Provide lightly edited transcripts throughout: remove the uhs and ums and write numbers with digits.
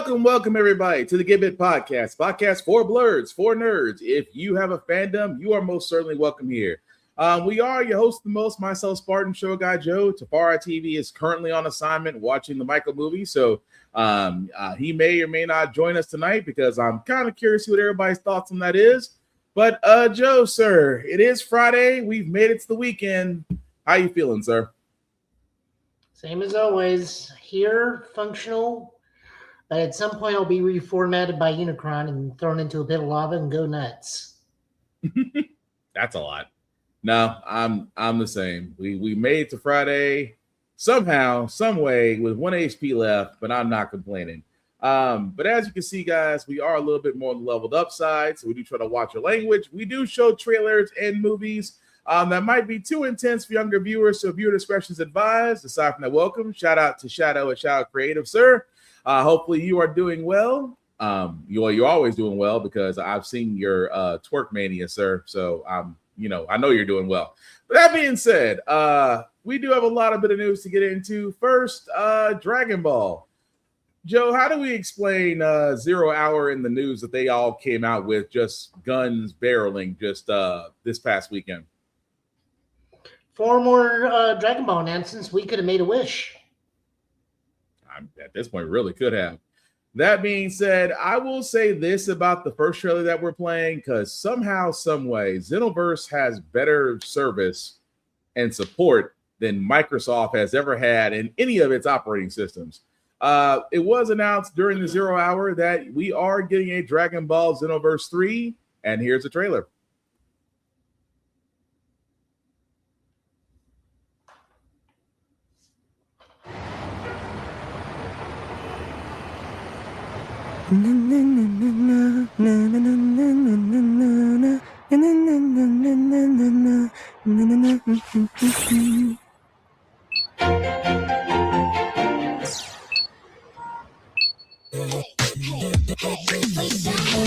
Welcome everybody to the Get Bit podcast for blurs, for nerds. If you have a fandom, you are most certainly welcome here. We are your host, the most, myself, Spartan Show Guy Joe. Tafara TV is currently on assignment watching the Michael movie, so he may or may not join us tonight because I'm kind of curious what everybody's thoughts on that is. But Joe, sir, it is Friday. We've made it to the weekend. How you feeling, sir? Same as always. Here, functional. But at some point, I'll be reformatted by Unicron and thrown into a pit of lava and go nuts. That's a lot. No, I'm the same. We made it to Friday somehow, some way with 1 HP left, but I'm not complaining. But as you can see, guys, we are a little bit more on the leveled up side, so we do try to watch your language. We do show trailers and movies that might be too intense for younger viewers, so viewer discretion is advised. Aside from that, welcome. Shout out to Shadow at Shadow Creative, sir. Hopefully you are doing well. You're always doing well because I've seen your twerk mania, sir. So I know you're doing well. But that being said, we do have a lot of bit of news to get into. First, Dragon Ball. Joe, how do we explain 0 Hour in the news that they all came out with just guns barreling just this past weekend? 4 more Dragon Ball announcements. We could have made a wish. At this point, really could have. That being said, I will say this about the first trailer that we're playing, because somehow, some way, Xenoverse has better service and support than Microsoft has ever had in any of its operating systems. It was announced during the 0 Hour that we are getting a Dragon Ball Xenoverse 3, and here's the trailer.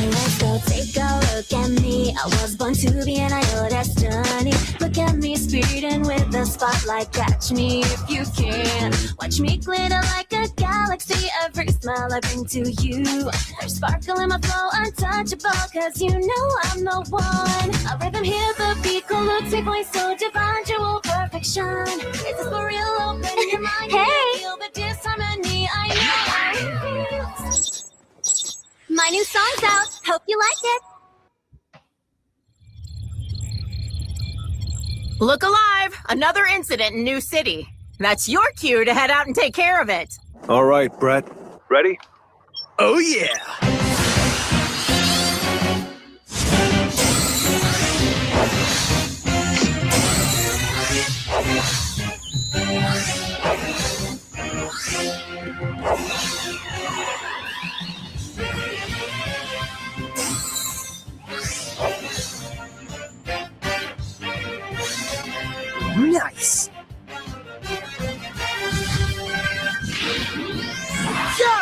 Let's go take a look at me. I was born to be and I know that's stunning. Look at me speeding with the spotlight. Catch me if you can. Watch me glitter like a galaxy. Every smile I bring to you. There's sparkle in my flow, untouchable, cause you know I'm the one. A rhythm here, the beat, colute, voice so divine, jewel perfection. Is this for real? Open your mind. Hey! Feel the disharmony. I know how it feels. My new song's out. Hope you like it. Look alive! Another incident in New City. That's your cue to head out and take care of it. All right, Brett. Ready? Oh, yeah! Nice. Go!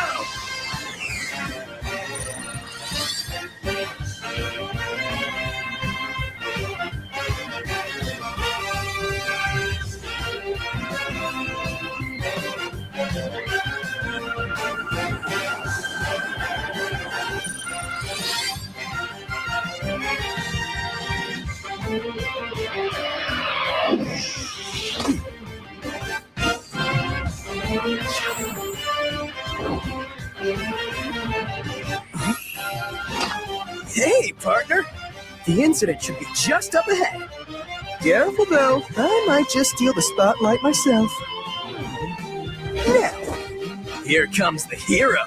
Hey, partner. The incident should be just up ahead. Careful, though. I might just steal the spotlight myself. Now, here comes the hero.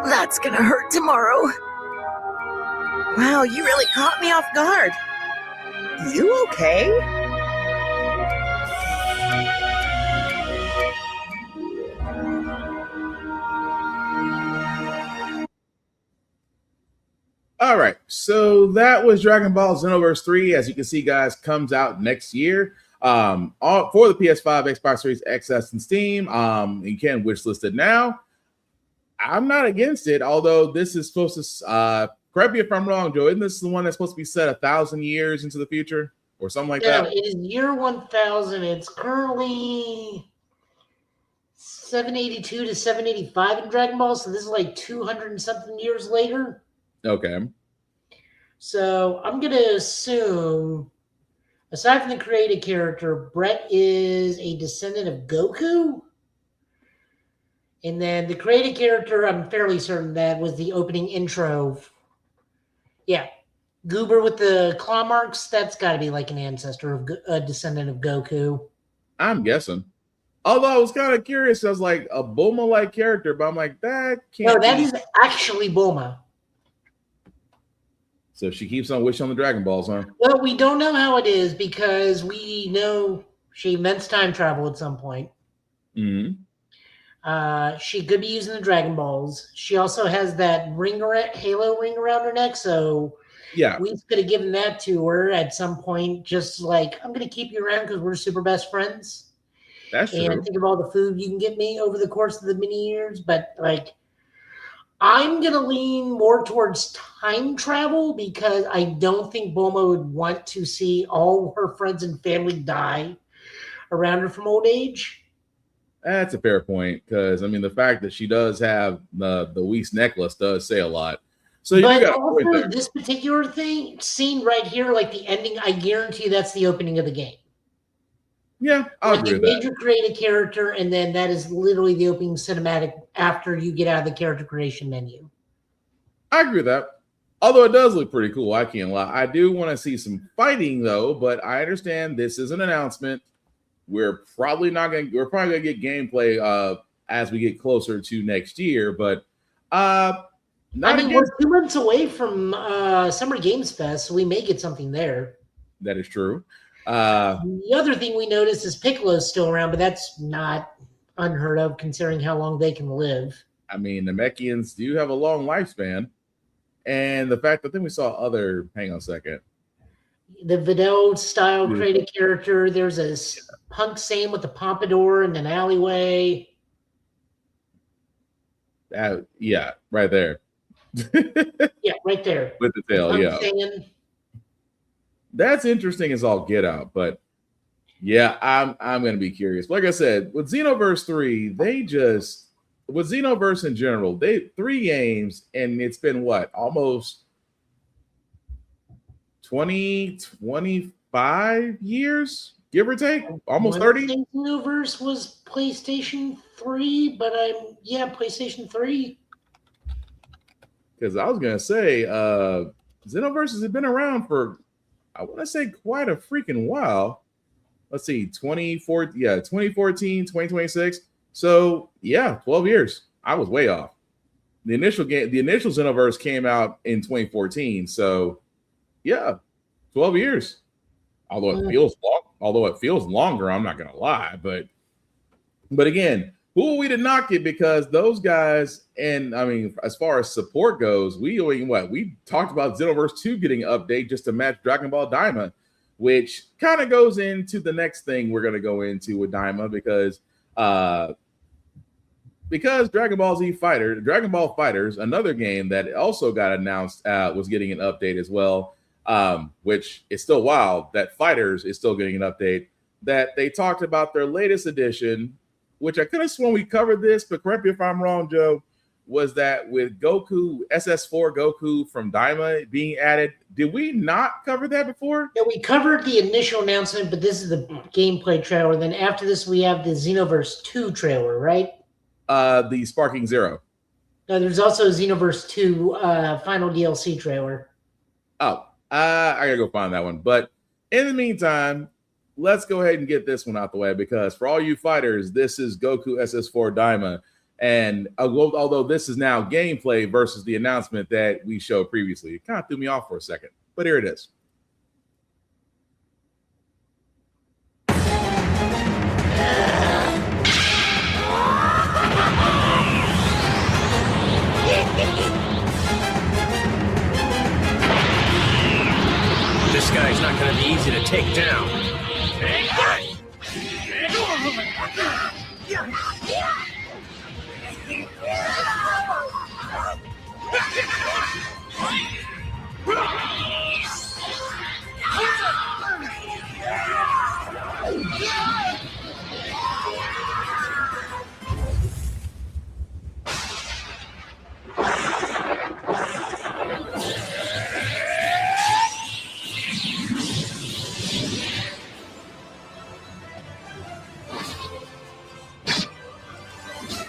That's gonna hurt tomorrow. Wow, you really caught me off guard. You okay? All right, so that was Dragon Ball Xenoverse 3. As you can see, guys, comes out next year. All for the PS5, Xbox Series XS, and Steam. You can wishlist it now. I'm not against it, although this is supposed to. Correct me if I'm wrong, Joe. Isn't this the one that's supposed to be set 1,000 years into the future or something like that? No, it is year 1000. It's currently 782 to 785 in Dragon Ball, so this is like 200 and something years later. Okay. So I'm going to assume, aside from the created character, Brett is a descendant of Goku. And then the created character, I'm fairly certain that was the opening intro. Yeah. Goober with the claw marks, that's got to be like an ancestor of a descendant of Goku. I'm guessing. Although I was kind of curious, I was like a Bulma-like character, but I'm like, that can't No, that be. is actually Bulma. So she keeps on wishing on the Dragon Balls, huh? Well, we don't know how it is because we know she invents time travel at some point. Mm-hmm. She could be using the Dragon Balls. She also has that halo ring around her neck, so Yeah, we could have given that to her at some point, just like, I'm going to keep you around because we're super best friends. that's true. And think of all the food you can get me over the course of the many years. But, like, I'm going to lean more towards time travel because I don't think Bulma would want to see all her friends and family die around her from old age. That's a fair point because I mean the fact that she does have the Whis necklace does say a lot. So you But got a point also there. this particular scene right here, like the ending, I guarantee you that's the opening of the game. Yeah, I'll Like agree you with made that. your create a character, and then that is literally the opening cinematic after you get out of the character creation menu. I agree with that. Although it does look pretty cool, I can't lie. I do want to see some fighting though, but I understand this is an announcement. We're probably gonna get gameplay as we get closer to next year, but not against we're 2 months away from Summer Games Fest, so we may get something there. that is true. The other thing we noticed is Piccolo's still around, but that's not unheard of considering how long they can live. I mean, the Namekians do have a long lifespan, and the fact that then we saw other. Hang on a second. The Videl style Yeah. created character. There's a punk Sam with the pompadour in an alleyway. Yeah, right there. Yeah, right there. With the tail, Punk yeah. Sam. That's interesting as all get out, but yeah, I'm gonna be curious. Like I said, with Xenoverse 3, with Xenoverse in general, 3 games, and it's been what, almost 25 years, give or take, almost 30. Xenoverse was PlayStation 3, but PlayStation 3. Because I was gonna say, Xenoverse has been around for, I want to say, quite a freaking while. Let's see, 2014, 2026. So yeah, 12 years. I was way off. The initial Xenoverse came out in 2014. So yeah, 12 years. Although it feels longer, I'm not gonna lie. But again, who are we to knock it? Because those guys, and I mean, as far as support goes, we talked about Xenoverse 2 getting an update just to match Dragon Ball Daima, which kind of goes into the next thing we're gonna go into with Daima because Dragon Ball FighterZ, another game that also got announced, was getting an update as well. Which is still wild that FighterZ is still getting an update. That they talked about their latest edition, which I could have sworn we covered this, but correct me if I'm wrong, Joe, was that with Goku, SS4 Goku from Daima being added. Did we not cover that before? Yeah, we covered the initial announcement, but this is the gameplay trailer. Then after this, we have the Xenoverse 2 trailer, right? The Sparking Zero. No, there's also Xenoverse 2 final DLC trailer. Oh, I gotta go find that one. But in the meantime, let's go ahead and get this one out the way, because for all you fighters, this is Goku SS4 Daima. And although this is now gameplay versus the announcement that we showed previously, it kind of threw me off for a second. But here it is. This guy's not going to be easy to take down.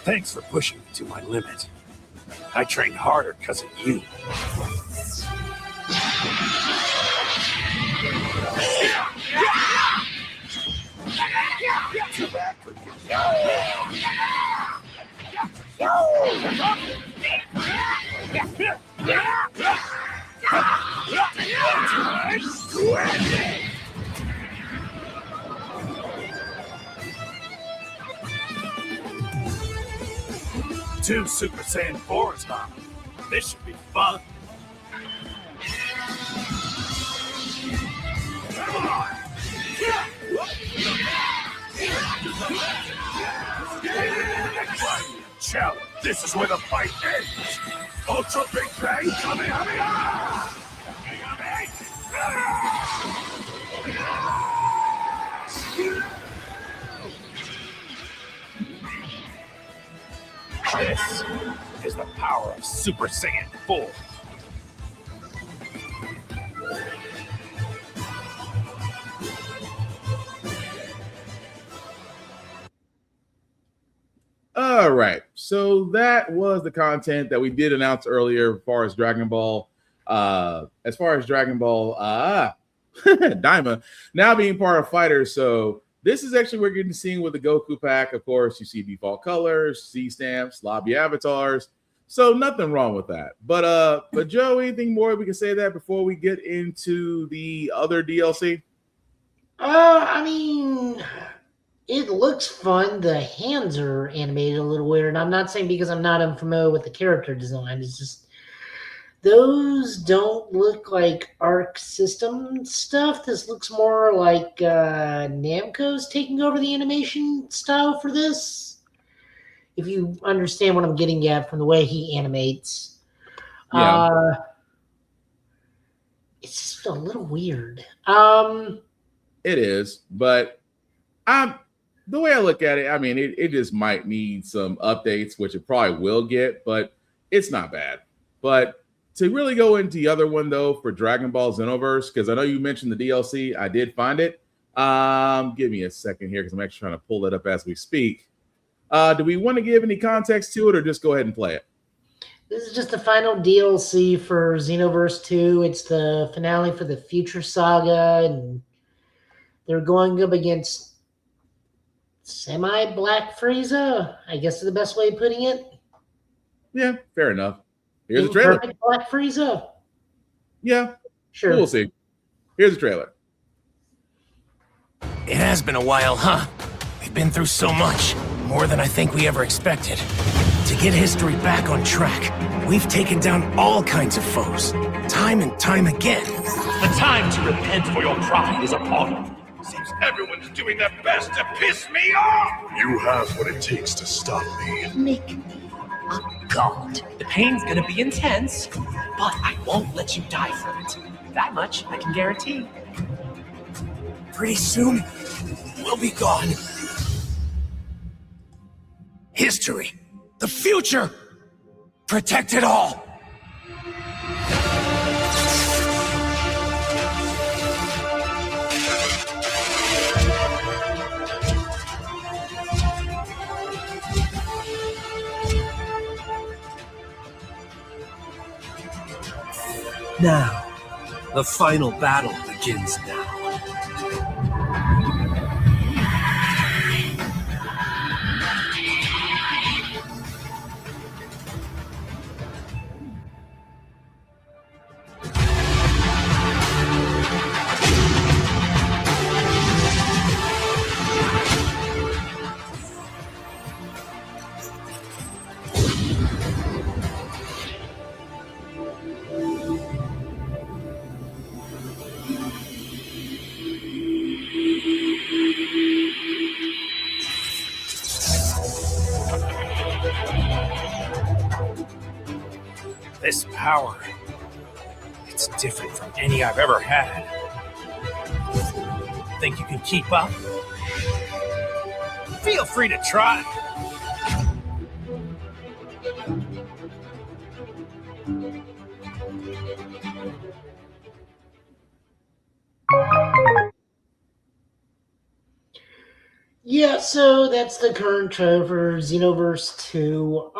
Thanks for pushing me to my limit. I trained harder because of you. Too bad for you. Two Super Saiyan 4s, huh? This should be fun. Come on! Challenge. This is where the fight ends. Ultra Big Bang Kamehameha! This is the power of Super Saiyan 4. All right, so that was the content that we did announce earlier as far as Dragon Ball. Daima now being part of Fighters. So this is actually we're getting to see with the Goku pack. Of course, you see default colors, C stamps, lobby avatars. So nothing wrong with that. But Joe, anything more we can say that before we get into the other DLC? I mean, it looks fun. The hands are animated a little weird. I'm not saying because I'm not unfamiliar with the character design. It's just those don't look like Arc System stuff. This looks more like Namco's taking over the animation style for this. If you understand what I'm getting at from the way he animates. Yeah. It's just a little weird. It is, but the way I look at it, I mean, it just might need some updates, which it probably will get, but it's not bad. But to really go into the other one, though, for Dragon Ball Xenoverse, because I know you mentioned the DLC, I did find it. Give me a second here, because I'm actually trying to pull it up as we speak. Do we want to give any context to it, or just go ahead and play it? This is just the final DLC for Xenoverse 2. It's the finale for the Future Saga, and they're going up against semi-Black Frieza, I guess is the best way of putting it. Yeah, fair enough. Here's the trailer. Perfect Black Frieza. Yeah, sure. We'll see. Here's the trailer. It has been a while, huh? We've been through so much, more than I think we ever expected. To get history back on track, we've taken down all kinds of foes, time and time again. The time to repent for your pride is upon you. Seems everyone's doing their best to piss me off! You have what it takes to stop me. Make me a god. The pain's gonna be intense, but I won't let you die from it. That much I can guarantee. Pretty soon, we'll be gone. History, the future, protect it all. Now, the final battle begins now. This power, it's different from any I've ever had. Think you can keep up? Feel free to try. Yeah, so that's the current trailer for Xenoverse 2.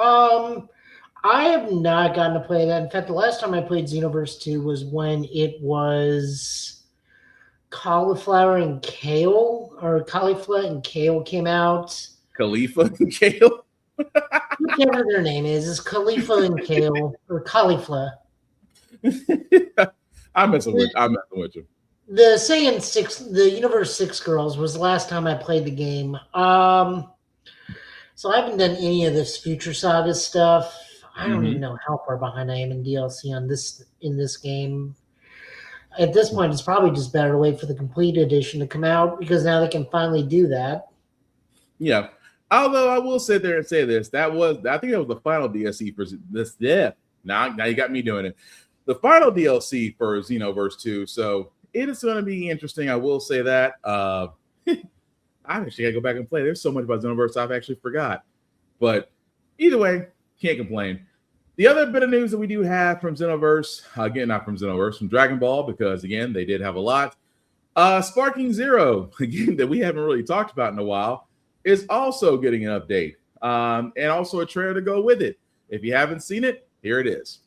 I have not gotten to play that. In fact, the last time I played Xenoverse 2 was when it was Cauliflower and Kale, or Cauliflower and Kale came out. Khalifa and Kale. Whatever their name is, it's Khalifa and Kale, or Cauliflower. I'm messing with you. The Saiyan 6, the Universe 6 Girls was the last time I played the game. So I haven't done any of this Future Saga stuff. I don't even know how far behind I am in DLC on this game. At this point, it's probably just better to wait for the complete edition to come out because now they can finally do that. Yeah. Although I will sit there and say this, I think that was the final DLC for this. Yeah. Now you got me doing it. The final DLC for Xenoverse 2. So it is going to be interesting. I will say that. I actually got to go back and play. There's so much about Xenoverse I've actually forgot. But either way, can't complain. The other bit of news that we do have from Xenoverse, again, not from Xenoverse, from Dragon Ball, because again, they did have a lot. Sparking Zero, again, that we haven't really talked about in a while, is also getting an update. And also a trailer to go with it. If you haven't seen it, here it is.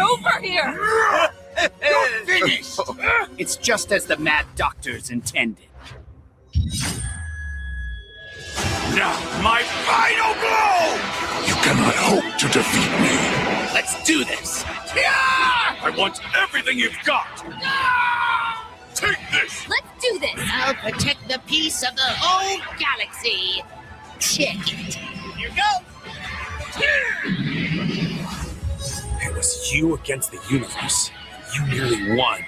Over here! You're finished! It's just as the mad doctors intended. Now, my final blow! You cannot hope to defeat me. Let's do this! I want everything you've got! Take this! Let's do this! I'll protect the peace of the whole galaxy. Check it. Here goes! It was you against the universe. You nearly won.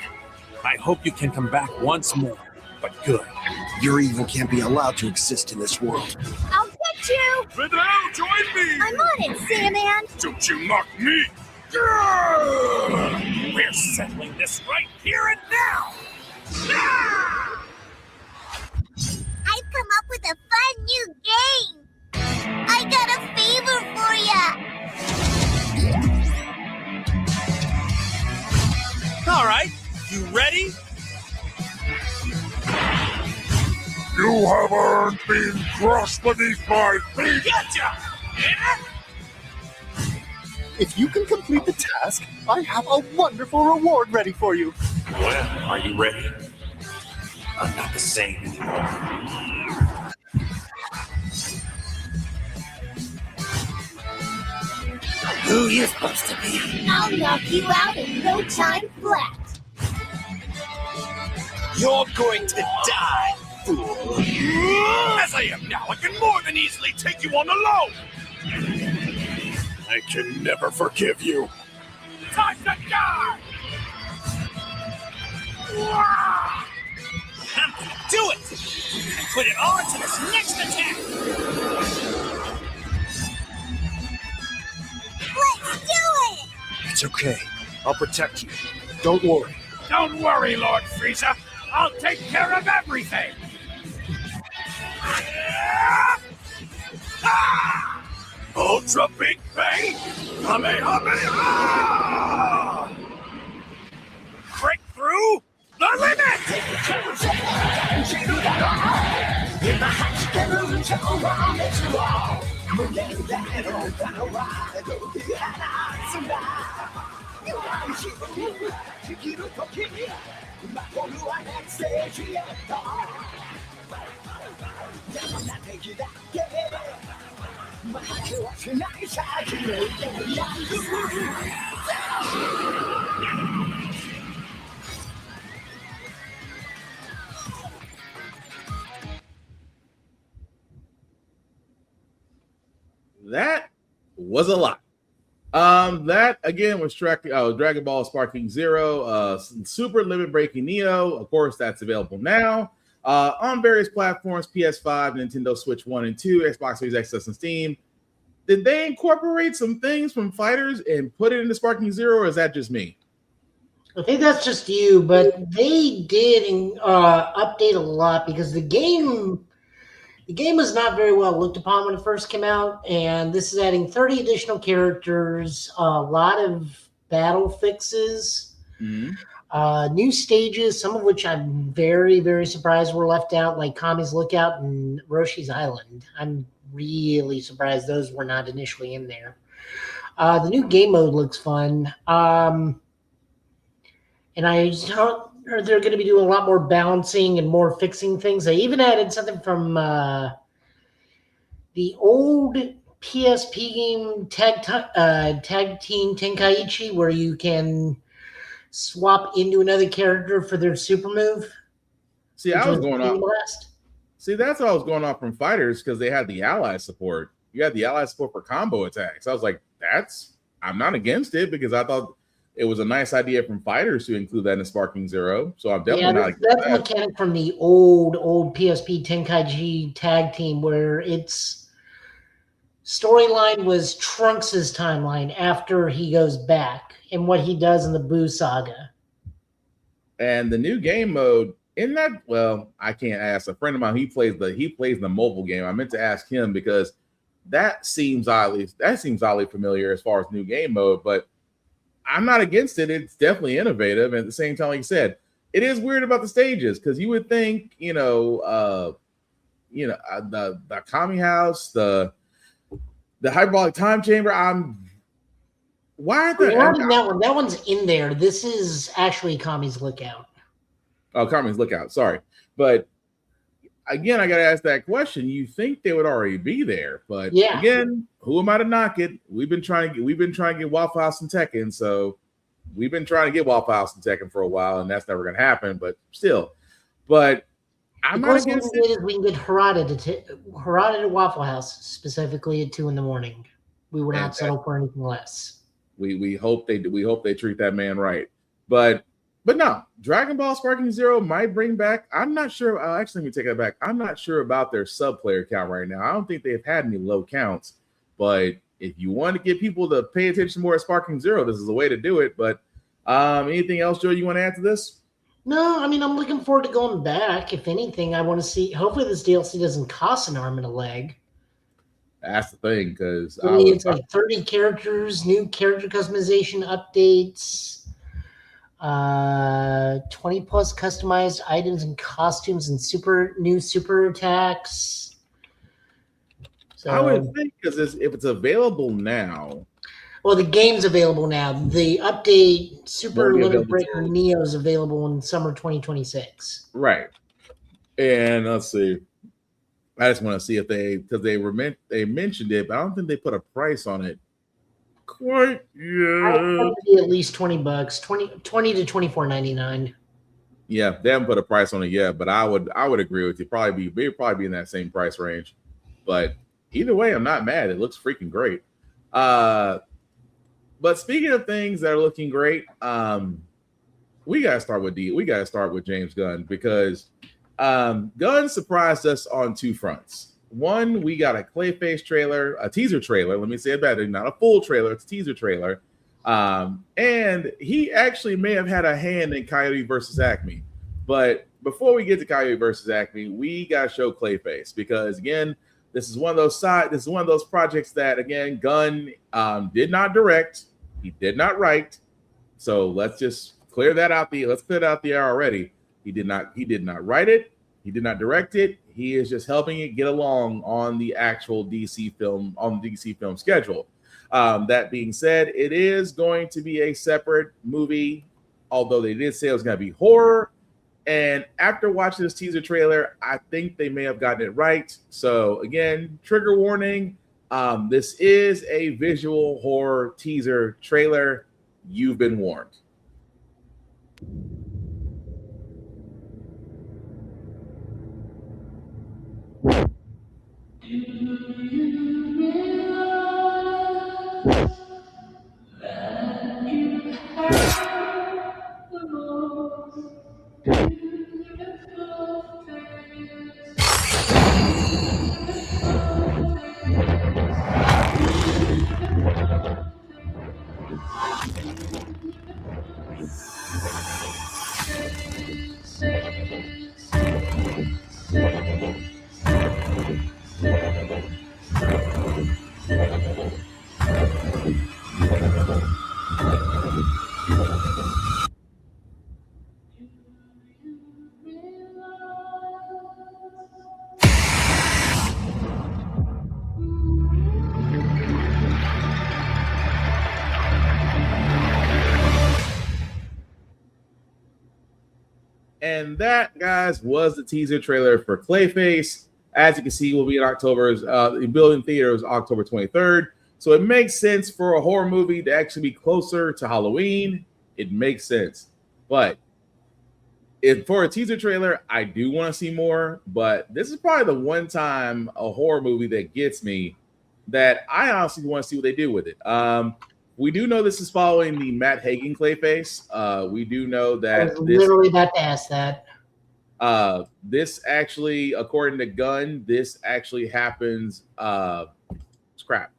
I hope you can come back once more, but good. Your evil can't be allowed to exist in this world. I'll get you! Vidal, join me! I'm on it, Sandman! Don't you mock me! We're settling this right here and now! I've come up with a fun new game! I got a favor for ya! All right, you ready? You have earned being crushed beneath my feet! Gotcha! If you can complete the task, I have a wonderful reward ready for you. Well, are you ready? I'm not the same anymore. Who you supposed to be? I'll knock you out in no time flat! You're going to die, fool! As I am now, I can more than easily take you on alone! I can never forgive you. Time to die! I'm gonna do it! And put it all into this next attack! Let's do it! It's okay. I'll protect you. Don't worry. Don't worry, Lord Frieza. I'll take care of everything! Ultra Big Bang! Kamehameha! Break through the limit! That was a lot. That again was Dragon Ball Sparking Zero, Super Limit Breaking Neo. Of course, that's available now on various platforms: PS5, Nintendo Switch 1 and 2, Xbox Series X and Steam. Did they incorporate some things from Fighters and put it into Sparking Zero, or is that just me? I think that's just you, but they did update a lot because the game was not very well looked upon when it first came out, and this is adding 30 additional characters, a lot of battle fixes, new stages, some of which I'm very, very surprised were left out, like Kami's Lookout and Roshi's Island. I'm really surprised those were not initially in there. The new game mode looks fun. And I heard they're going to be doing a lot more balancing and more fixing things. They even added something from the old PSP game Tag Team Tenkaichi, where you can swap into another character for their super move. See, I was going off. See, that's what I was going off from Fighters because they had the ally support. You had the ally support for combo attacks. I was like, I'm not against it because I thought it was a nice idea from Fighters to include that in Sparking Zero. So I'm definitely not against that's a mechanic from the old PSP Tenkaichi Tag Team where its storyline was Trunks' timeline after he goes back and what he does in the Buu Saga. And the new game mode in that, well, I can't ask. A friend of mine, he plays the mobile game. I meant to ask him because that seems oddly familiar as far as new game mode, but I'm not against it. It's definitely innovative. And at the same time, like you said, it is weird about the stages because you would think, the Kami House, the hyperbolic time chamber. Why aren't they? That one? That one's in there. This is actually Kami's Lookout. Oh, Kami's Lookout. Sorry, but again, I got to ask that question. You think they would already be there, but again, who am I to knock it? We've been trying to get Waffle House and Tekken, so we've been trying to get Waffle House and Tekken for a while, and that's never going to happen. But still, I'm not against it. We can get Harada to Waffle House specifically at 2 a.m. We would not settle for anything less. We hope they do. We hope they treat that man right. But no, Dragon Ball Sparking Zero might bring back. I'm not sure. Actually, let me take that back. I'm not sure about their sub player count right now. I don't think they've had any low counts. But if you want to get people to pay attention more at Sparking Zero, this is the way to do it. But anything else, Joe, you want to add to this? No, I mean, I'm looking forward to going back. If anything, I want to see. Hopefully, this DLC doesn't cost an arm and a leg. That's the thing, because it's like 30 characters, new character customization updates. 20 plus customized items and costumes and new super attacks. So, I would think because if it's available now. Well, the game's available now. The update Super Limit Breaker Neo is available in summer 2026. Right. And let's see. I just want to see if they mentioned it, but I don't think they put a price on it quite yet. I think it'd be at least $20, 20 to $24.99. Yeah, they haven't put a price on it yet, but I would agree with you. They'd probably be in that same price range. But either way, I'm not mad. It looks freaking great. But speaking of things that are looking great, we gotta start with James Gunn because Gunn surprised us on two fronts. One, we got a Clayface trailer, a teaser trailer. Let me say it better, not a full trailer, it's a teaser trailer. And he actually may have had a hand in Coyote versus Acme. But before we get to Coyote versus Acme, we got to show Clayface because again, this is one of those projects that again, Gunn did not direct, he did not write. So let's just clear that out the air already. He did not write it, he did not direct it. He is just helping it get along on the actual DC film schedule. That being said, it is going to be a separate movie, although they did say it was going to be horror. And after watching this teaser trailer, I think they may have gotten it right. So again, trigger warning. This is a visual horror teaser trailer. You've been warned. And that, guys, was the teaser trailer for Clayface. As you can see, will be in October's building theaters October 23rd. So it makes sense for a horror movie to actually be closer to Halloween. It makes sense. But for a teaser trailer, I do want to see more. But this is probably the one time a horror movie that gets me that I honestly want to see what they do with it. We do know this is following the Matt Hagen Clayface. We do know that I was literally about to ask that. This actually, according to Gunn, this actually happens. Scrap.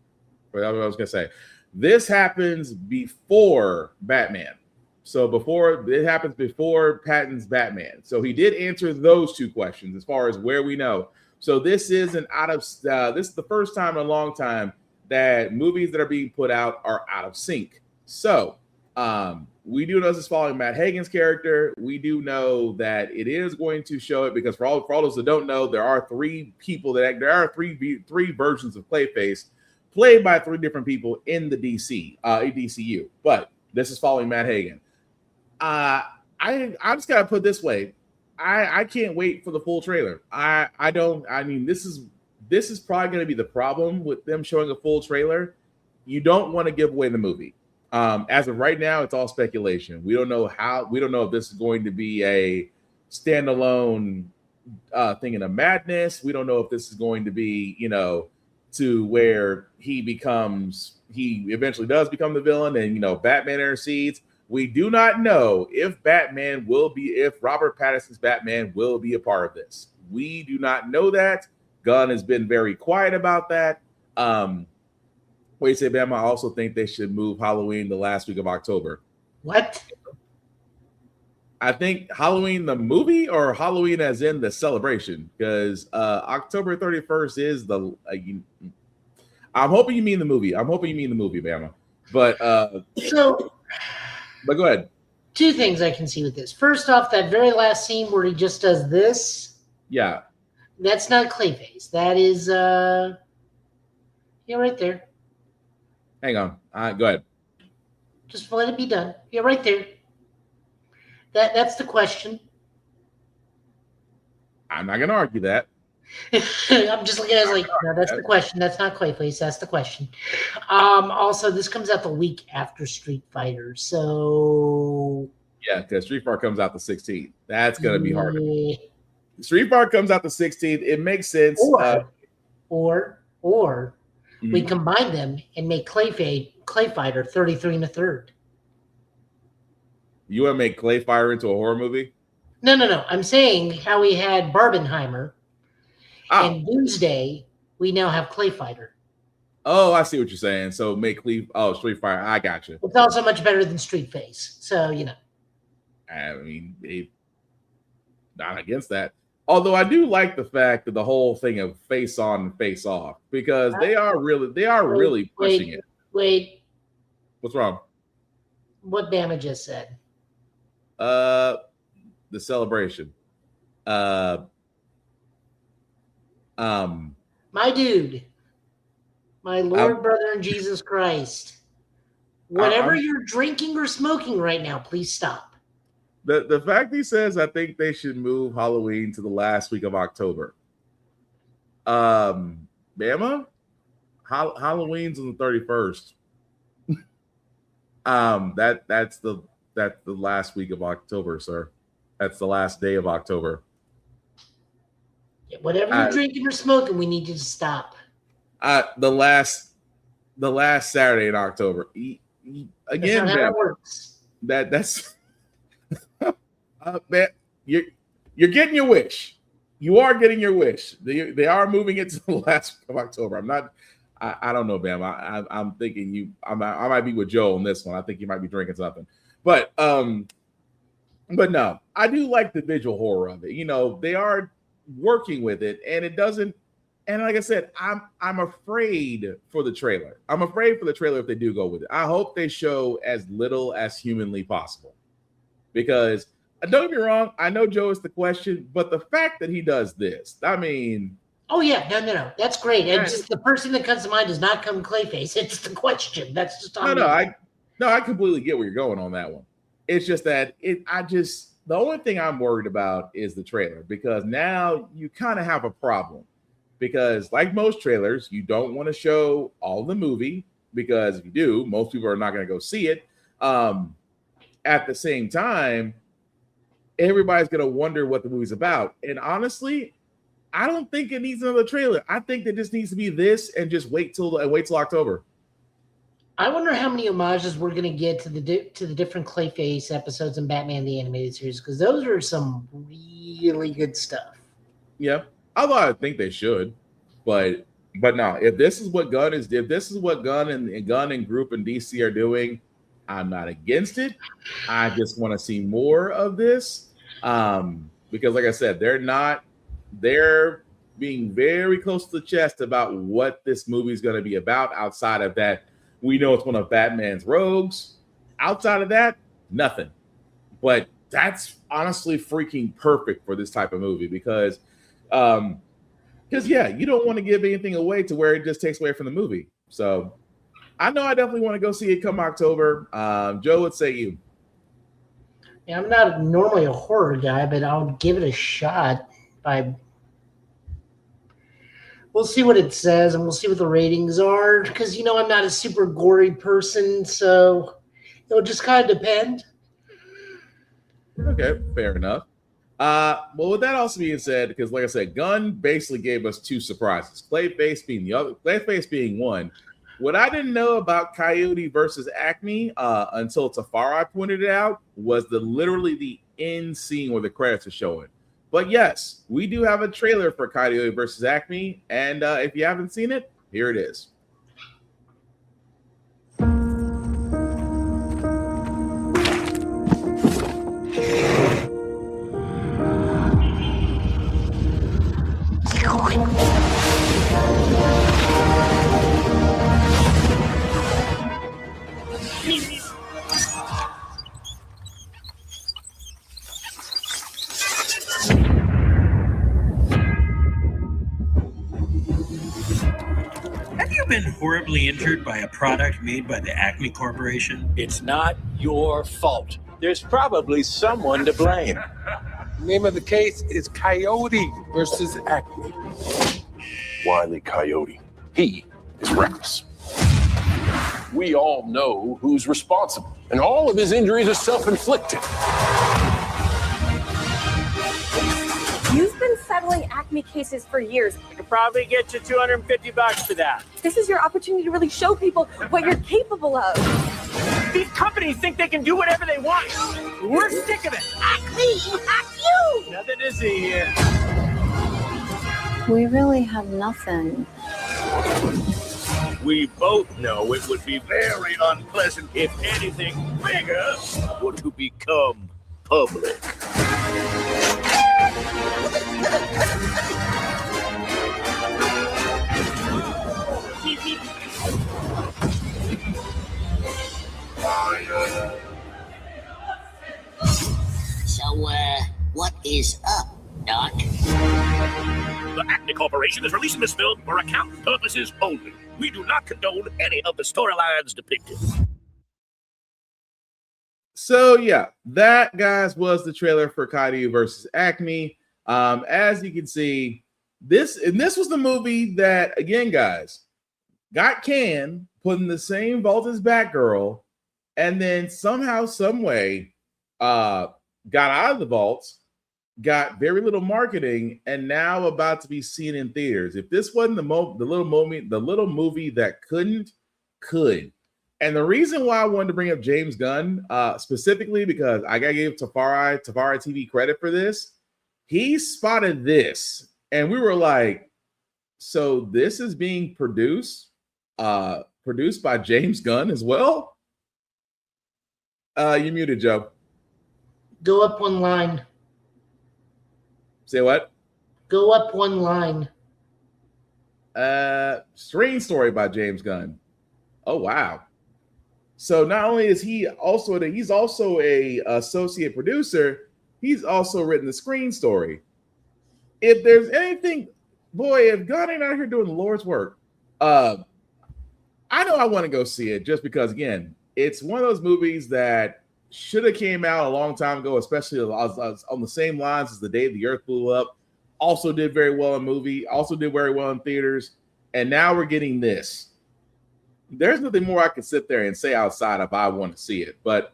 What I was gonna say. This happens before Batman. So it happens before Pattin's Batman. So he did answer those two questions as far as where we know. So this is this is the first time in a long time that movies that are being put out are out of sync. So we do know this is following Matt Hagen's character. We do know that it is going to show it because for all those that don't know, there are three versions of Clayface played by three different people in the DCU. But this is following Matt Hagen. I just gotta put it this way. I can't wait for the full trailer. This is probably going to be the problem with them showing a full trailer. You don't want to give away the movie. As of right now, it's all speculation. We don't know if this is going to be a standalone thing in a madness. We don't know if this is going to be, to where he eventually does become the villain and, Batman intercedes. We do not know if Robert Pattinson's Batman will be a part of this. We do not know that. Gunn has been very quiet about that. What do you say, Bam? I also think they should move Halloween the last week of October. What? I think Halloween the movie or Halloween as in the celebration, because October 31st is the. I'm hoping you mean the movie. Bama. But but go ahead. Two things I can see with this. First off, that very last scene where he just does this. Yeah. That's not Clayface. That is, right there. Hang on. Go ahead. Just let it be done. Right there. That's the question. I'm not going to argue that. I'm just looking at it like, no, that's the question. That's not Clayface. That's the question. Also, this comes out the week after Street Fighter. So. Yeah, because Street Fighter comes out the 16th. That's going to be hard. Street Fighter comes out the 16th. It makes sense. Or we combine them and make Clayfighter 33 and a third. You want to make Clayfighter into a horror movie? No. I'm saying how we had Barbenheimer and Doomsday, we now have Clayfighter. Oh, I see what you're saying. So make Street Fighter. I got you. It's also much better than Street Face. So, I mean, not against that. Although I do like the fact that the whole thing of face on and face off, because they are really pushing it. Wait, what's wrong? What Bama just said? The celebration. My dude, my Lord, brother, and Jesus Christ. Whatever you're drinking or smoking right now, please stop. The fact he says, I think they should move Halloween to the last week of October. Bama, Halloween's on the 31st. That's the last week of October, sir. That's the last day of October. Whatever you're drinking or smoking, we need you to stop. The last Saturday in October. Again, that's not how it works. That's man, you're getting your wish. You are getting your wish. They are moving it to the last week of October. I don't know, Bam. I'm thinking I might be with Joe on this one. I think you might be drinking something. But no, I do like the visual horror of it. You know, they are working with it, and it doesn't. And like I said, I'm afraid for the trailer. I'm afraid for the trailer if they do go with it. I hope they show as little as humanly possible. Because don't get me wrong, I know Joe is the question, but the fact that he does this, I mean. Oh yeah, no, that's great. And just the first thing that comes to mind does not come Clayface. It's the question. That's just on I completely get where you're going on that one. It's just that the only thing I'm worried about is the trailer, because now you kind of have a problem. Because like most trailers, you don't want to show all the movie, because if you do, most people are not going to go see it. At the same time, everybody's going to wonder what the movie's about. And honestly, I don't think it needs another trailer. I think it just needs to be this and just wait till October. I wonder how many homages we're going to get to the different Clayface episodes in Batman the Animated Series, because those are some really good stuff. Yeah. Although I think they should, but no. If this is what Gunn and Group and DC are doing, I'm not against it. I just want to see more of this, because, like I said, they're being very close to the chest about what this movie is going to be about. Outside of that, we know it's one of Batman's rogues. Outside of that, nothing. But that's honestly freaking perfect for this type of movie, because you don't want to give anything away to where it just takes away from the movie. So I know I definitely want to go see it come October. Joe, what say you? Yeah, I'm not normally a horror guy, but I'll give it a shot. We'll see what it says, and we'll see what the ratings are, because I'm not a super gory person, so it'll just kind of depend. Okay, fair enough. Well, with that also being said, because like I said, Gunn basically gave us two surprises. Clayface being one. What I didn't know about Coyote versus Acme until Tafari pointed it out was literally the end scene where the credits are showing. But yes, we do have a trailer for Coyote versus Acme, and if you haven't seen it, here it is. Have you been horribly injured by a product made by the Acme Corporation? It's not your fault. There's probably someone to blame. The name of the case is Coyote versus Acme. Wile E. Coyote. He is reckless. We all know who's responsible, and all of his injuries are self-inflicted. You've been settling Acme cases for years. I could probably get you $250 for that. This is your opportunity to really show people what you're capable of. These companies think they can do whatever they want. We're sick of it. Acme, hack you! Nothing to see here. We really have nothing. We both know it would be very unpleasant if anything bigger were to become public. So, what is up, Doc? The Acme Corporation is releasing this film for account purposes only. We do not condone any of the storylines depicted. So yeah, that, guys, was the trailer for Coyote versus Acme. As you can see, this was the movie that, again, guys, got canned, put in the same vault as Batgirl, and then somehow, some way, got out of the vaults, got very little marketing, and now about to be seen in theaters. If this wasn't the little movie that could. And the reason why I wanted to bring up James Gunn specifically, because I gotta give Tafari TV credit for this. He spotted this, and we were like, so this is being produced by James Gunn as well? You muted, Joe. Go up one line. Say what? Go up one line. Screen story by James Gunn. Oh, wow. So not only is he's also a associate producer, he's also written the screen story. If there's anything, boy, if Gunn ain't out here doing the Lord's work, I know I want to go see it just because, again, it's one of those movies that should have came out a long time ago, especially on the same lines as The Day the Earth Blew Up. Also did very well in movie, also did very well in theaters, and now we're getting this. There's nothing more I can sit there and say outside if I want to see it, but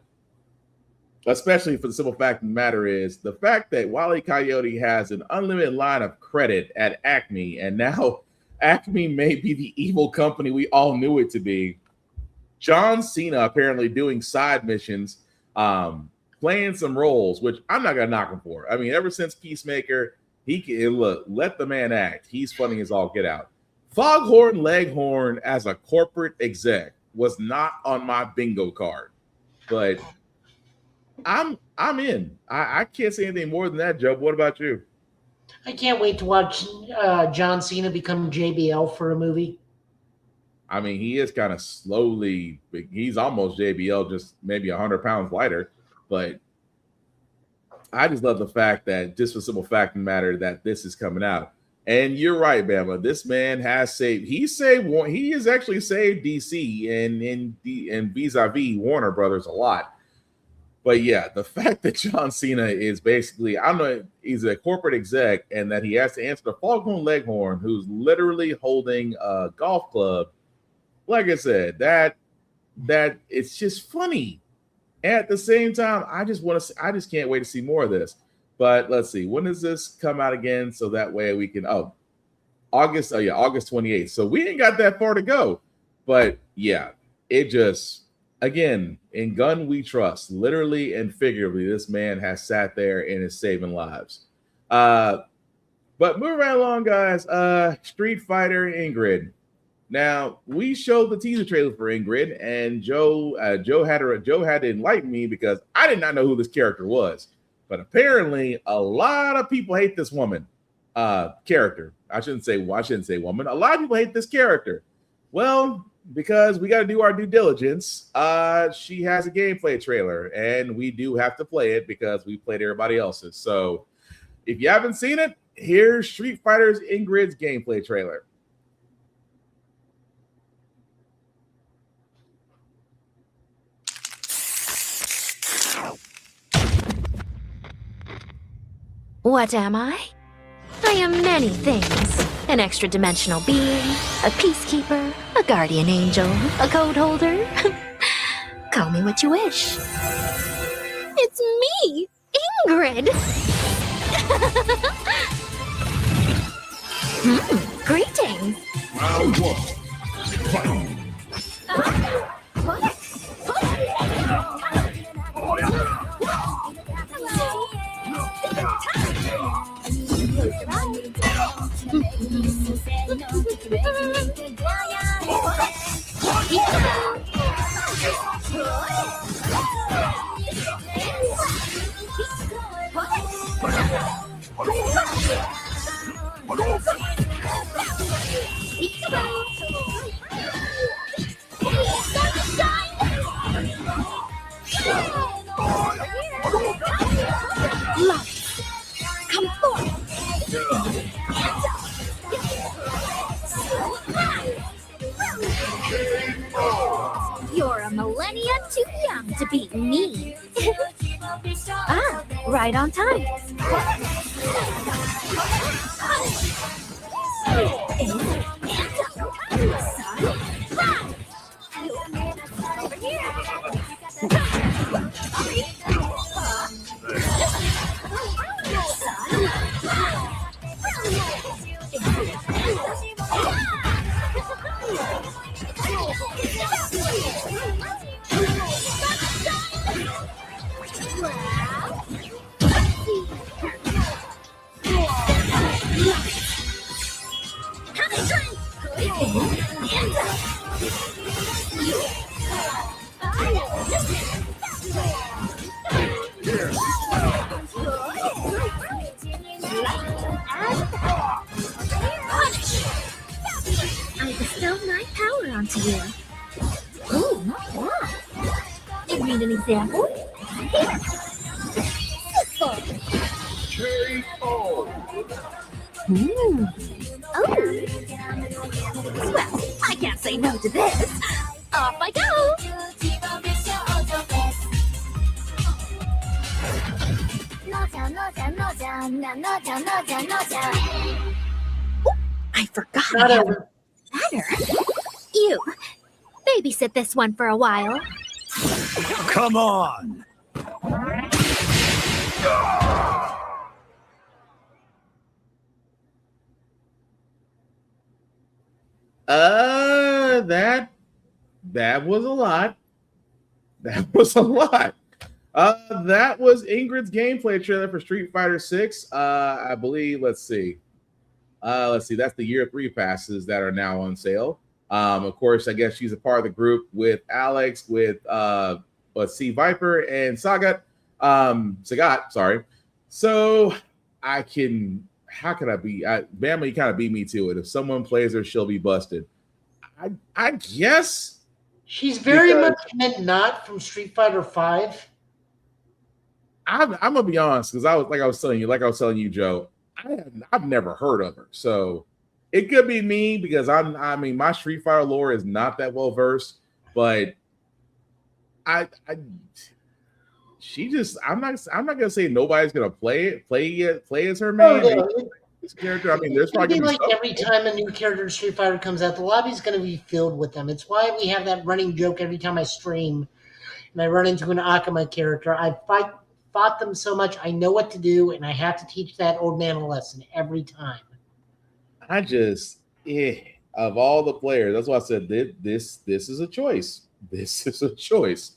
especially for the simple fact of the matter is the fact that Wile E. Coyote has an unlimited line of credit at Acme, and now Acme may be the evil company we all knew it to be. John Cena apparently doing side missions, playing some roles, which I'm not gonna knock him for. I mean, ever since Peacemaker, he can let the man act. He's funny as all get out. Foghorn Leghorn as a corporate exec was not on my bingo card, but I'm in. I can't say anything more than that, Joe. What about you? I can't wait to watch John Cena become JBL for a movie. I mean, he is kind of slowly. He's almost JBL, just maybe 100 pounds lighter. But I just love the fact that, just for the simple fact of the matter, that this is coming out. And you're right, Bama. This man has saved. He has actually saved DC and vis-a-vis Warner Brothers a lot. But yeah, the fact that John Cena is basically, I don't know, he's a corporate exec, and that he has to answer to Foghorn Leghorn, who's literally holding a golf club. Like I said, that it's just funny. At the same time, I just can't wait to see more of this. But let's see, when does this come out again? So that way we can, August 28th. So we ain't got that far to go. But yeah, it just, again, in Gunn we trust. Literally and figuratively, this man has sat there and is saving lives. But moving right along, guys, Street Fighter Ingrid. Now, we showed the teaser trailer for Ingrid, and Joe had to enlighten me because I did not know who this character was. But apparently, a lot of people hate this woman character. I shouldn't say woman. A lot of people hate this character. Well, because we got to do our due diligence, she has a gameplay trailer, and we do have to play it because we played everybody else's. So, if you haven't seen it, here's Street Fighter's Ingrid's gameplay trailer. What am I? I am many things. An extra-dimensional being, a peacekeeper, a guardian angel, a code holder. Call me what you wish. It's me, Ingrid! Greetings! Round one. Fight. beat me. Ah, right on time. I bestow my power onto you. Ooh, wow. You need an example? Here. Oh. Well, I can't say no to this. Off I go. I forgot. Not over. Better. You babysit this one for a while. Come on. That was a lot. That was a lot. That was Ingrid's gameplay trailer for Street Fighter 6. I believe, let's see. That's the year 3 passes that are now on sale. Of course, I guess she's a part of the group with Alex, with C Viper and Sagat. Sorry. So how can I be? Bama, you kind of beat me to it. If someone plays her, she'll be busted. I guess she's very much meant not from Street Fighter 5. I'm gonna be honest, because I was telling you, Joe, I've never heard of her. So it could be me because my Street Fighter lore is not that well versed, but I'm not gonna say nobody's gonna play as her main. No. This character, there's probably gonna be like every time a new character in Street Fighter comes out, the lobby's gonna be filled with them. It's why we have that running joke every time I stream and I run into an Acme character. I fought them so much, I know what to do, and I have to teach that old man a lesson every time. Of all the players, that's why I said this is a choice. This is a choice.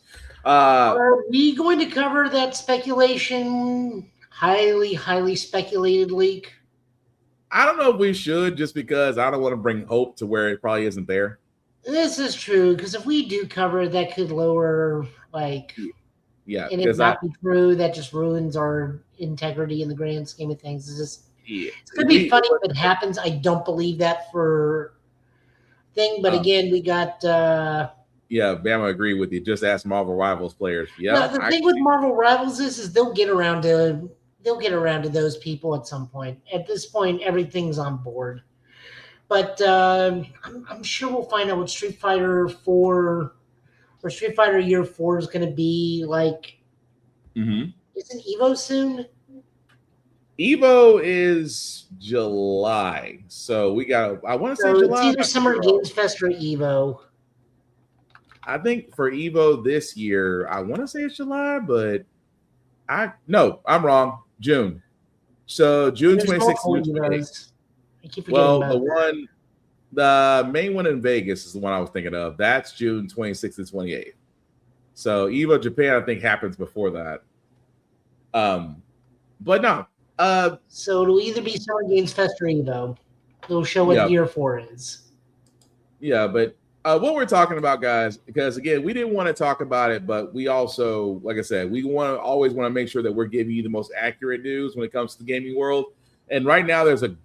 Are we going to cover that speculation, highly speculated leak? I don't know if we should, just because I don't want to bring hope to where it probably isn't there. This is true, because if we do cover it, that could lower, and it not be true, that just ruins our integrity in the grand scheme of things. It's going to be funny if it happens. I don't believe that for thing, but again, we got... Bama, agree with you. Just ask Marvel Rivals players. Yeah, the thing with Marvel Rivals is they'll get around to those people at some point. At this point, everything's on board. But I'm sure we'll find out what Street Fighter 4 or Street Fighter Year 4 is going to be like. Mm-hmm. Isn't Evo soon? Evo is July, so we got. I want to say July. It's either Summer Games Fest or Evo. I think for Evo this year, I want to say it's July, but I'm wrong. June. So June 26th. Well, the main one in Vegas is the one I was thinking of. That's June 26th and 28th. So Evo Japan, I think, happens before that. But no. So it'll either be Summer Games Fest or Evo. It'll show what Year 4 is. Yeah, but what we're talking about, guys, because again, we didn't want to talk about it, but we also, like I said, we always want to make sure that we're giving you the most accurate news when it comes to the gaming world. And right now, there's a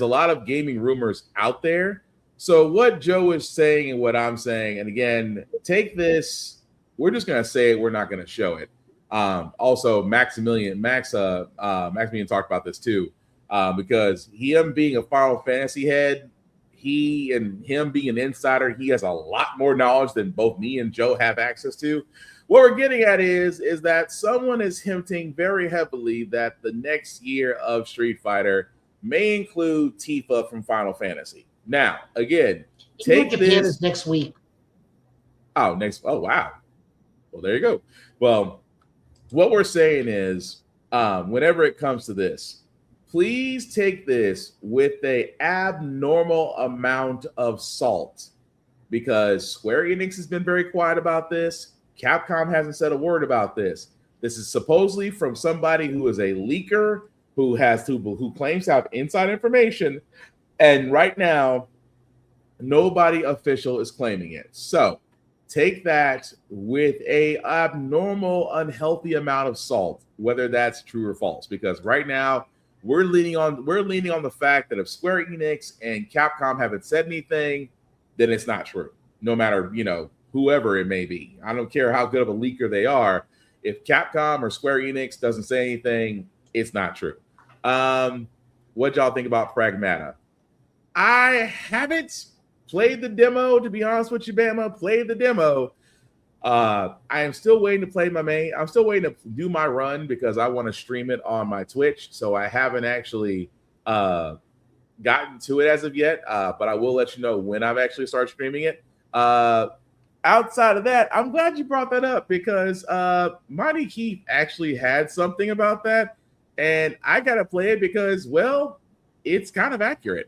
lot of gaming rumors out there. So what Joe is saying and what I'm saying, and again, take this. We're just gonna say it. We're not gonna show it. Also, Maximilian talked about this too, because him being a Final Fantasy head. he and him being an insider, he has a lot more knowledge than both me and Joe have access to. What we're getting at is that someone is hinting very heavily that the next year of Street Fighter may include Tifa from Final Fantasy. Now, again, take Japan this is next week. Oh, wow. Well, there you go. Well, what we're saying is, whenever it comes to this, please take this with a abnormal amount of salt, because Square Enix has been very quiet about this. Capcom hasn't said a word about this. This is supposedly from somebody who is a leaker who claims to have inside information, and right now, nobody official is claiming it. So take that with a abnormal, unhealthy amount of salt, whether that's true or false, because right now we're leaning on the fact that if Square Enix and Capcom haven't said anything, then it's not true. No matter, whoever it may be. I don't care how good of a leaker they are. If Capcom or Square Enix doesn't say anything, it's not true. What y'all think about Pragmata? I haven't played the demo, to be honest with you, Bama. Played the demo. I am still waiting to play my main. I'm still waiting to do my run because I want to stream it on my Twitch. So I haven't actually gotten to it as of yet. But I will let you know when I've actually started streaming it. Outside of that, I'm glad you brought that up because Monty Keith actually had something about that. And I got to play it because, well, it's kind of accurate.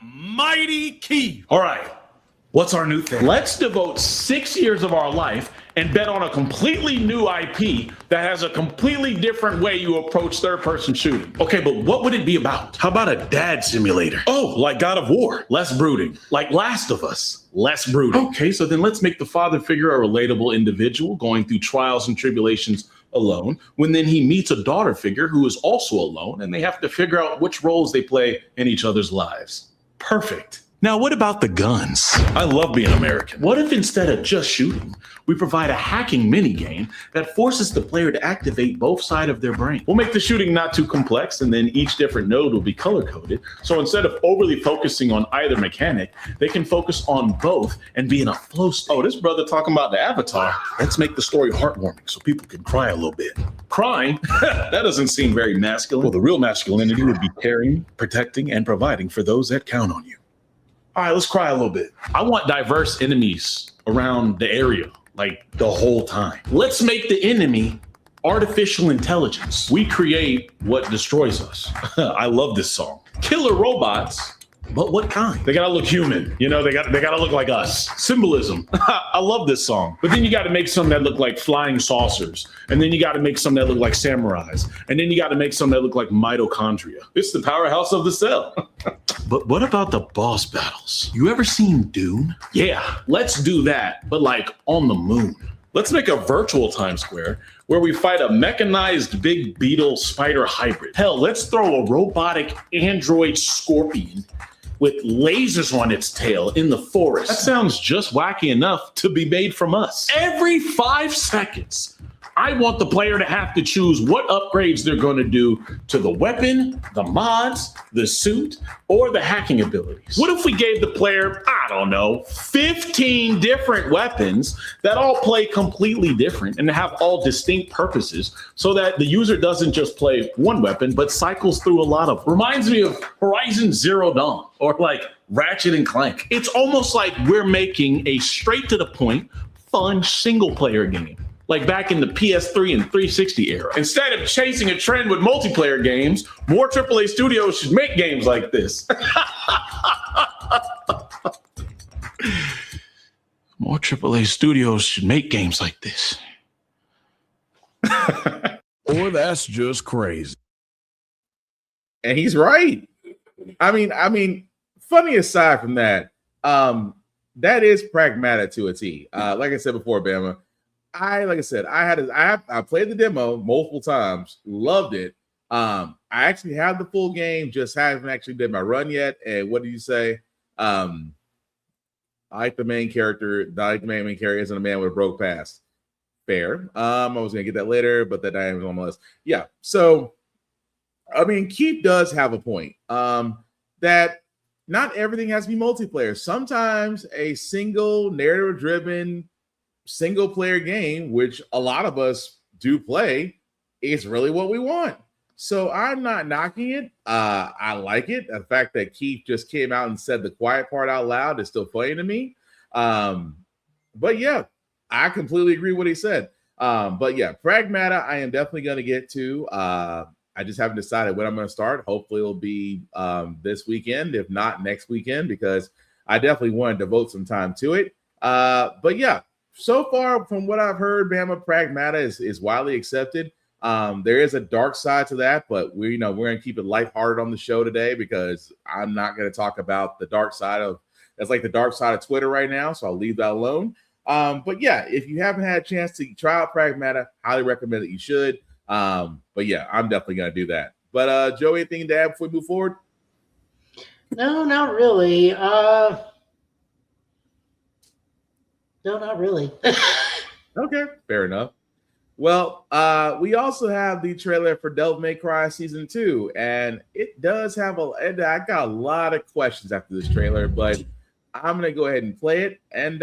Mighty Key. All right. What's our new thing? Let's devote 6 years of our life and bet on a completely new IP that has a completely different way you approach third-person shooting. Okay, but what would it be about? How about a dad simulator? Oh, like God of War. Less brooding. Like Last of Us. Less brooding. Okay, so then let's make the father figure a relatable individual going through trials and tribulations alone, when then he meets a daughter figure who is also alone, and they have to figure out which roles they play in each other's lives. Perfect. Now, what about the guns? I love being American. What if instead of just shooting, we provide a hacking minigame that forces the player to activate both sides of their brain? We'll make the shooting not too complex, and then each different node will be color-coded. So instead of overly focusing on either mechanic, they can focus on both and be in a flow state. Oh, this brother talking about the Avatar. Let's make the story heartwarming so people can cry a little bit. Crying? That doesn't seem very masculine. Well, the real masculinity would be caring, protecting, and providing for those that count on you. All right, let's cry a little bit. I want diverse enemies around the area, like the whole time. Let's make the enemy artificial intelligence. We create what destroys us. I love this song. Killer robots, but what kind? They gotta look human. They gotta look like us. Symbolism. I love this song. But then you gotta make some that look like flying saucers. And then you gotta make some that look like samurais. And then you gotta make some that look like mitochondria. It's the powerhouse of the cell. But what about the boss battles? You ever seen Dune? Yeah, let's do that, but like on the moon. Let's make a virtual Times Square where we fight a mechanized big beetle spider hybrid. Hell, let's throw a robotic android scorpion with lasers on its tail in the forest. That sounds just wacky enough to be made from us. Every 5 seconds, I want the player to have to choose what upgrades they're going to do to the weapon, the mods, the suit, or the hacking abilities. What if we gave the player, 15 different weapons that all play completely different and have all distinct purposes so that the user doesn't just play one weapon, but cycles through a lot of them? Reminds me of Horizon Zero Dawn or like Ratchet and Clank. It's almost like we're making a straight to the point, fun single player game. Like back in the PS3 and 360 era. Instead of chasing a trend with multiplayer games, more AAA studios should make games like this. More AAA studios should make games like this. Or that's just crazy. And he's right. I mean, funny aside from that, that is pragmatic to a T. Like I said before, Bama, I played the demo multiple times, loved it. I actually have the full game, just haven't actually did my run yet. And what did you say? I like the main character. I like the main character isn't a man with a broke past. Fair. I was gonna get that later, but that I was on my list. Yeah. So, I mean, Keith does have a point. That not everything has to be multiplayer. Sometimes a single narrative-driven single-player game, which a lot of us do play, is really what we want. So I'm not knocking it. I like it. The fact that Keith just came out and said the quiet part out loud is still funny to me. But yeah, I completely agree with what he said. But yeah, Pragmata, I am definitely going to get to. I just haven't decided when I'm going to start. Hopefully it'll be this weekend, if not next weekend, because I definitely want to devote some time to it. But yeah, so far from what I've heard, Bama, Pragmata is widely accepted. There is a dark side to that, but we're going to keep it lighthearted on the show today because I'm not going to talk about the dark side of that's like the dark side of Twitter right now. So I'll leave that alone. But yeah, if you haven't had a chance to try out Pragmata, highly recommend that you should. But yeah, I'm definitely going to do that. But Joe, anything to add before we move forward? No, not really. No, not really. Okay, fair enough. Well, we also have the trailer for Devil May Cry Season 2, and it does have and I got a lot of questions after this trailer, but I'm going to go ahead and play it and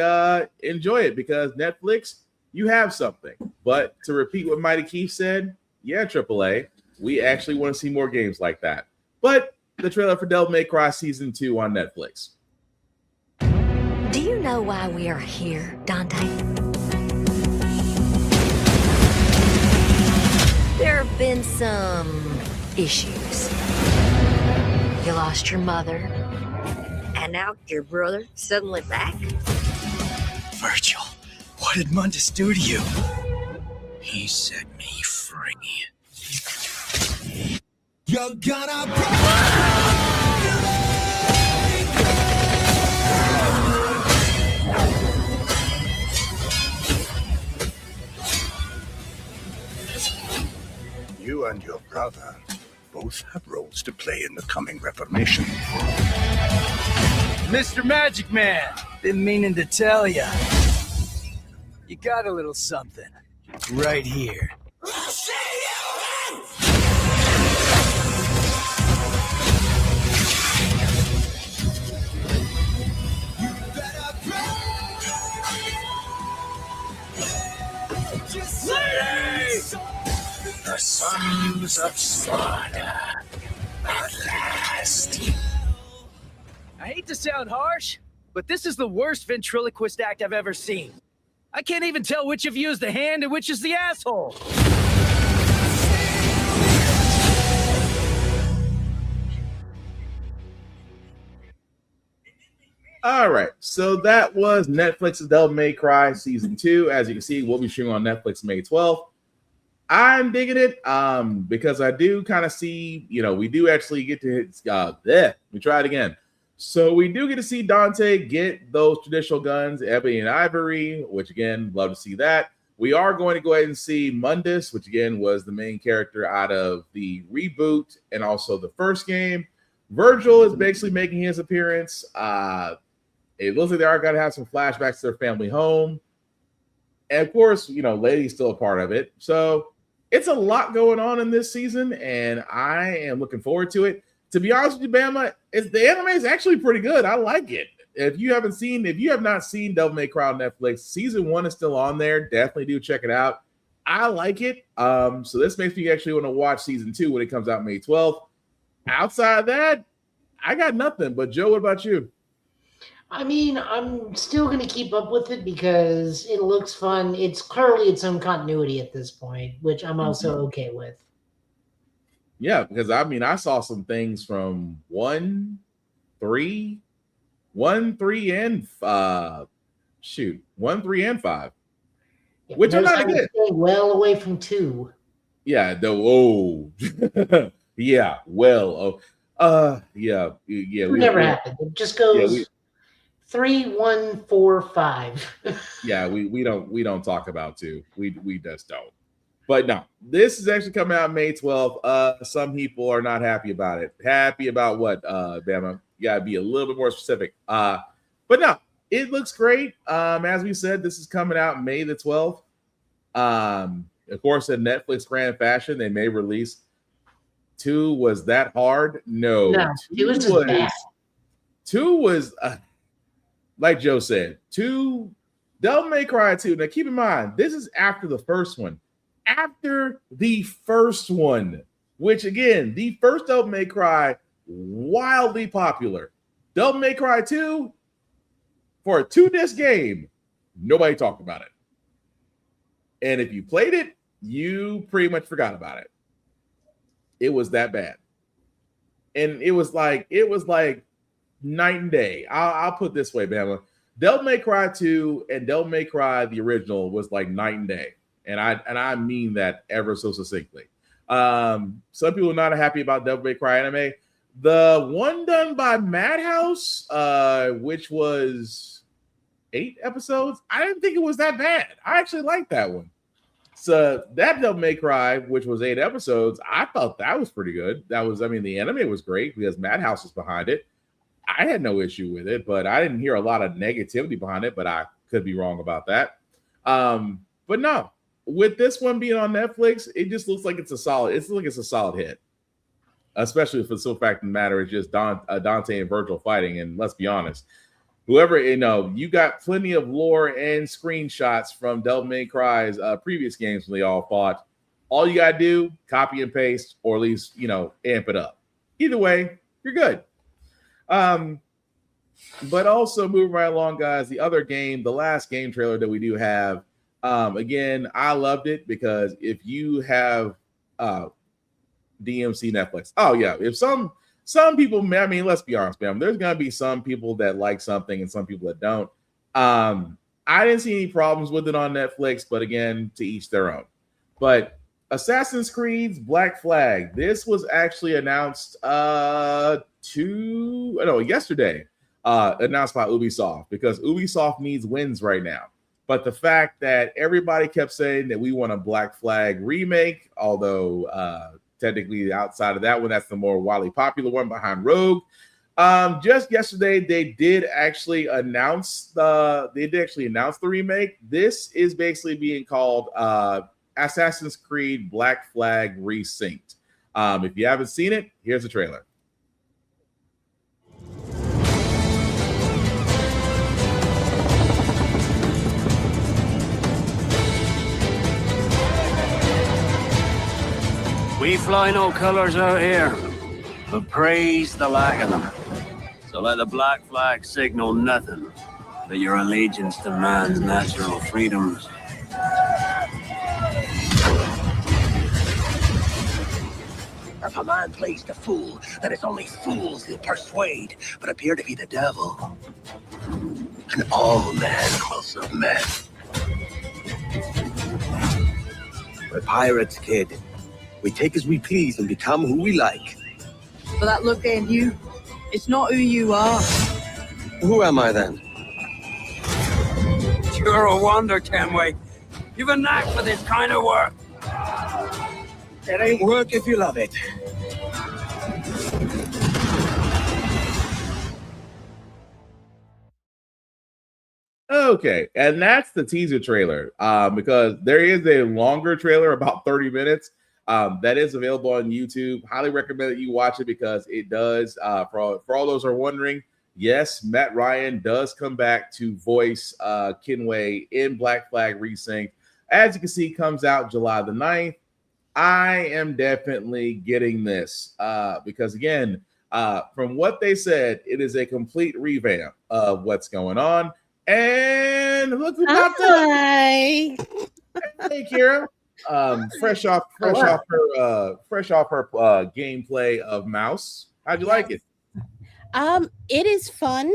enjoy it because Netflix, you have something. But to repeat what Mighty Keith said, yeah, AAA, we actually want to see more games like that. But the trailer for Devil May Cry Season 2 on Netflix. Do you know why we are here, Dante? There have been some issues. You lost your mother, and now your brother suddenly back? Virgil, what did Mundus do to you? He set me free. You're gonna You and your brother both have roles to play in the coming Reformation. Mr. Magic Man, been meaning to tell ya. You got a little something right here. Ladies! The sons of Sparta, at last. I hate to sound harsh, but this is the worst ventriloquist act I've ever seen. I can't even tell which of you is the hand and which is the asshole. All right, so that was Netflix's Devil May Cry Season 2. As you can see, we'll be streaming on Netflix May 12th. I'm digging it because I do kind of see, we do actually get to hit, let me try it again. So we do get to see Dante get those traditional guns, ebony and ivory, which again, love to see that. We are going to go ahead and see Mundus, which again was the main character out of the reboot and also the first game. Virgil is basically making his appearance. It looks like they are going to have some flashbacks to their family home. And of course, Lady's still a part of it. So it's a lot going on in this season, and I am looking forward to it. To be honest with you, Bama, the anime is actually pretty good. I like it. If you have not seen Devil May Cry on Netflix, Season 1 is still on there. Definitely do check it out. I like it. So this makes me actually want to watch Season 2 when it comes out May 12th. Outside of that, I got nothing. But Joe, what about you? I mean, I'm still going to keep up with it because it looks fun. It's clearly its own continuity at this point, which I'm also okay with. Yeah, because I saw some things from 1, 3, and 5. Yeah, which are not good. Well away from 2. Yeah, yeah, yeah. It never happened. It just goes 3, 1, 4, 5. Yeah, we don't talk about 2. We just don't. But no, this is actually coming out May 12th. Some people are not happy about it. Happy about what, Bama? You gotta be a little bit more specific. But no, it looks great. As we said, this is coming out May the 12th. Of course, in Netflix grand fashion, they may release 2. Was that hard? No, 2 was just bad. 2 was like Joe said, 2 Devil May Cry 2. Now keep in mind, this is after the first one. After the first one, which again, the first Devil May Cry, wildly popular. Devil May Cry 2, for a 2-disc game, nobody talked about it. And if you played it, you pretty much forgot about it. It was that bad. And it was like night and day. I'll put it this way, Bama. Devil May Cry 2 and Devil May Cry the original was like night and day. And I mean that ever so succinctly. Some people are not happy about Devil May Cry anime. The one done by Madhouse, which was 8 episodes, I didn't think it was that bad. I actually liked that one. So that Devil May Cry, which was 8 episodes, I thought that was pretty good. The anime was great because Madhouse was behind it. I had no issue with it, but I didn't hear a lot of negativity behind it, but I could be wrong about that. But no, with this one being on Netflix, it just looks like it's a solid hit. Especially for the simple fact of the matter, it's just Dante and Virgil fighting. And let's be honest, whoever, you got plenty of lore and screenshots from Devil May Cry's previous games when they all fought. All you got to do, copy and paste, or at least, amp it up. Either way, you're good. But also moving right along, guys, the last game trailer that we do have, again, I loved it because if you have DMC Netflix, if some people, let's be honest, man, there's gonna be some people that like something and some people that don't. I didn't see any problems with it on Netflix, but again, to each their own. But Assassin's Creed's Black Flag, this was actually announced yesterday, announced by Ubisoft, because Ubisoft needs wins right now. But the fact that everybody kept saying that we want a Black Flag remake, although technically outside of that one, that's the more widely popular one behind Rogue. Just yesterday, they did actually announce the remake. This is basically being called Assassin's Creed Black Flag Resynced. If you haven't seen it, here's the trailer. We fly no colors out here, but praise the lack of them. So let the black flag signal nothing but your allegiance to man's natural freedoms. If a man plays the fool, then it's only fools he'll persuade, but appear to be the devil. And all men will submit. We're pirates, kid. We take as we please and become who we like. But that look in you, it's not who you are. Who am I then? You're a wonder, Kenway. You've a knack for this kind of work. It ain't work if you love it. Okay, and that's the teaser trailer, because there is a longer trailer, about 30 minutes, that is available on YouTube. Highly recommend that you watch it because it does, for all those who are wondering, yes, Matt Ryan does come back to voice Kenway in Black Flag Resynced. As you can see, comes out July the 9th. I am definitely getting this because, again, from what they said, it is a complete revamp of what's going on. And look who popped up. Hey, Kira. Fresh off her gameplay of Mouse. How'd you like it? It is fun.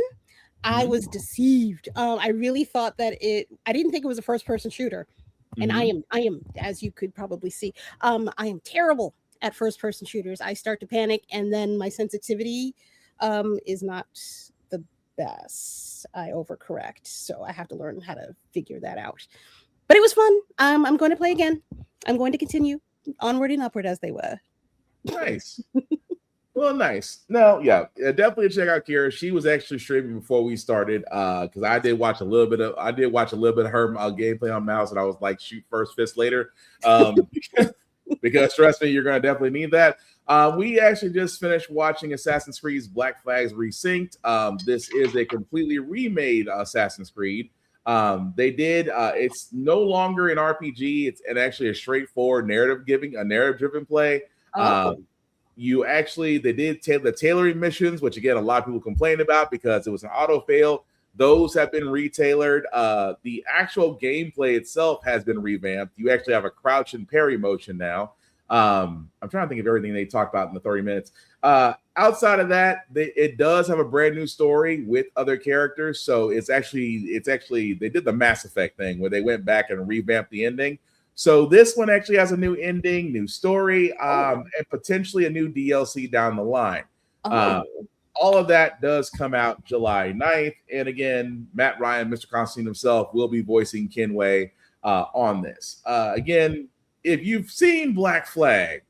I was deceived. I really thought that I didn't think it was a first-person shooter. And I am, as you could probably see, I am terrible at first-person shooters. I start to panic, and then my sensitivity is not the best. I overcorrect, so I have to learn how to figure that out. But it was fun. I'm going to play again. I'm going to continue onward and upward, as they were. Nice. Well, nice. No, yeah, definitely check out Kira. She was actually streaming before we started because I did watch a little bit of her gameplay on Mouse, and I was like, shoot first, fist later. because trust me, you're going to definitely need that. We actually just finished watching Assassin's Creed's Black Flags Resynced. This is a completely remade Assassin's Creed. They did. It's no longer an RPG. It's actually a straightforward narrative-driven play. They did the tailoring missions, which again a lot of people complained about because it was an auto fail. Those have been retailored. The actual gameplay itself has been revamped. You actually have a crouch and parry motion now. I'm trying to think of everything they talked about in the 30 minutes. Outside of that, it does have a brand new story with other characters. So it's actually they did the Mass Effect thing where they went back and revamped the ending. So this one actually has a new ending, new story, and potentially a new DLC down the line. All of that does come out July 9th. And again, Matt Ryan, Mr. Constantine himself, will be voicing Kenway on this. Again, if you've seen Black Flag,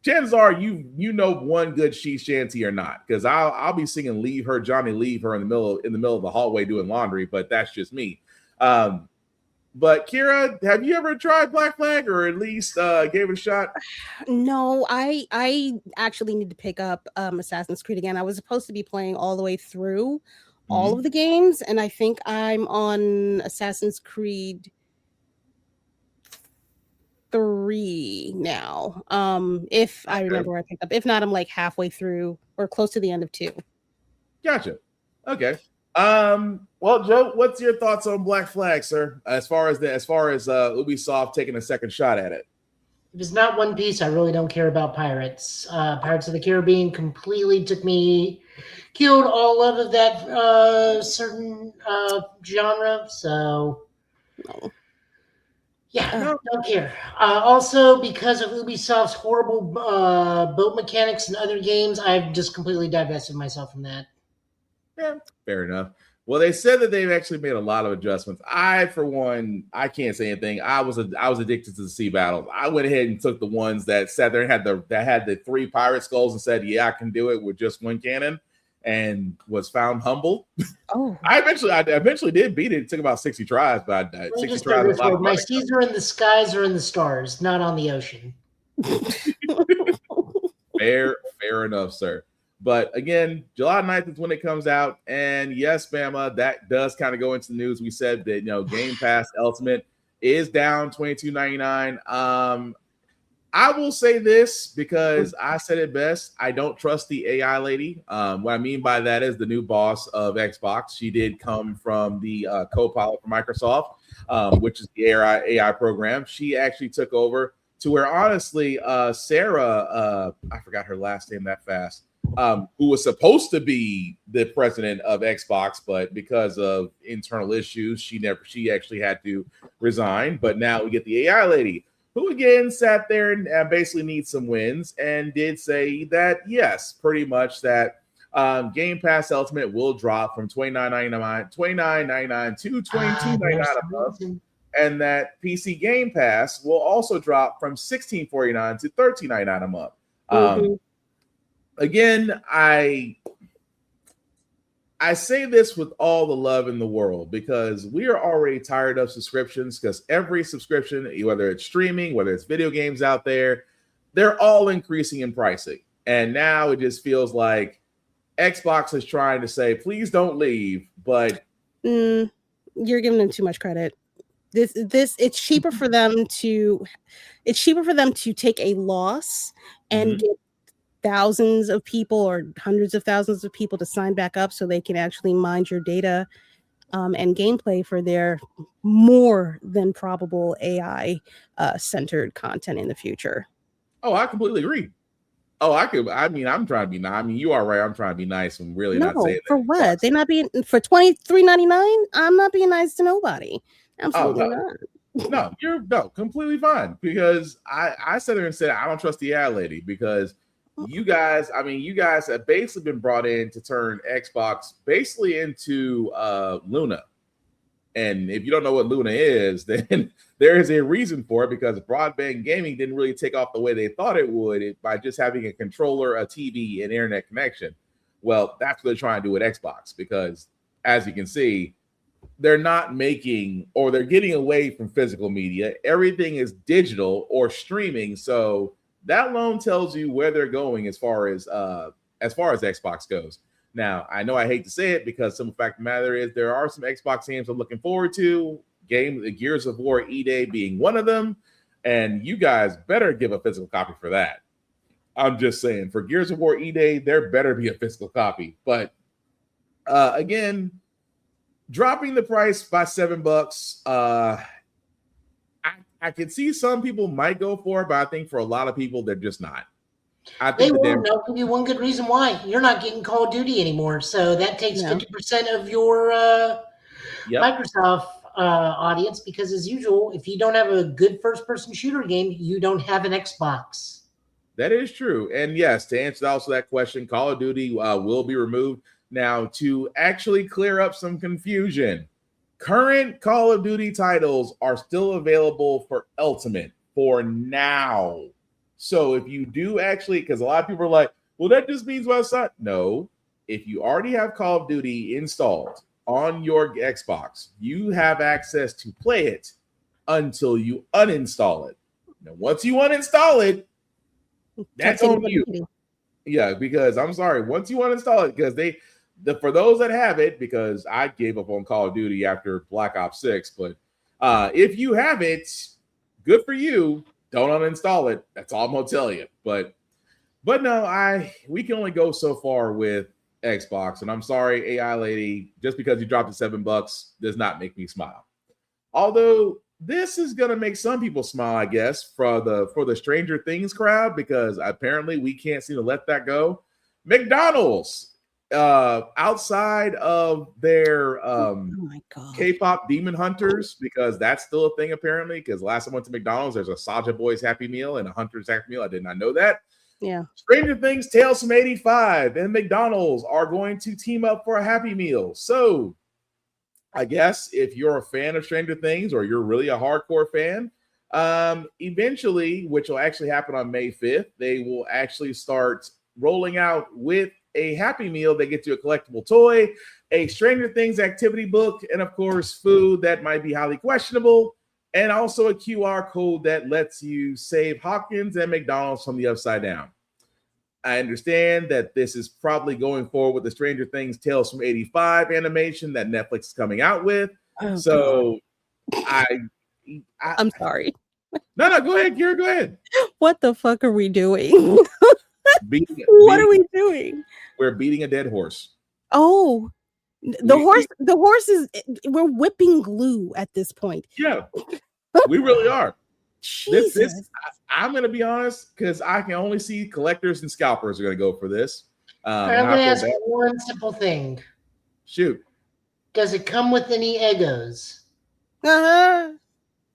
chances are you know one good She's Shanty or not, because I'll be singing "Leave Her, Johnny, Leave Her" in the middle of the hallway doing laundry, but that's just me. But Kira, have you ever tried Black Flag or at least gave it a shot? No, I actually need to pick up Assassin's Creed again. I was supposed to be playing all the way through all of the games, and I think I'm on Assassin's Creed 3 now. If I remember where I picked up. If not, I'm like halfway through or close to the end of 2. Gotcha. Okay. Well, Joe, what's your thoughts on Black Flag, sir? As far as Ubisoft taking a second shot at it. If it's not One Piece, I really don't care about pirates. Pirates of the Caribbean completely killed all love of that certain genre. So, yeah, don't care. Also, because of Ubisoft's horrible boat mechanics and other games, I've just completely divested myself from that. Yeah, fair enough. Well, they said that they've actually made a lot of adjustments. For one, I can't say anything. I was addicted to the sea battles. I went ahead and took the ones that sat there and had the 3 pirate skulls and said, "Yeah, I can do it with just 1 cannon," and was found humble. I eventually did beat it. It took about 60 tries, but 60 tries. My seas are in the skies or in the stars, not on the ocean. Fair enough, sir. But again, July 9th is when it comes out. And yes, Bama, that does kind of go into the news. We said that, Game Pass Ultimate is down $22.99. I will say this because I said it best. I don't trust the AI lady. What I mean by that is the new boss of Xbox. She did come from the co-pilot for Microsoft, which is the AI program. She actually took over to where, honestly, Sarah, I forgot her last name that fast, who was supposed to be the president of Xbox, but because of internal issues, she actually had to resign. But now we get the AI lady, who again sat there and basically needs some wins and did say that yes, pretty much that Game Pass Ultimate will drop from $29.99 to $22.99 a month, and that PC Game Pass will also drop from $16.49 to $13.99 a month. Again, I say this with all the love in the world because we are already tired of subscriptions, because every subscription, whether it's streaming, whether it's video games out there, they're all increasing in pricing. And now it just feels like Xbox is trying to say, please don't leave, but you're giving them too much credit. It's cheaper for them to take a loss and get thousands of people or hundreds of thousands of people to sign back up so they can actually mine your data and gameplay for their more than probable AI centered content in the future. Oh, I completely agree. I'm trying to be nice. I mean, you are right. I'm trying to be nice and really not say that. For what? They not being for $23.99? I'm not being nice to nobody. Absolutely not. No, completely fine. Because I sat there and said I don't trust the AI lady because you guys have basically been brought in to turn Xbox basically into Luna. And if you don't know what Luna is, then there is a reason for it, because broadband gaming didn't really take off the way they thought it would by just having a controller, a TV, and internet connection. Well, that's what they're trying to do with Xbox, because as you can see, they're not making, or they're getting away from physical media. Everything is digital or streaming. So that alone tells you where they're going as far as Xbox goes. Now, I know I hate to say it because some fact of the matter is there are some Xbox games I'm looking forward to. The Gears of War E-Day being one of them. And you guys better give a physical copy for that. I'm just saying, for Gears of War E-Day, there better be a physical copy. But again, dropping the price by $7, I could see some people might go for it, but I think for a lot of people, they're just not. I think I'll give you one good reason why. You're not getting Call of Duty anymore, so that takes 50% of your Microsoft audience, because as usual, if you don't have a good first-person shooter game, you don't have an Xbox. That is true. And yes, to answer also that question, Call of Duty will be removed. Now, to actually clear up some confusion, current Call of Duty titles are still available for Ultimate for now. So if you do actually, because a lot of people are like, well, that just means what's not. No, if you already have Call of Duty installed on your Xbox, you have access to play it until you uninstall it. Now, once you uninstall it, that's on you. Yeah, because I'm sorry, once you uninstall it, because for those that have it, because I gave up on Call of Duty after Black Ops 6, but if you have it, good for you. Don't uninstall it. That's all I'm gonna tell you. But no, we can only go so far with Xbox, and I'm sorry, AI lady, just because you dropped it $7 does not make me smile. Although this is gonna make some people smile, I guess, for the Stranger Things crowd, because apparently we can't seem to let that go. McDonald's, outside of their K-pop Demon Hunters, because that's still a thing apparently, because last time I went to McDonald's, there's a Saja Boys Happy Meal and a Hunter's Happy Meal. I did not know that. Yeah. Stranger Things Tales from 85 and McDonald's are going to team up for a Happy Meal. So I guess if you're a fan of Stranger Things, or you're really a hardcore fan, eventually, which will actually happen on May 5th, they will actually start rolling out with a Happy Meal that gets you a collectible toy, a Stranger Things activity book, and of course, food that might be highly questionable, and also a QR code that lets you save Hopkins and McDonald's from the upside down. I understand that this is probably going forward with the Stranger Things Tales from 85 animation that Netflix is coming out with. Oh, so I'm sorry. No, go ahead, Kira, go ahead. What the fuck are we doing? What are we doing? We're beating a dead horse. Oh, the horse is, we're whipping glue at this point. Yeah, we really are. Jesus. I'm going to be honest, because I can only see collectors and scalpers are going to go for this. I'm going to ask one simple thing. Shoot. Does it come with any Eggos?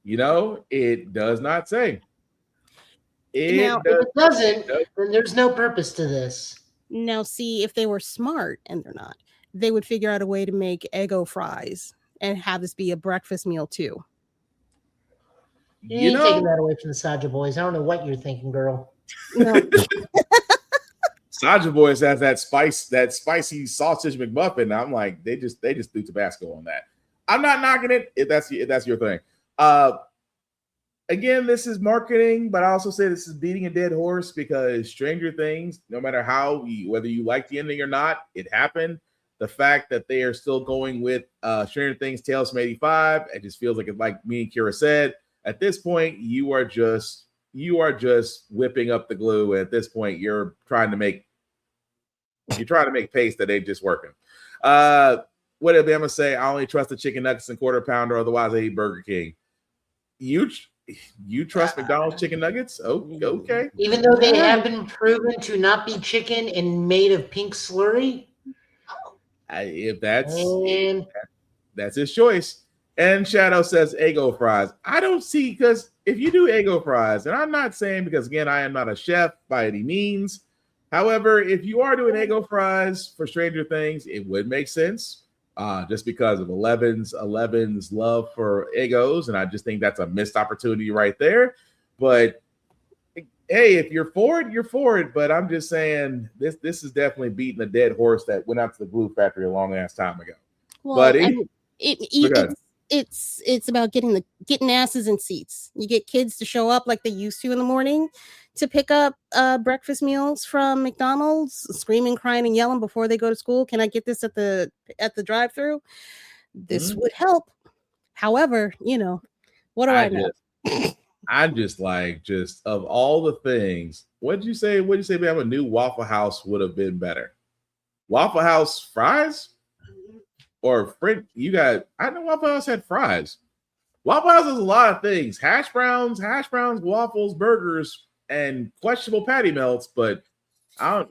You know, it does not say. If it doesn't, then there's no purpose to this. Now, see, if they were smart, and they're not, they would figure out a way to make Eggo fries and have this be a breakfast meal too. You ain't taking that away from the Saja Boys. I don't know what you're thinking, girl. No. Saja Boys has that spicy sausage McMuffin. I'm like, they just threw Tabasco on that. I'm not knocking it if that's your thing. Again, this is marketing, but I also say this is beating a dead horse, because Stranger Things, no matter whether you like the ending or not, it happened. The fact that they are still going with Stranger Things Tales from 85, it just feels like me and Kira said, at this point, you are just whipping up the glue. And at this point, you're trying to make paste that ain't just working. What did Bama say? I only trust the chicken nuggets and quarter pounder, otherwise I eat Burger King. You trust McDonald's chicken nuggets? Oh, okay. Even though they have been proven to not be chicken and made of pink slurry? If that's his choice. And Shadow says Eggo fries. I don't see, because if you do Eggo fries, and I'm not saying, because again, I am not a chef by any means. However, if you are doing Eggo fries for Stranger Things, it would make sense. Just because of Eleven's love for Eggos, and I just think that's a missed opportunity right there. But hey, if you're for it, you're for it. But I'm just saying this is definitely beating a dead horse that went out to the glue factory a long ass time ago. Well, It's about getting asses in seats. You get kids to show up like they used to in the morning to pick up breakfast meals from McDonald's, screaming, crying, and yelling before they go to school. Can I get this at the drive-through? This would help. However, what do I know? I'm just of all the things. What'd you say? Man, a new Waffle House would have been better. Waffle House fries or French? I know Waffle House had fries. Waffle House has a lot of things: hash browns, waffles, burgers, and questionable patty melts. But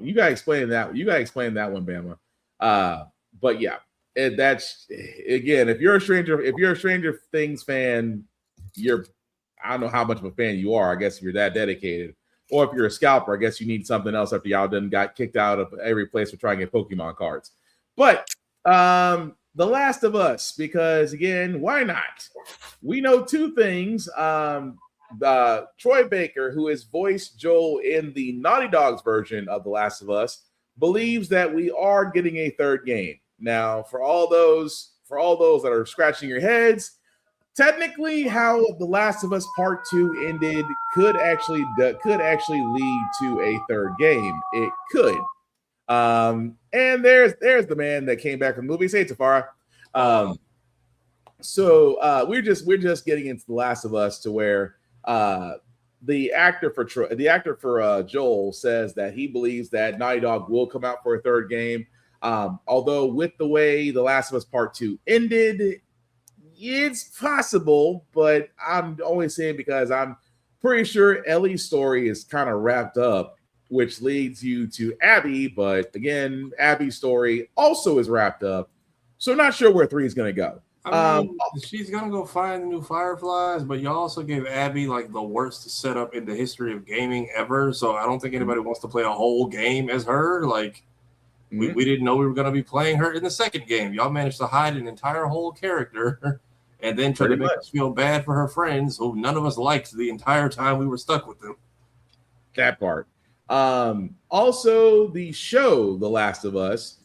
you gotta explain that. You gotta explain that one, Bama. But yeah, that's again. If you're a Stranger Things fan, I don't know how much of a fan you are. I guess if you're that dedicated, or if you're a scalper, I guess you need something else after y'all done got kicked out of every place for trying to get Pokemon cards. But The Last of Us, because again, why not? We know two things. Troy Baker, who has voiced Joel in the Naughty Dog's version of The Last of Us, believes that we are getting a third game. Now, for all those that are scratching your heads, technically, how The Last of Us Part 2 ended could actually lead to a third game. It could. And there's the man that came back from the movie. Say it, Tafara. So we're just getting into The Last of Us to where the actor for Joel says that he believes that Naughty Dog will come out for a third game. Although with the way The Last of Us Part 2 ended, it's possible, but I'm only saying because I'm pretty sure Ellie's story is kind of wrapped up, which leads you to Abby. But again, Abby's story also is wrapped up. So I'm not sure where 3 is going to go. I mean, she's going to go find new Fireflies, but you also gave Abby like the worst setup in the history of gaming ever. So I don't think anybody wants to play a whole game as her. Like, we didn't know we were going to be playing her in the second game. Y'all managed to hide an entire whole character and then try to make us feel bad for her friends who none of us liked the entire time we were stuck with them. That part. Also, the show The Last of Us,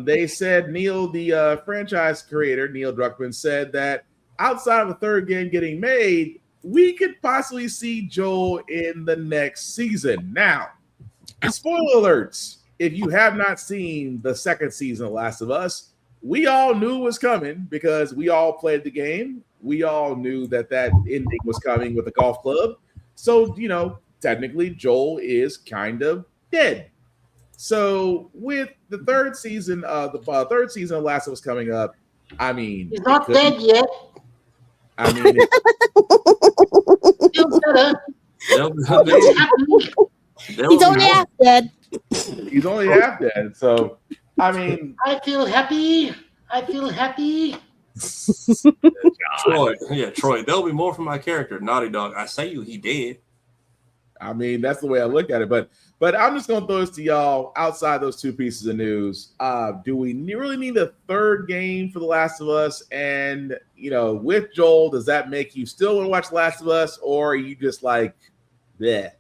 they said Neil, the franchise creator, Neil Druckmann, said that outside of a third game getting made, we could possibly see Joel in the next season. Now, spoiler alerts. If you have not seen the second season of Last of Us, we all knew it was coming because we all played the game. We all knew that ending was coming with the golf club. So, technically Joel is kind of dead. So with the third season of Last of Us coming up, I mean, he's not dead yet. I mean, he's only half dead. He's only half dead. So I mean, I feel happy. Troy. There'll be more from my character, Naughty Dog. I say he did. I mean, that's the way I look at it. But I'm just gonna throw this to y'all. Outside those two pieces of news, do we really need a third game for The Last of Us? And with Joel, does that make you still want to watch The Last of Us, or are you just like, bleh?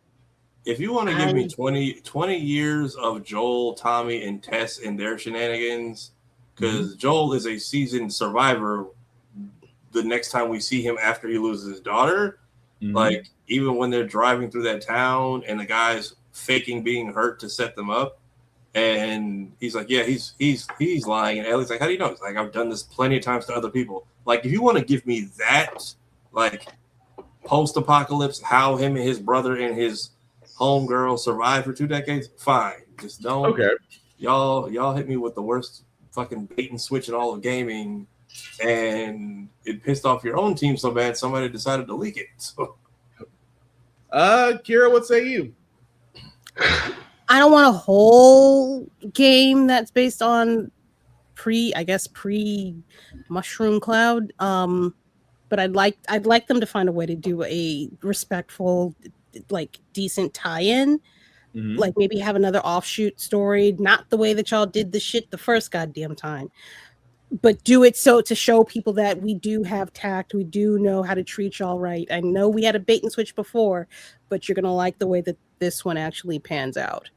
If you want to give me 20 years of Joel, Tommy, and Tess and their shenanigans, because Joel is a seasoned survivor. The next time we see him after he loses his daughter, like even when they're driving through that town and the guy's faking being hurt to set them up, and he's like, yeah, he's lying, and Ellie's like, how do you know? He's like, I've done this plenty of times to other people. Like, if you want to give me that, like post-apocalypse, how him and his brother and his homegirl survived for 2 decades, fine. Just don't. Okay. Y'all hit me with the worst fucking bait and switch in all of gaming, and it pissed off your own team so bad somebody decided to leak it. So. Kira, what say you? I don't want a whole game that's based on pre Mushroom Cloud. But I'd like them to find a way to do a respectful, like decent tie-in. Like maybe have another offshoot story, not the way that y'all did the shit the first goddamn time, but do it so to show people that we do have tact, we do know how to treat y'all right. I know we had a bait and switch before, but you're gonna like the way that this one actually pans out.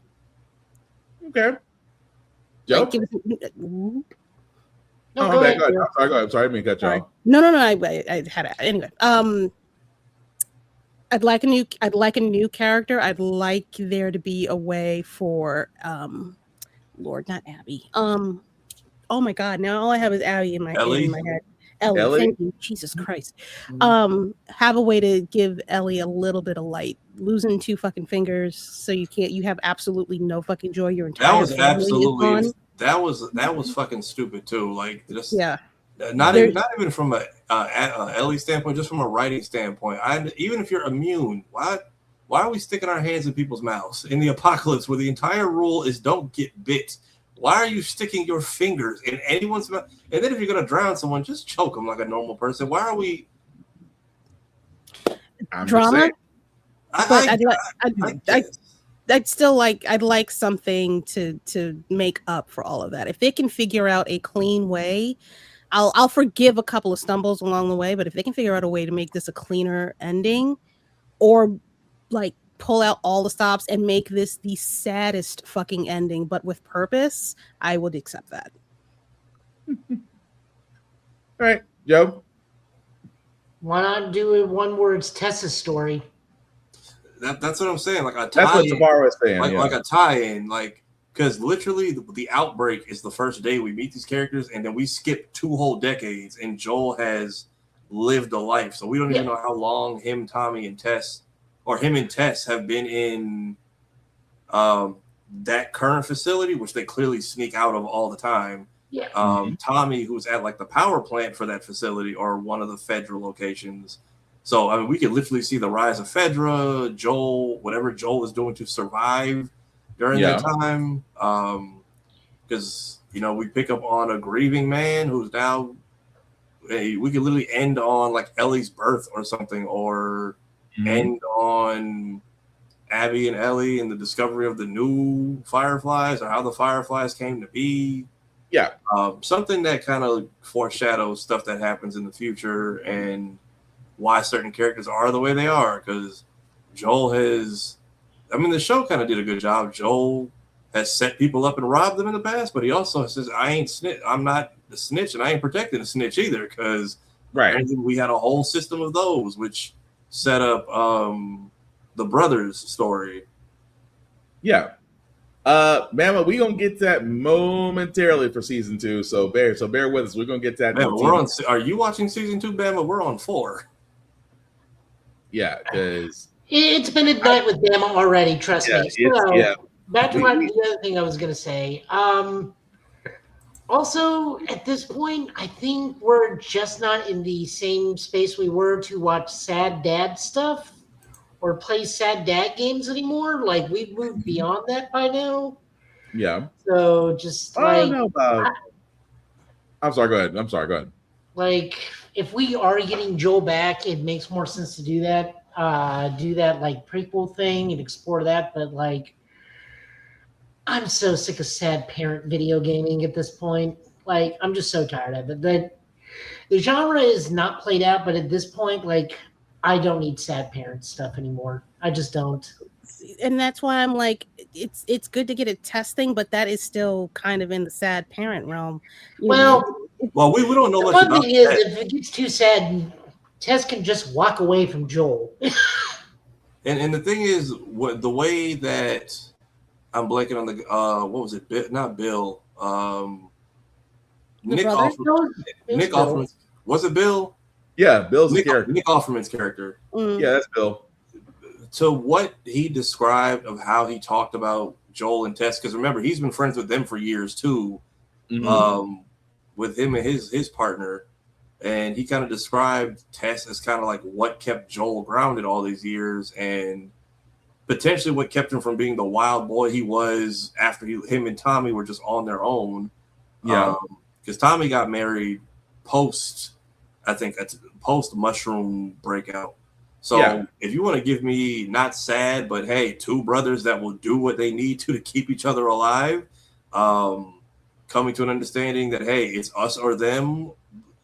Okay. Joe? No, Oh, go my ahead. bad. Go ahead. Drew. I'm sorry. Go ahead. I'm sorry. I didn't mean to cut you Sorry. off. No. I had it anyway. I'd like a new character. I'd like there to be a way for Lord, not Abby. Oh my God! Now all I have is Abby in my head. Ellie, thank you, Jesus Christ. Have a way to give Ellie a little bit of light. Losing 2 fucking fingers, so you have absolutely no fucking joy. Your entire That was family is absolutely gone. that was fucking stupid too. Like just Yeah. not even from a Ellie standpoint, just from a writing standpoint. Even if you're immune, why are we sticking our hands in people's mouths in the apocalypse where the entire rule is don't get bit? Why are you sticking your fingers in anyone's mouth? And then if you're gonna drown someone, just choke them like a normal person. Why are we drama? I'd like something to make up for all of that. If they can figure out a clean way, I'll forgive a couple of stumbles along the way, but if they can figure out a way to make this a cleaner ending, or like pull out all the stops and make this the saddest fucking ending, but with purpose, I would accept that. All right, Joe. Why not do it one where it's Tessa's story? That's what I'm saying. Like a That's what Tamara was saying. Like a tie-in, because literally the outbreak is the first day we meet these characters, and then we skip 2 whole decades, and Joel has lived a life, so we don't even know how long him, Tommy, and Tess, or him and Tess, have been in that current facility, which they clearly sneak out of all the time. Yeah. Tommy, who's at like the power plant for that facility, or one of the Fedra locations. So I mean, we could literally see the rise of Fedra, Joel, whatever Joel is doing to survive during that time. Because we pick up on a grieving man who's now. We could literally end on like Ellie's birth or something, or end on Abby and Ellie and the discovery of the new Fireflies, or how the Fireflies came to be. Yeah. Something that kind of foreshadows stuff that happens in the future and why certain characters are the way they are. Because Joel has, the show kind of did a good job. Joel has set people up and robbed them in the past, but he also says, I'm not the snitch, and I ain't protecting the snitch either, because we had a whole system of those, which set up the brothers story. Yeah. Mama, we gonna get that momentarily for season 2, so bear with us. We're gonna get that. Bama, are you watching season 2, Bama? We're on 4. Yeah, because it's been a night with Bama already. Trust me. So, back to the other thing I was gonna say. Also, at this point, I think we're just not in the same space we were to watch sad dad stuff or play sad dad games anymore. Like, we've moved beyond that by now. Yeah. So just I'm sorry, go ahead. Like, if we are getting Joel back, it makes more sense to do that. Like prequel thing and explore that. But like, I'm so sick of sad parent video gaming at this point. Like, I'm just so tired of it. The genre is not played out, but at this point, like, I don't need sad parent stuff anymore. I just don't. And that's why I'm like, it's good to get a testing, but that is still kind of in the sad parent realm. We don't know much about one thing is, if it gets too sad, Tess can just walk away from Joel. and the thing is, the way that I'm blanking on the what was it? Not Bill. Nick Offerman. Was it Bill? Yeah, Bill's the character. Nick Offerman's character. Yeah, that's Bill. To what he described of how he talked about Joel and Tess, because remember, he's been friends with them for years too, with him and his partner, and he kind of described Tess as kind of like what kept Joel grounded all these years, and potentially what kept him from being the wild boy he was after him and Tommy were just on their own. Yeah, because Tommy got married post mushroom breakout. So if you want to give me not sad, but hey, 2 brothers that will do what they need to keep each other alive, coming to an understanding that, hey, it's us or them,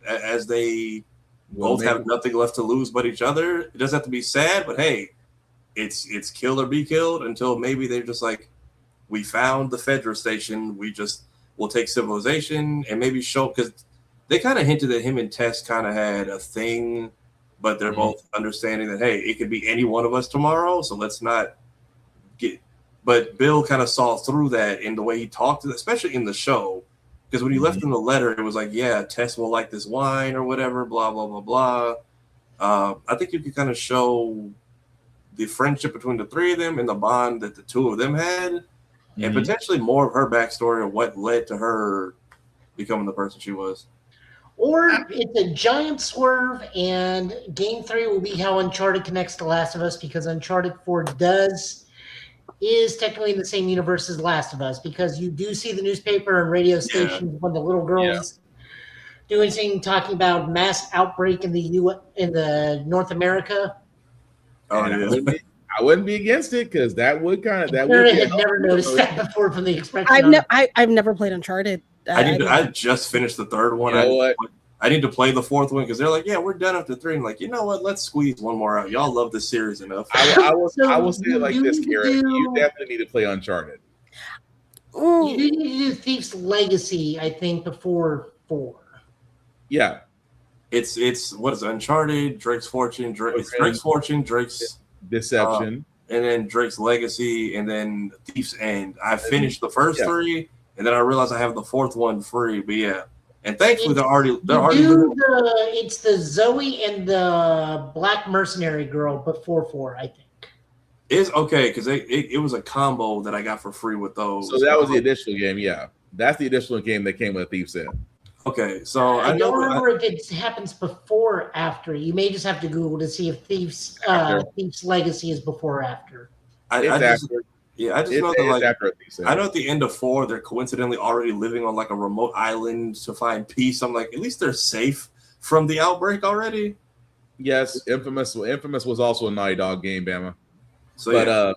as they both have nothing left to lose but each other. It doesn't have to be sad, but hey, it's kill or be killed, until maybe they're just like, we found the Fedra station, we'll take civilization, and maybe show, because they kind of hinted that him and Tess kind of had a thing, but they're both understanding that, hey, it could be any one of us tomorrow, so let's not get. But Bill kind of saw through that in the way he talked, especially in the show, because when he left in the letter, it was like, yeah, Tess will like this wine or whatever, blah blah blah blah. I think you could kind of show the friendship between the three of them and the bond that the two of them had, and potentially more of her backstory of what led to her becoming the person she was. Or it's a giant swerve, and Game 3 will be how Uncharted connects to Last of Us, because Uncharted 4 is technically in the same universe as Last of Us, because you do see the newspaper and radio stations when the little girls doing something talking about mass outbreak in the North America. Oh yeah. I wouldn't be against it, because that would kind of I had never noticed that before from the expression. I've never played Uncharted. I just finished the third one. You know what? I need to play the fourth one because they're like, yeah, we're done after 3. And like, you know what? Let's squeeze one more out. Y'all love this series enough. I will say it like this, Karen. You definitely need to play Uncharted. You need to do Thief's Legacy, I think, before 4. Yeah. It's what is it? Uncharted, Drake's Fortune, Drake's Fortune, Drake's Deception, and then Drake's Legacy, and then Thief's End. I finished the first 3, and then I realized I have the 4th one free. But yeah. And thankfully, they're already. It's the Zoe and the Black Mercenary girl before 4, I think. It's okay because it was a combo that I got for free with those. So that was the additional game. Yeah, that's the additional game that came with Thief's End. Okay, so I don't remember if it happens before or after. You may just have to Google to see if Thief's Legacy is before or after. I just know that I know at the end of 4 they're coincidentally already living on like a remote island to find peace. I'm like, at least they're safe from the outbreak already. Yes, Infamous was also a Naughty Dog game, Bama. So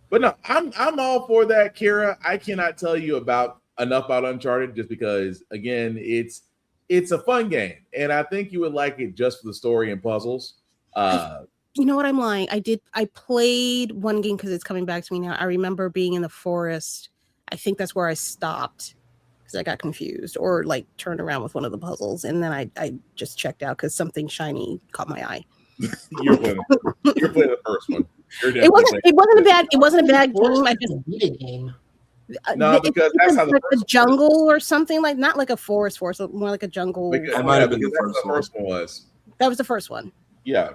but no, I'm all for that, Kira. I cannot tell you enough about Uncharted just because, again, it's a fun game, and I think you would like it just for the story and puzzles. You know what? I'm lying. I played one game because it's coming back to me now. I remember being in the forest. I think that's where I stopped because I got confused or like turned around with one of the puzzles, and then I just checked out because something shiny caught my eye. You're playing the first one. It wasn't a bad game. I just beat a game. No, because that's how the jungle or something, like not like a forest, more like a jungle. That might have been the first one was. That was the first one. Yeah.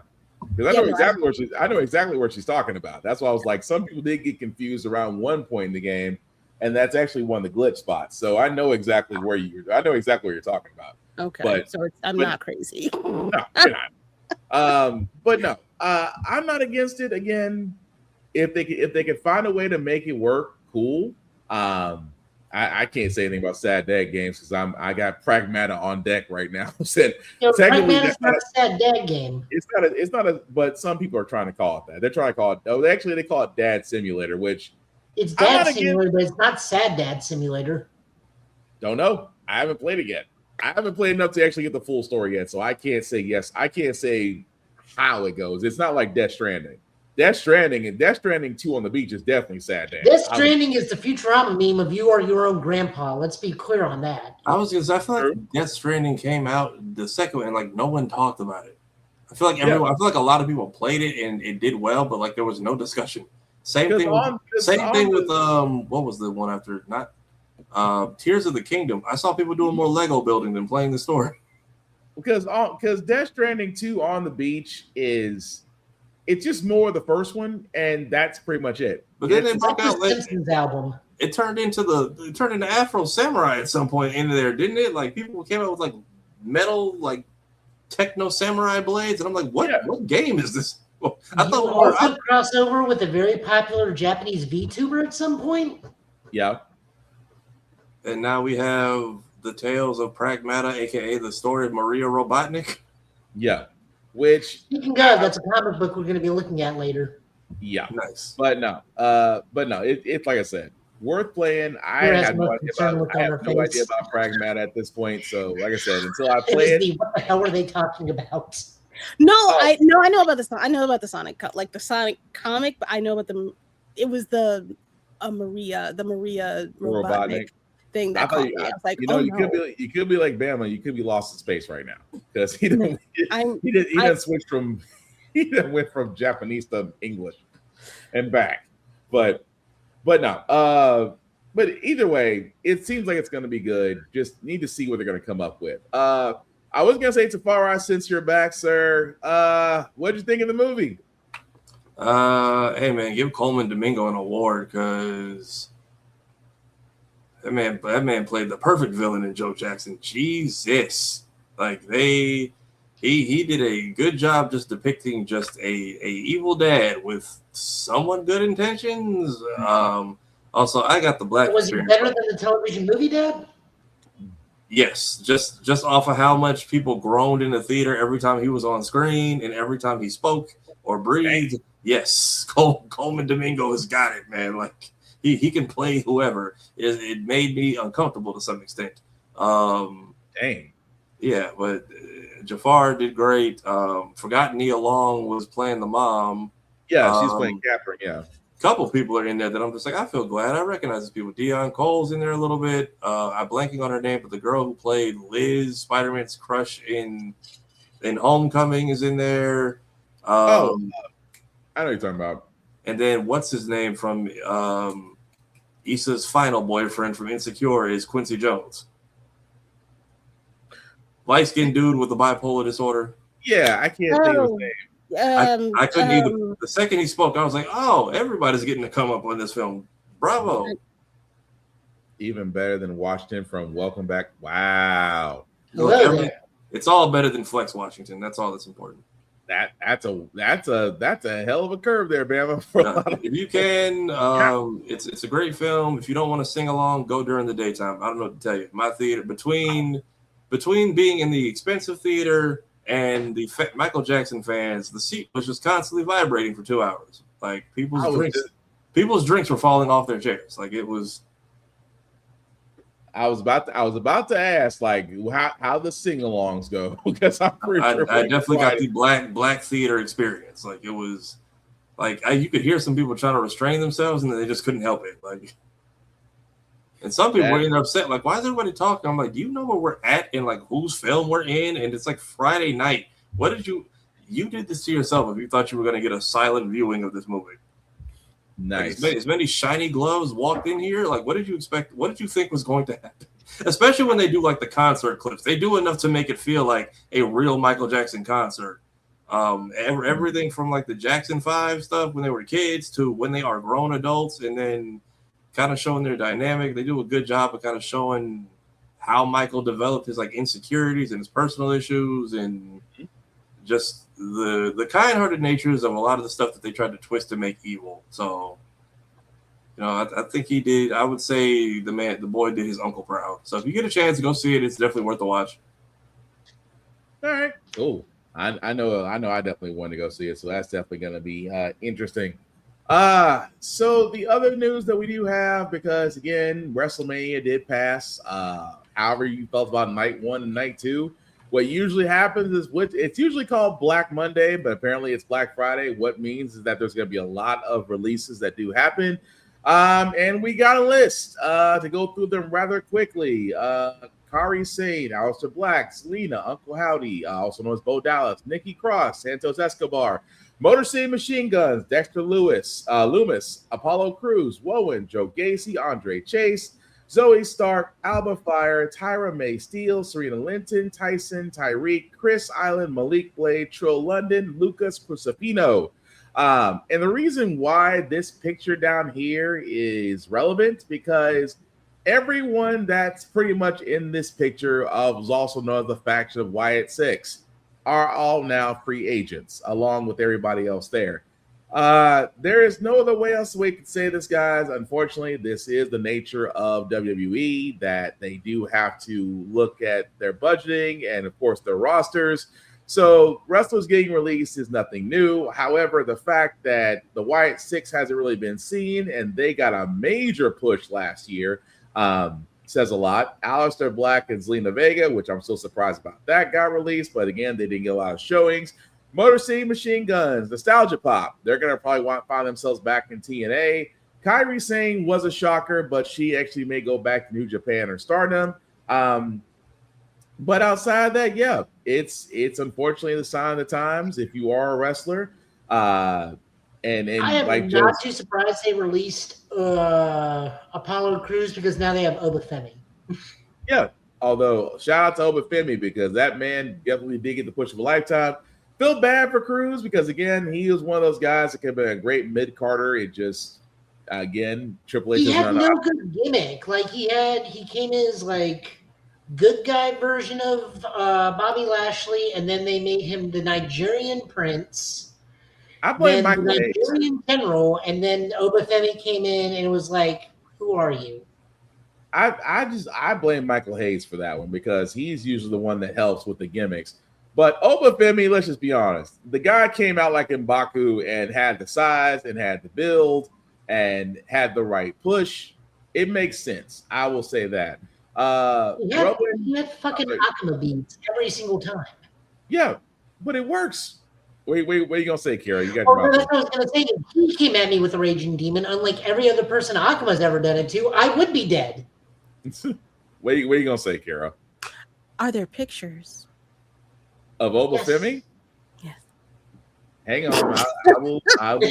Because I know exactly what she's talking about. That's why I was like, some people did get confused around one point in the game, and that's actually one of the glitch spots. So I know exactly what you're talking about. Okay, so I'm not crazy. No, you're not. But no, I'm not against it. Again, if they could find a way to make it work, cool. I can't say anything about sad dad games because I got Pragmata on deck right now. Pragmata's not a sad dad game. It's not a. But some people are trying to call it that. They're trying to call it. Oh, actually, they call it Dad Simulator, which it's Dad Simulator, but it's not Sad Dad Simulator. Don't know. I haven't played it yet. I haven't played enough to actually get the full story yet, so I can't say yes. I can't say how it goes. It's not like Death Stranding. Death Stranding 2 on the beach is definitely sad. Death Stranding is the Futurama meme of you are your own grandpa. Let's be clear on that. I feel like Death Stranding came out the second one and like no one talked about it. I feel like I feel like a lot of people played it and it did well, but like there was no discussion. Same thing with what was the one after? Not Tears of the Kingdom. I saw people doing more Lego building than playing the story. Because Death Stranding 2 on the beach it's just more of the first one, and that's pretty much it. But then they broke out the Simpsons album. It turned into Afro Samurai at some point in there, didn't it? Like people came out with like metal, like techno samurai blades, and I'm like, what game is this? I thought also crossover with a very popular Japanese VTuber at some point. Yeah. And now we have the Tales of Pragmata, aka the story of Maria Robotnik. Yeah. Which that's a comic book we're going to be looking at later. Yeah, nice. But no, it's like I said, worth playing. I have no idea about Pragmata at this point. So, like I said, until I play it, what the hell are they talking about? No, I know about this. I know about the Sonic comic, but I know about it was the Maria Robotnik. thing that caught me. I was like, you could be like Bama. You could be lost in space right now because he didn't switch from he didn't went from Japanese to English and back. But no. But either way, it seems like it's going to be good. Just need to see what they're going to come up with. I was going to say, Tafara, since you're back, sir, what did you think of the movie? Hey, man, give Coleman Domingo an award because that man played the perfect villain in Joe Jackson. Jesus. Like, he did a good job just depicting just a evil dad with somewhat good intentions. Also, I got the black. Was it better than the television movie, Dad? Yes, just off of how much people groaned in the theater every time he was on screen and every time he spoke or breathed. Dang. Yes, Coleman Domingo has got it, man. Like he can play whoever. It made me uncomfortable to some extent. Dang. Yeah, but Jafar did great. Forgot Nia Long was playing the mom. Yeah, she's playing Catherine. Yeah. Couple people are in there that I'm just like, I feel glad. I recognize these people. Dion Cole's in there a little bit. I'm blanking on her name, but the girl who played Liz, Spider-Man's crush in Homecoming, is in there. I know what you're talking about. And then what's his name from Issa's final boyfriend from Insecure is Quincy Jones. Light-skinned dude with the bipolar disorder. Yeah, I can't think of his name. I couldn't either. The second he spoke, I was like, oh, everybody's getting to come up on this film. Bravo. Even better than Washington from Welcome Back. Wow. It's all better than Flex Washington. That's all that's important. That's a hell of a curve there, Bama. If you can, it's a great film. If you don't want to sing along, go during the daytime. I don't know what to tell you. My theater, between being in the expensive theater and the Michael Jackson fans, the seat was just constantly vibrating for 2 hours. Like people's drinks were falling off their chairs. Like it was. I was about to ask, like, how the sing-alongs go, because I'm pretty sure I definitely got the black theater experience. Like it was, like you could hear some people trying to restrain themselves, and then they just couldn't help it. Like, and some people were upset, like, why is everybody talking? I'm like, do you know where we're at and like whose film we're in? And it's like Friday night. What did you did this to yourself if you thought you were going to get a silent viewing of this movie? Nice. Like, as many shiny gloves walked in here. Like, what did you expect? What did you think was going to happen? Especially when they do like the concert clips. They do enough to make it feel like a real Michael Jackson concert. Everything from like the Jackson 5 stuff when they were kids to when they are grown adults, and then kind of showing their dynamic. They do a good job of kind of showing how Michael developed his like insecurities and his personal issues, and just the kind-hearted natures of a lot of the stuff that they tried to twist to make evil. So, you know, I think he did. I would say the boy did his uncle proud. So if you get a chance to go see it, it's definitely worth the watch. All right, cool. I know. I definitely want to go see it. So that's definitely going to be interesting. So the other news that we do have, because again, WrestleMania did pass. However you felt about night 1 and night 2, what usually happens is it's usually called Black Monday, but apparently it's Black Friday. What means is that there's going to be a lot of releases that do happen. And we got a list to go through them rather quickly. Kari Sane, Aleister Black, Selena, Uncle Howdy, also known as Bo Dallas, Nikki Cross, Santos Escobar, Motor City Machine Guns, Dexter Loomis, Apollo Crews, Wowen, Joe Gacy, Andre Chase, Zoe Stark, Alba Fire, Tyra May Steele, Serena Linton, Tyson, Tyreek, Chris Island, Malik Blade, Trill London, Lucas Crucifino. And the reason why this picture down here is relevant, because everyone that's pretty much in this picture was also known as the faction of Wyatt Six are all now free agents, along with everybody else there. There is no other way else we can say this, guys. Unfortunately, this is the nature of WWE, that they do have to look at their budgeting and, of course, their rosters. So wrestlers getting released is nothing new. However, the fact that the Wyatt Six hasn't really been seen, and they got a major push last year, says a lot. Aleister Black and Zelina Vega, which I'm still surprised about, that got released, but again, they didn't get a lot of showings. Motor City Machine Guns, Nostalgia Pop, they're going to probably find themselves back in TNA. Kairi Sane was a shocker, but she actually may go back to New Japan or Stardom. But outside of that, yeah, it's unfortunately the sign of the times. If you are a wrestler, and I am like not too surprised they released Apollo Crews because now they have Obafemi. Yeah. Although shout out to Obafemi because that man definitely did get the push of a lifetime. Feel bad for Cruz because again, he was one of those guys that could have been a great mid-carder. It just Triple H He had doesn't know. no good gimmick. Like he came as like good guy version of Bobby Lashley, and then they made him the Nigerian Prince. I blame then Michael the Hayes. Nigerian General, and then Obafemi came in and it was like, who are you? I blame Michael Hayes for that one because he's usually the one that helps with the gimmicks. But Obafemi, let's just be honest, the guy came out like M'Baku and had the size and had the build and had the right push. It makes sense. I will say that. He had fucking Acme beats every single time. Yeah, but it works. Wait, what are you gonna say, Kara? You got that's what I was gonna say. If he came at me with a raging demon, unlike every other person Akama's ever done it to, I would be dead. What are you gonna say, Kara? Are there pictures of Obafemi? Yes. Hang on, I will.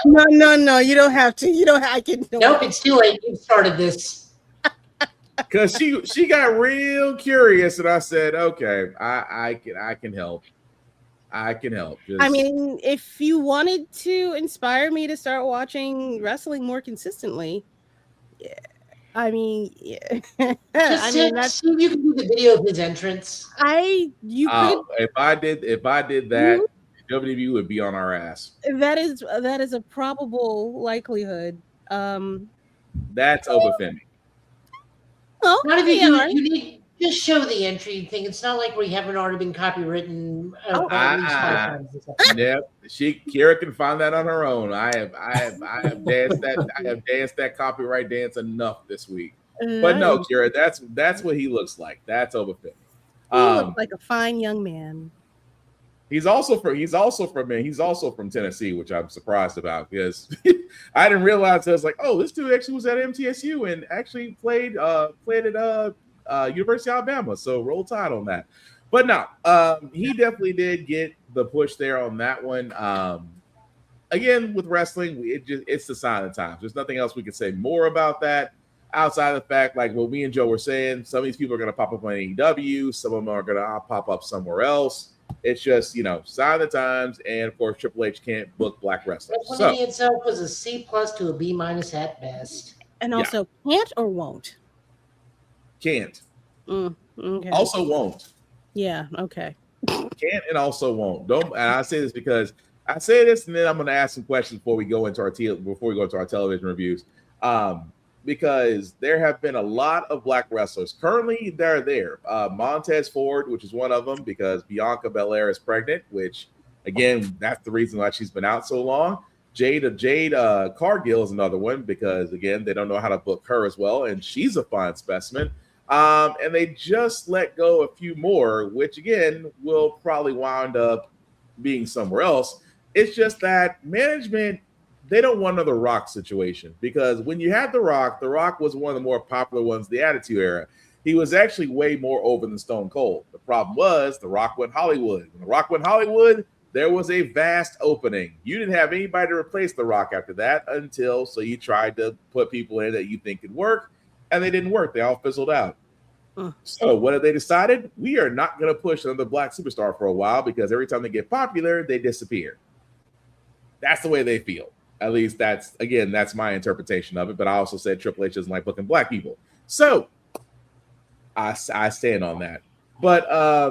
No. You don't have to. You don't. I can. Nope, it's too late. You started this. Because she got real curious, and I said, "Okay, I can help. I can help." I mean, if you wanted to inspire me to start watching wrestling more consistently, yeah. I mean, yeah. Just see if you can do the video of his entrance. If I did that, WWE would be on our ass. That is a probable likelihood. That's Obafemi. Well, not if you need just show the entry thing. It's not like we haven't already been copywritten. At least 5 times. Yep, Kira can find that on her own. I have danced that copyright dance enough this week. But no, Kira, that's what he looks like. That's Obafemi. He looks like a fine young man. He's also from Tennessee, which I'm surprised about because I didn't realize I was like, oh, this dude actually was at MTSU and actually played at University of Alabama. So roll tide on that. But no, he definitely did get the push there on that one. Again, with wrestling, it's the sign of the times. There's nothing else we can say more about that outside of the fact, like what me and Joe were saying, some of these people are going to pop up on AEW. Some of them are going to pop up somewhere else. It's just, sign of the times. And of course, Triple H can't book black wrestlers. WrestleMania itself was a C+ to a B- at best. And also can't or won't? Can't. Okay. Also won't. Yeah, okay. Can't and also won't. And I say this because I say this and then I'm going to ask some questions before we go into our television reviews. Because there have been a lot of black wrestlers. Currently, they're there. Montez Ford, which is one of them, because Bianca Belair is pregnant, which, again, that's the reason why she's been out so long. Jade Cargill is another one, because, again, they don't know how to book her as well, and she's a fine specimen. And they just let go a few more, which, again, will probably wind up being somewhere else. It's just that management, they don't want another Rock situation, because when you had The Rock was one of the more popular ones, the Attitude Era. He was actually way more over than Stone Cold. The problem was The Rock went Hollywood. When The Rock went Hollywood, there was a vast opening. You didn't have anybody to replace The Rock after that so you tried to put people in that you think could work, and they didn't work. They all fizzled out. So what have they decided? We are not going to push another black superstar for a while because every time they get popular, they disappear. That's the way they feel. At least that's my interpretation of it. But I also said Triple H doesn't like booking black people. So I stand on that. But I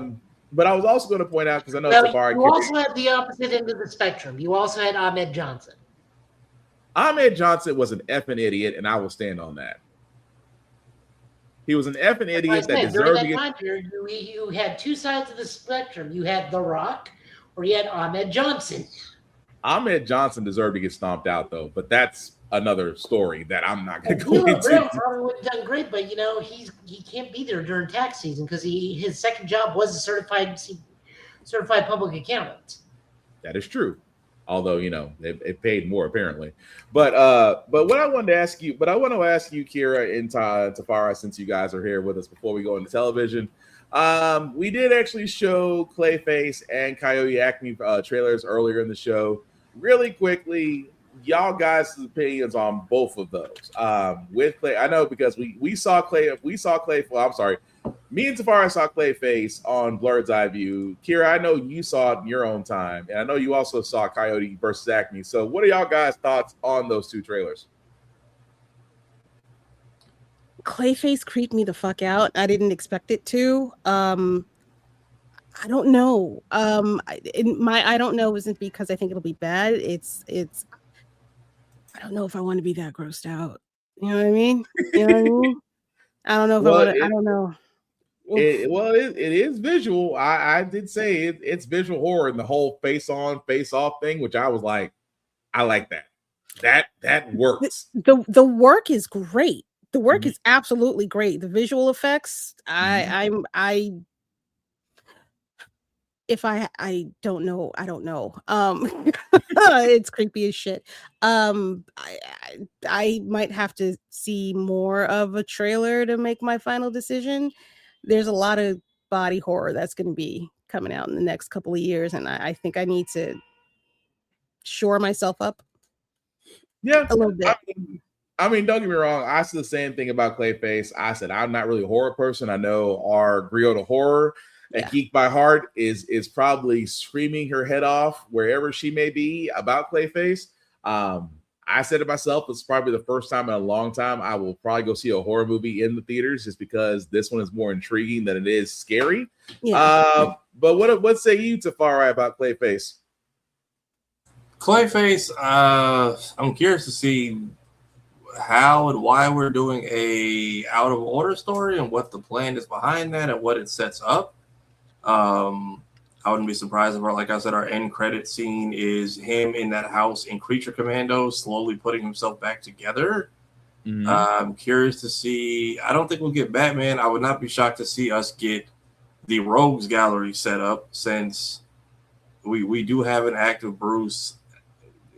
was also going to point out, because I know Tabari. You also had the opposite end of the spectrum. You also had Ahmed Johnson. Ahmed Johnson was an effing idiot, and I will stand on that. He was an effing idiot that deserved to get. Time period, you had two sides of the spectrum. You had The Rock, or you had Ahmed Johnson. Ahmed Johnson deserved to get stomped out, though, but that's another story that I'm not going to go into. Probably would have done great, but he can't be there during tax season because his second job was a certified public accountant. That is true. Although it paid more apparently. But what I wanted to ask you, Kira and Tafara, since you guys are here with us before we go into television, we did actually show Clayface and Coyote Acme trailers earlier in the show. Really quickly, y'all guys' opinions on both of those. With Clay, I know because we saw Clayface. Well, I'm sorry. Me and Tafara saw Clayface on Blurred's Eye View. Kira, I know you saw it in your own time, and I know you also saw Coyote versus Acme. So, what are y'all guys' thoughts on those two trailers? Clayface creeped me the fuck out. I didn't expect it to. I don't know. I don't know isn't because I think it'll be bad. It's. I don't know if I want to be that grossed out. You know what I mean? You know what I mean? I don't know if I want to. I don't know. It is visual. I did say it's visual horror and the whole face on, face off thing, which I was like, I like that. That works. The work is great. The work is absolutely great. The visual effects, I don't know. I don't know. It's creepy as shit. I might have to see more of a trailer to make my final decision. There's a lot of body horror that's going to be coming out in the next couple of years, and I think I need to shore myself up. Yeah, a little bit. I mean, don't get me wrong. I said the same thing about Clayface. I said I'm not really a horror person. I know our griot to horror and Geek by Heart is probably screaming her head off wherever she may be about Clayface. I said it myself. It's probably the first time in a long time I will probably go see a horror movie in the theaters, just because this one is more intriguing than it is scary. Yeah. But what say you, Tafari, about Clayface? Clayface, I'm curious to see how and why we're doing a out of order story and what the plan is behind that and what it sets up. I wouldn't be surprised if, like I said, our end credit scene is him in that house in Creature Commando, slowly putting himself back together. I'm curious to see. I don't think we'll get Batman. I would not be shocked to see us get the Rogues Gallery set up, since we do have an active Bruce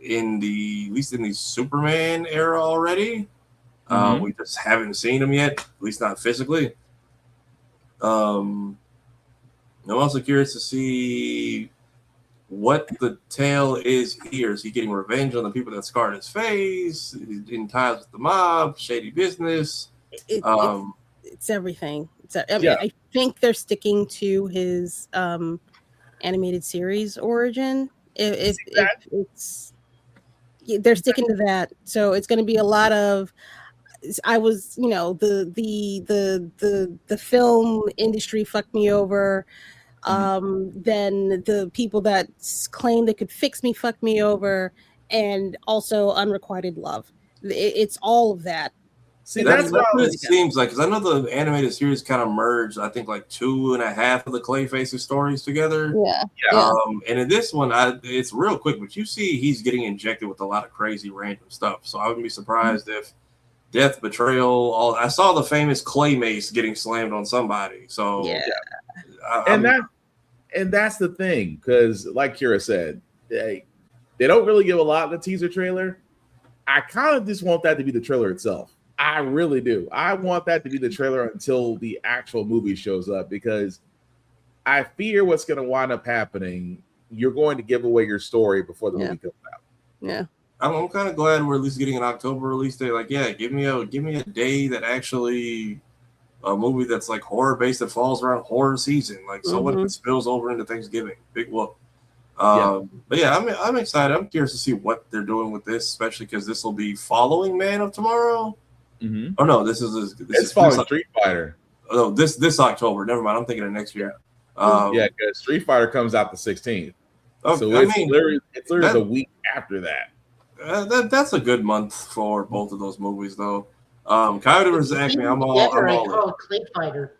at least in the Superman era already. We just haven't seen him yet, at least not physically. I'm also curious to see what the tale is here. Is he getting revenge on the people that scarred his face? In ties with the mob, shady business? It's everything. I think they're sticking to his animated series origin. If they're sticking to that, so it's going to be a lot of. I was, the film industry fucked me over. Then the people that claim they could fix me fucked me over, and also unrequited love. It's all of that. See, that's what it seems like, because I know the animated series kind of merged, I think, like 2.5 of the Clayface's stories together. Yeah. And in this one, it's real quick, but you see he's getting injected with a lot of crazy random stuff. So I wouldn't be surprised if death, betrayal, I saw the famous clay mace getting slammed on somebody. So and that's the thing, because like Kira said, they don't really give a lot in the teaser trailer. I kind of just want that to be the trailer itself. I really do. I want that to be the trailer until the actual movie shows up, because I fear what's going to wind up happening. You're going to give away your story before the movie comes out. Yeah. I'm kind of glad we're at least getting an October release date. Like, give me a day that actually a movie that's like horror based that falls around horror season. Like, so what if it spills over into Thanksgiving? Big whoop. But yeah, I'm excited. I'm curious to see what they're doing with this, especially because this will be following Man of Tomorrow. Oh no, this is following Street Fighter. Oh, this October. Never mind. I'm thinking of next year. Because Street Fighter comes out the 16th. So it's literally a week after that. That's a good month for both of those movies, though. Coyote vs. Acme, I'm all call it Clay Fighter.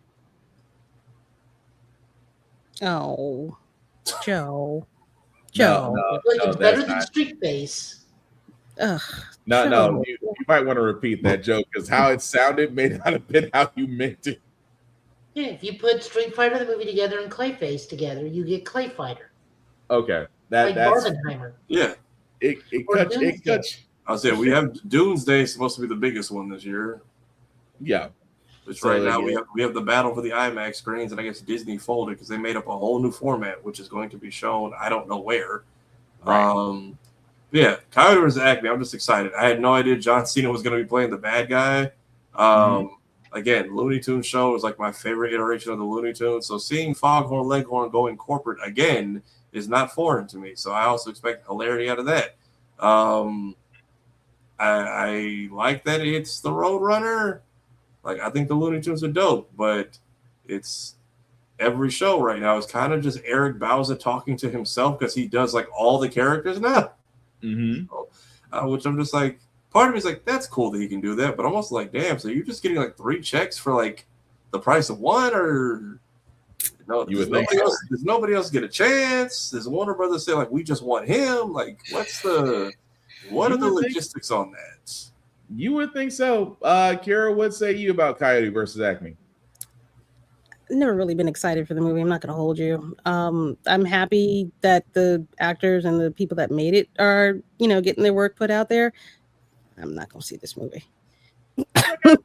Oh, Joe. No, it's better than Street Face. No, you might want to repeat that joke, because how it sounded may not have been how you meant it. Yeah, if you put Street Fighter the movie together and Clayface together, you get Clay Fighter. Okay. Like that's Barbenheimer. Yeah. It Or cuts. It Doomsday. cuts. I was saying we have Doomsday supposed to be the biggest one this year. Yeah. Which So, right now yeah. we have the battle for the IMAX screens, and I guess Disney folded because they made up a whole new format, which is going to be shown I don't know where. Right. Yeah, Coyote vs. Acme. I'm just excited. I had no idea John Cena was going to be playing the bad guy. Again, Looney Tunes show is like my favorite iteration of the Looney Tunes. So seeing Foghorn Leghorn going corporate again is not foreign to me. So I also expect hilarity out of that. I like that it's the Roadrunner. Like, I think the Looney Tunes are dope, but it's every show right now is kind of just Eric Bauza talking to himself because he does like all the characters now. Which I'm just like, part of me is like, that's cool that he can do that, but I'm also like, damn, so you're just getting like 3 checks for like the price of one, or no? Does nobody else get a chance? Does Warner Brothers say like we just want him? Like, what are the logistics on that? You would think so. Kara, what say you about Coyote versus Acme? Never really been excited for the movie. I'm not going to hold you. I'm happy that the actors and the people that made it are, getting their work put out there. I'm not going to see this movie.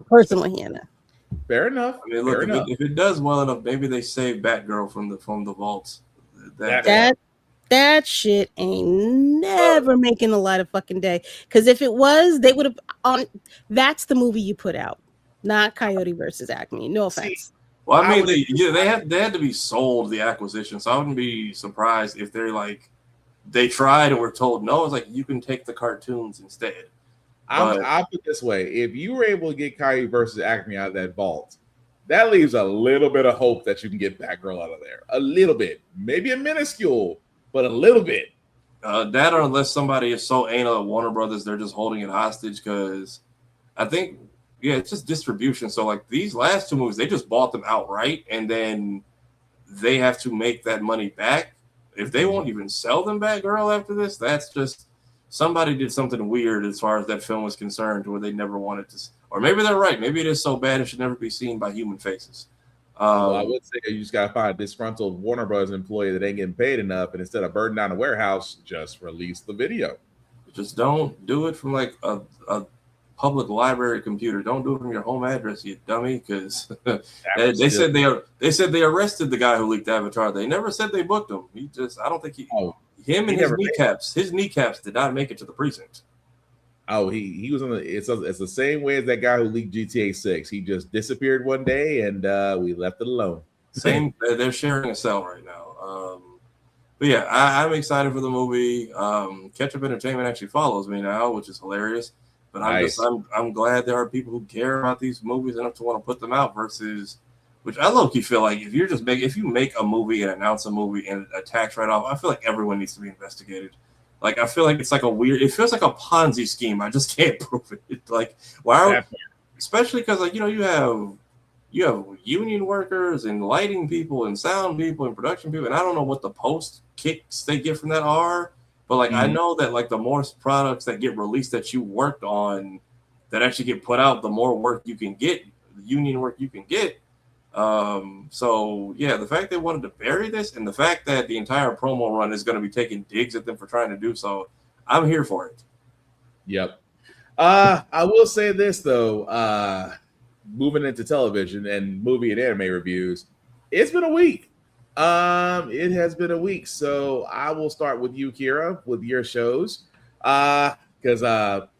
Personally, Hannah. Fair enough. I mean, look, if it does well enough, maybe they save Batgirl from the vaults. That shit ain't never making the light of fucking day. Because if it was, they would have that's the movie you put out, not Coyote versus Acme. No offense. Well, I mean, they had to be sold the acquisition, so I wouldn't be surprised if they're like they tried and were told no. It's like you can take the cartoons instead. I'll put it this way: if you were able to get Coyote versus Acme out of that vault, that leaves a little bit of hope that you can get Batgirl out of there. A little bit, maybe a minuscule, but a little bit. That, or unless somebody is so anal at Warner Brothers, they're just holding it hostage because I think. Yeah, it's just distribution. So like these last 2 movies, they just bought them outright, and then they have to make that money back. If they won't even sell them back, girl, after this, that's just somebody did something weird as far as that film was concerned, where they never wanted to. Or maybe they're right. Maybe it is so bad it should never be seen by human faces. Well, I would say you just gotta find a disgruntled Warner Bros. Employee that ain't getting paid enough, and instead of burning down the warehouse, just release the video. Just don't do it from like a public library computer. Don't do it from your home address, you dummy. Because they said they arrested the guy who leaked Avatar. They never said they booked him. I don't think his kneecaps did not make it to the precinct. Oh, he was on it's the same way as that guy who leaked GTA 6. He just disappeared one day and we left it alone. Same. They're sharing a cell right now. But yeah, I'm excited for the movie. Ketchup Entertainment actually follows me now, which is hilarious. But I'm glad there are people who care about these movies enough to want to put them out versus, which I low-key feel like if you make a movie and announce a movie and a tax write-off, I feel like everyone needs to be investigated. Like I feel like it's like it feels like a Ponzi scheme. I just can't prove it. Like especially because like you have union workers and lighting people and sound people and production people, and I don't know what the post kicks they get from that are. But like I know that like the more products that get released that you worked on that actually get put out, the more work you can get, the union work you can get. So yeah, the fact they wanted to bury this and the fact that the entire promo run is going to be taking digs at them for trying to do so, I'm here for it. Yep. I will say this though, moving into television and movie and anime reviews, it's been a week. It has been a week, so I will start with you, Kira, with your shows. Because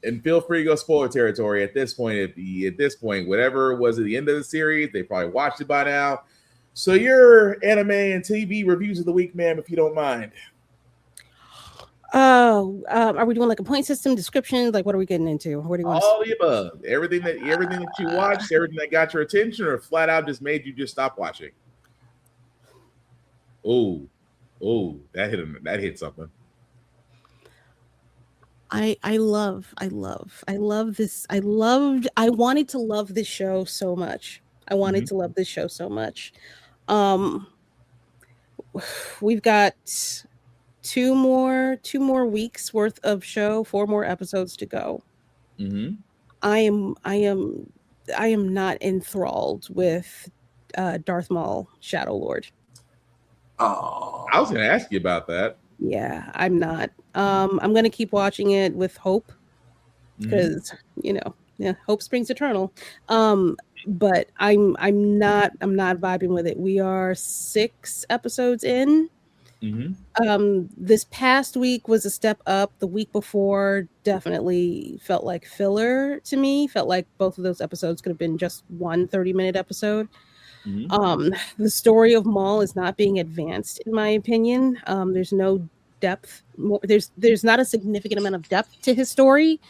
and feel free to go spoiler territory at this point. At this point, whatever was at the end of the series, they probably watched it by now. So your anime and TV reviews of the week, ma'am, if you don't mind. Oh, are we doing like a point system description? Like, what are we getting into? What do you want? All the above. Everything that you watched, everything that got your attention, or flat out just made you just stop watching. Oh, that hit something. I wanted to love this show so much. We've got two more weeks worth of show, 4 more episodes to go. I am not enthralled with Darth Maul, Shadow Lord. Oh, I was going to ask you about that. Yeah, I'm not. I'm gonna keep watching it with hope because hope springs eternal. But I'm not vibing with it. We are 6 episodes in. This past week was a step up. The week before definitely felt like filler to me. Felt like both of those episodes could have been just one 30-minute episode. The story of Maul is not being advanced, in my opinion. There's no depth. There's not a significant amount of depth to his story.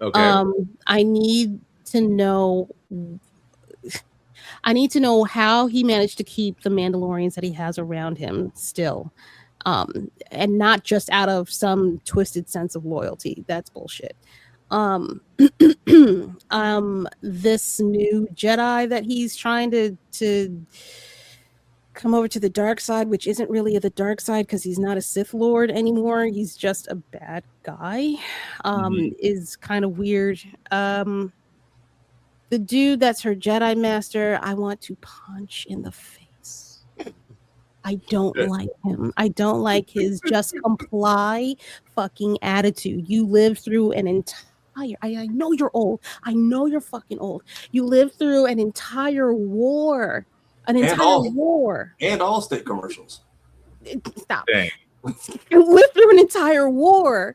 Okay. I need to know. I need to know how he managed to keep the Mandalorians that he has around him still, and not just out of some twisted sense of loyalty. That's bullshit. This new Jedi that he's trying to come over to the dark side, which isn't really the dark side because he's not a Sith Lord anymore. He's just a bad guy. Is kind of weird. The dude that's her Jedi master, I want to punch in the face. I don't like him. I don't like his just comply fucking attitude. You lived through an entire I know you're old. I know you're fucking old. You lived through an entire war. An entire war. And Allstate commercials. Stop. You lived through an entire war.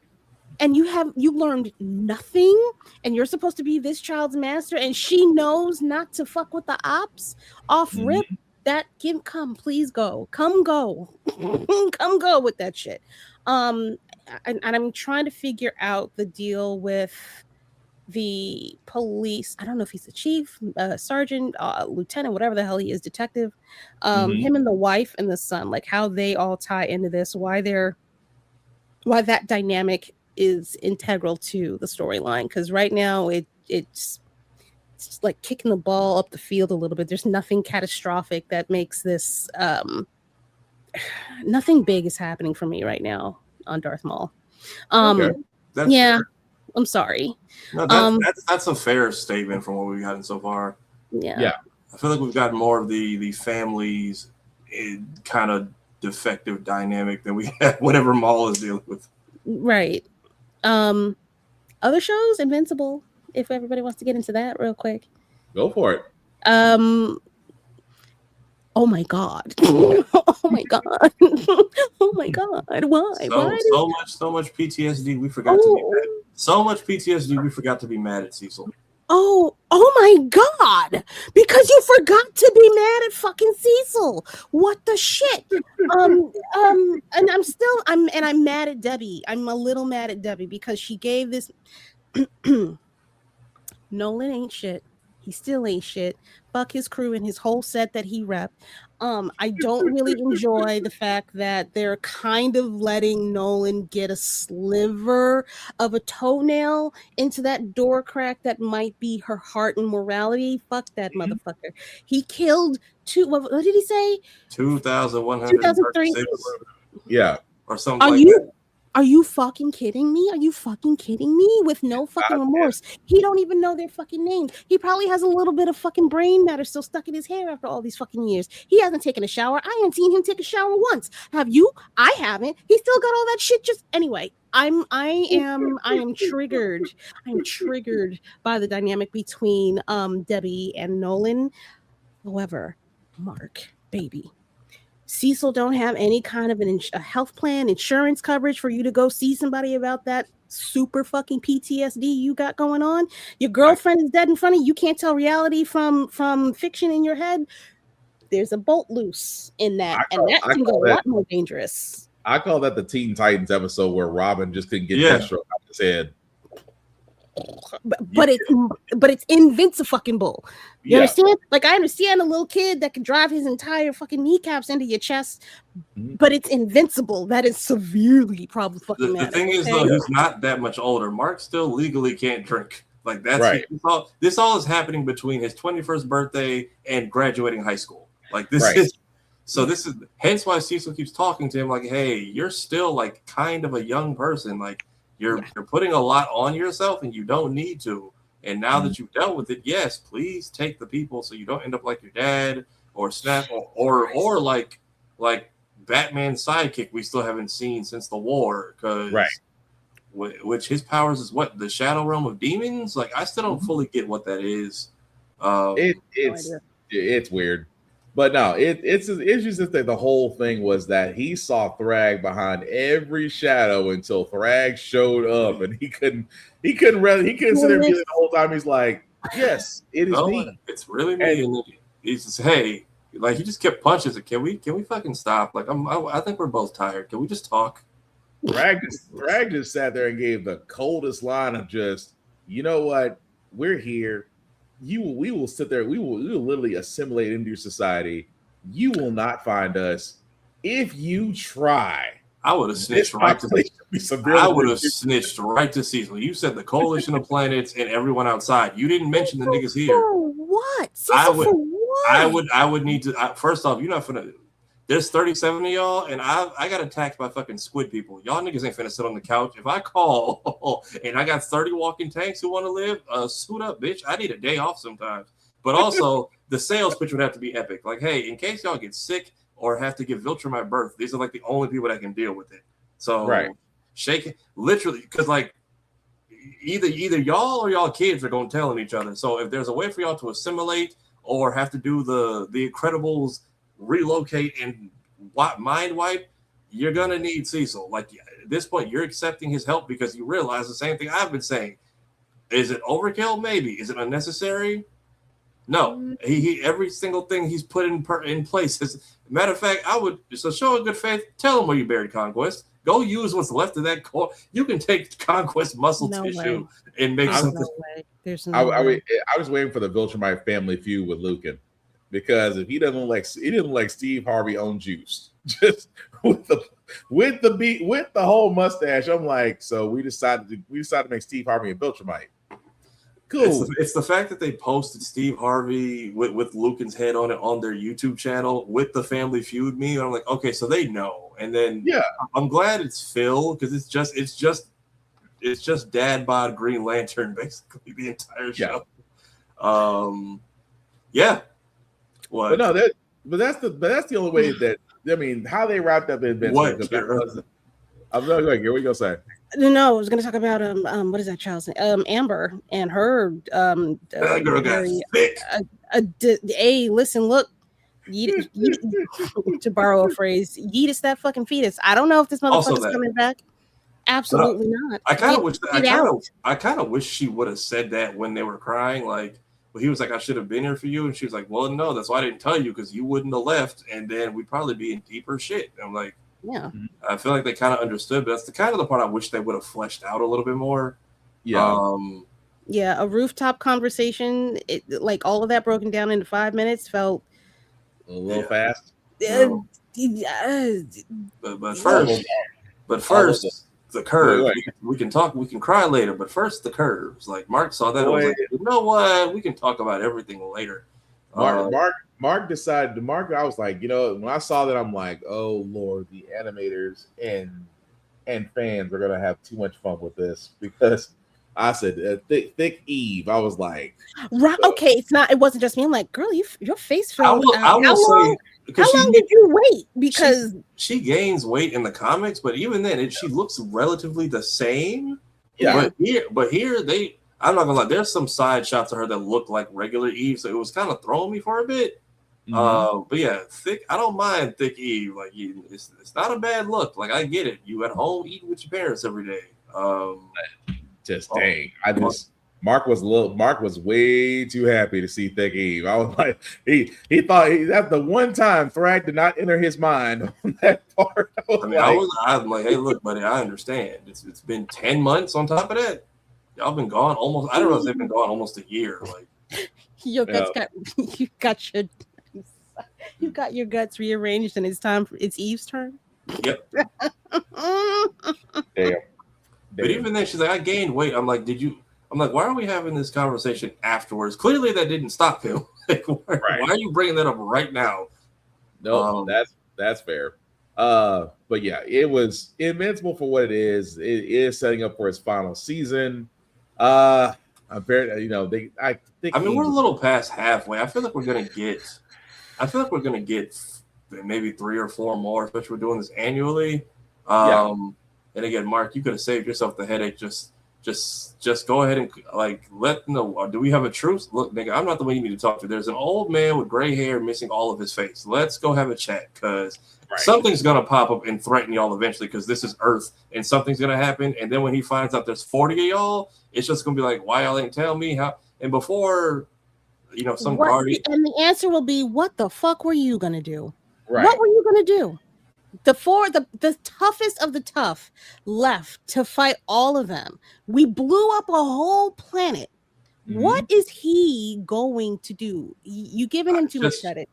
And you learned nothing, and you're supposed to be this child's master, and she knows not to fuck with the ops off rip. That can come, please go, come go with that shit. And I'm trying to figure out the deal with the police. I don't know if he's the chief, sergeant, lieutenant, whatever the hell he is, detective. Him and the wife and the son, like how they all tie into this, why that dynamic is integral to the storyline, because right now it's just like kicking the ball up the field a little bit. There's nothing catastrophic that makes this nothing big is happening for me right now on Darth Maul. Fair. I'm sorry. No, that's a fair statement from what we've gotten so far. Yeah. I feel like we've got more of the families kind of defective dynamic than we have whatever Maul is dealing with. Right. Other shows, Invincible, if everybody wants to get into that real quick. Go for it. Oh my god. Oh my god. Oh my god. Why? So much PTSD we forgot to be mad. So much PTSD we forgot to be mad at Cecil. Oh my god. Because you forgot to be mad at fucking Cecil. What the shit? And I'm mad at Debbie. I'm a little mad at Debbie because she gave this Nolan ain't shit. He still ain't shit. Fuck his crew and his whole set that he repped. I don't really enjoy the fact that they're kind of letting Nolan get a sliver of a toenail into that door crack that might be her heart and morality. Fuck that motherfucker. He killed what did he say? 2,136. Yeah. Or something like that. Are you fucking kidding me? Are you fucking kidding me? With no fucking remorse. He don't even know their fucking names. He probably has a little bit of fucking brain matter still stuck in his hair after all these fucking years. He hasn't taken a shower. I haven't seen him take a shower once. Have you? I haven't. He still got all that shit. Just anyway. I am triggered. I'm triggered by the dynamic between Debbie and Nolan. However, Mark, baby, Cecil don't have any kind of a health plan, insurance coverage for you to go see somebody about that super fucking PTSD you got going on. Your girlfriend is dead in front of you. You can't tell reality from fiction in your head. There's a bolt loose in that, and that can go a lot more dangerous. I call that the Teen Titans episode where Robin just couldn't get Deathstroke out of his head. But it's invincible. You understand? Like, I understand a little kid that can drive his entire fucking kneecaps into your chest, but it's invincible. That is severely problematic. The thing is, though, he's not that much older. Mark still legally can't drink. Like, that's right. This all is happening between his 21st birthday and graduating high school. Like, this is hence why Cecil keeps talking to him like, hey, you're still like kind of a young person. Like, you're putting a lot on yourself and you don't need to. And now that you've dealt with it, yes, please take the people so you don't end up like your dad or Snap or like Batman sidekick we still haven't seen since the war, because which his powers is what, the Shadow Realm of Demons? Like, I still don't fully get what that is. It's weird, but no, it's just that the whole thing was that he saw Thrag behind every shadow until Thrag showed up, and he couldn't sit there and be like the whole time. He's like, yes, it is me. It's really me. And he's just, hey, like, he just kept punching. Like, can we fucking stop? Like, I think we're both tired. Can we just talk? Thrag just sat there and gave the coldest line of just, you know what, we're here. We will sit there. We will literally assimilate into your society. You will not find us. If you try, I would have snitched right to Cecil. You said the coalition of planets and everyone outside. You didn't mention the niggas here. What? I would need to. First off, you're not finna. There's 37 of y'all, and I got attacked by fucking squid people. Y'all niggas ain't finna sit on the couch. If I call and I got 30 walking tanks who want to live, suit up, bitch. I need a day off sometimes. But also, the sales pitch would have to be epic. Like, hey, in case y'all get sick or have to give Viltrum birth, these are like the only people that can deal with it. So, shake it, literally, because like either y'all or y'all kids are going to tell on each other. So if there's a way for y'all to assimilate or have to do the Incredibles relocate and mind wipe, you're gonna need Cecil. Like, at this point, you're accepting his help because you realize the same thing I've been saying. Is it overkill? Maybe. Is it unnecessary? No. He every single thing he's put in place is. Matter of fact, I would, so show a good faith. Tell him where you buried Conquest. Go use what's left of that core. You can take Conquest muscle tissue and make something. There's I was waiting for the Viltrumite family feud with Lucan. Because if he didn't like Steve Harvey on juice, just with the whole mustache, I'm like, so we decided to make Steve Harvey a Viltrumite. Cool. It's the fact that they posted Steve Harvey with Lucan's head on it on their YouTube channel with the Family Feud meme. I'm like, okay, so they know. And then I'm glad it's Phil because it's just dad bod Green Lantern basically the entire show. What? But no, that's the only way that, I mean, how they wrapped up in Invincible. I'm not going. What are you gonna say? No, I was going to talk about what is that child's name? Amber and her that girl got thick. Listen, look, to borrow a phrase, yeetus that fucking fetus. I don't know if this motherfucker's coming back. Absolutely not. I kind of wish she would have said that when they were crying, like. He was like, I should have been here for you. And she was like, well, no, that's why I didn't tell you because you wouldn't have left. And then we'd probably be in deeper shit. And I'm like, yeah, I feel like they kind of understood. But that's the kind of the part I wish they would have fleshed out a little bit more. Yeah. A rooftop conversation, like all of that broken down into 5 minutes felt a little fast. But first, the curve. We can talk. We can cry later. But first, the curves. Like Mark saw that. I was like, you know what? We can talk about everything later. Mark decided. Mark, I was like, you know, when I saw that, I'm like, oh Lord, the animators and fans are gonna have too much fun with this because I said thick Eve. I was like, right. Okay, it's not. It wasn't just me. I'm like, girl, your face fell. How long did you wait? Because she gains weight in the comics, but even then, she looks relatively the same. Yeah. But here they. I'm not gonna lie. There's some side shots of her that look like regular Eve, so it was kind of throwing me for a bit. But yeah, thick. I don't mind thick Eve. Like it's not a bad look. Like I get it. You at home eating with your parents every day. Mark was way too happy to see thick Eve. I was like, he thought that's the one time Thrag did not enter his mind on that part. I was like, hey, look, buddy, I understand. It's been 10 months on top of that. Y'all been gone almost. I don't know if they've been gone almost a year. Like you got your guts rearranged, and it's Eve's turn. Yep. Damn. But even then, she's like, I gained weight. I'm like, I'm like, why are we having this conversation afterwards? Clearly, that didn't stop him. Like, why are you bringing that up right now? No, that's fair. But yeah, it was Invincible for what it is. It is setting up for its final season. I'm very, I mean, we're a little past halfway. I feel like we're gonna get maybe 3 or 4 more, especially we're doing this annually. And again, Mark, you could have saved yourself the headache. Just go ahead and like let them know. Do we have a truce? Look, nigga, I'm not the one you need to talk to. There's an old man with gray hair missing all of his face. Let's go have a chat because something's gonna pop up and threaten y'all eventually because this is Earth and something's gonna happen. And then when he finds out there's 40 of y'all, it's just gonna be like, why y'all ain't tell me how? And before, some guardian. And the answer will be, what the fuck were you gonna do? Right. What were you gonna do? The toughest of the tough left to fight all of them. We blew up a whole planet. Mm-hmm. What is he going to do? You giving him too much credit.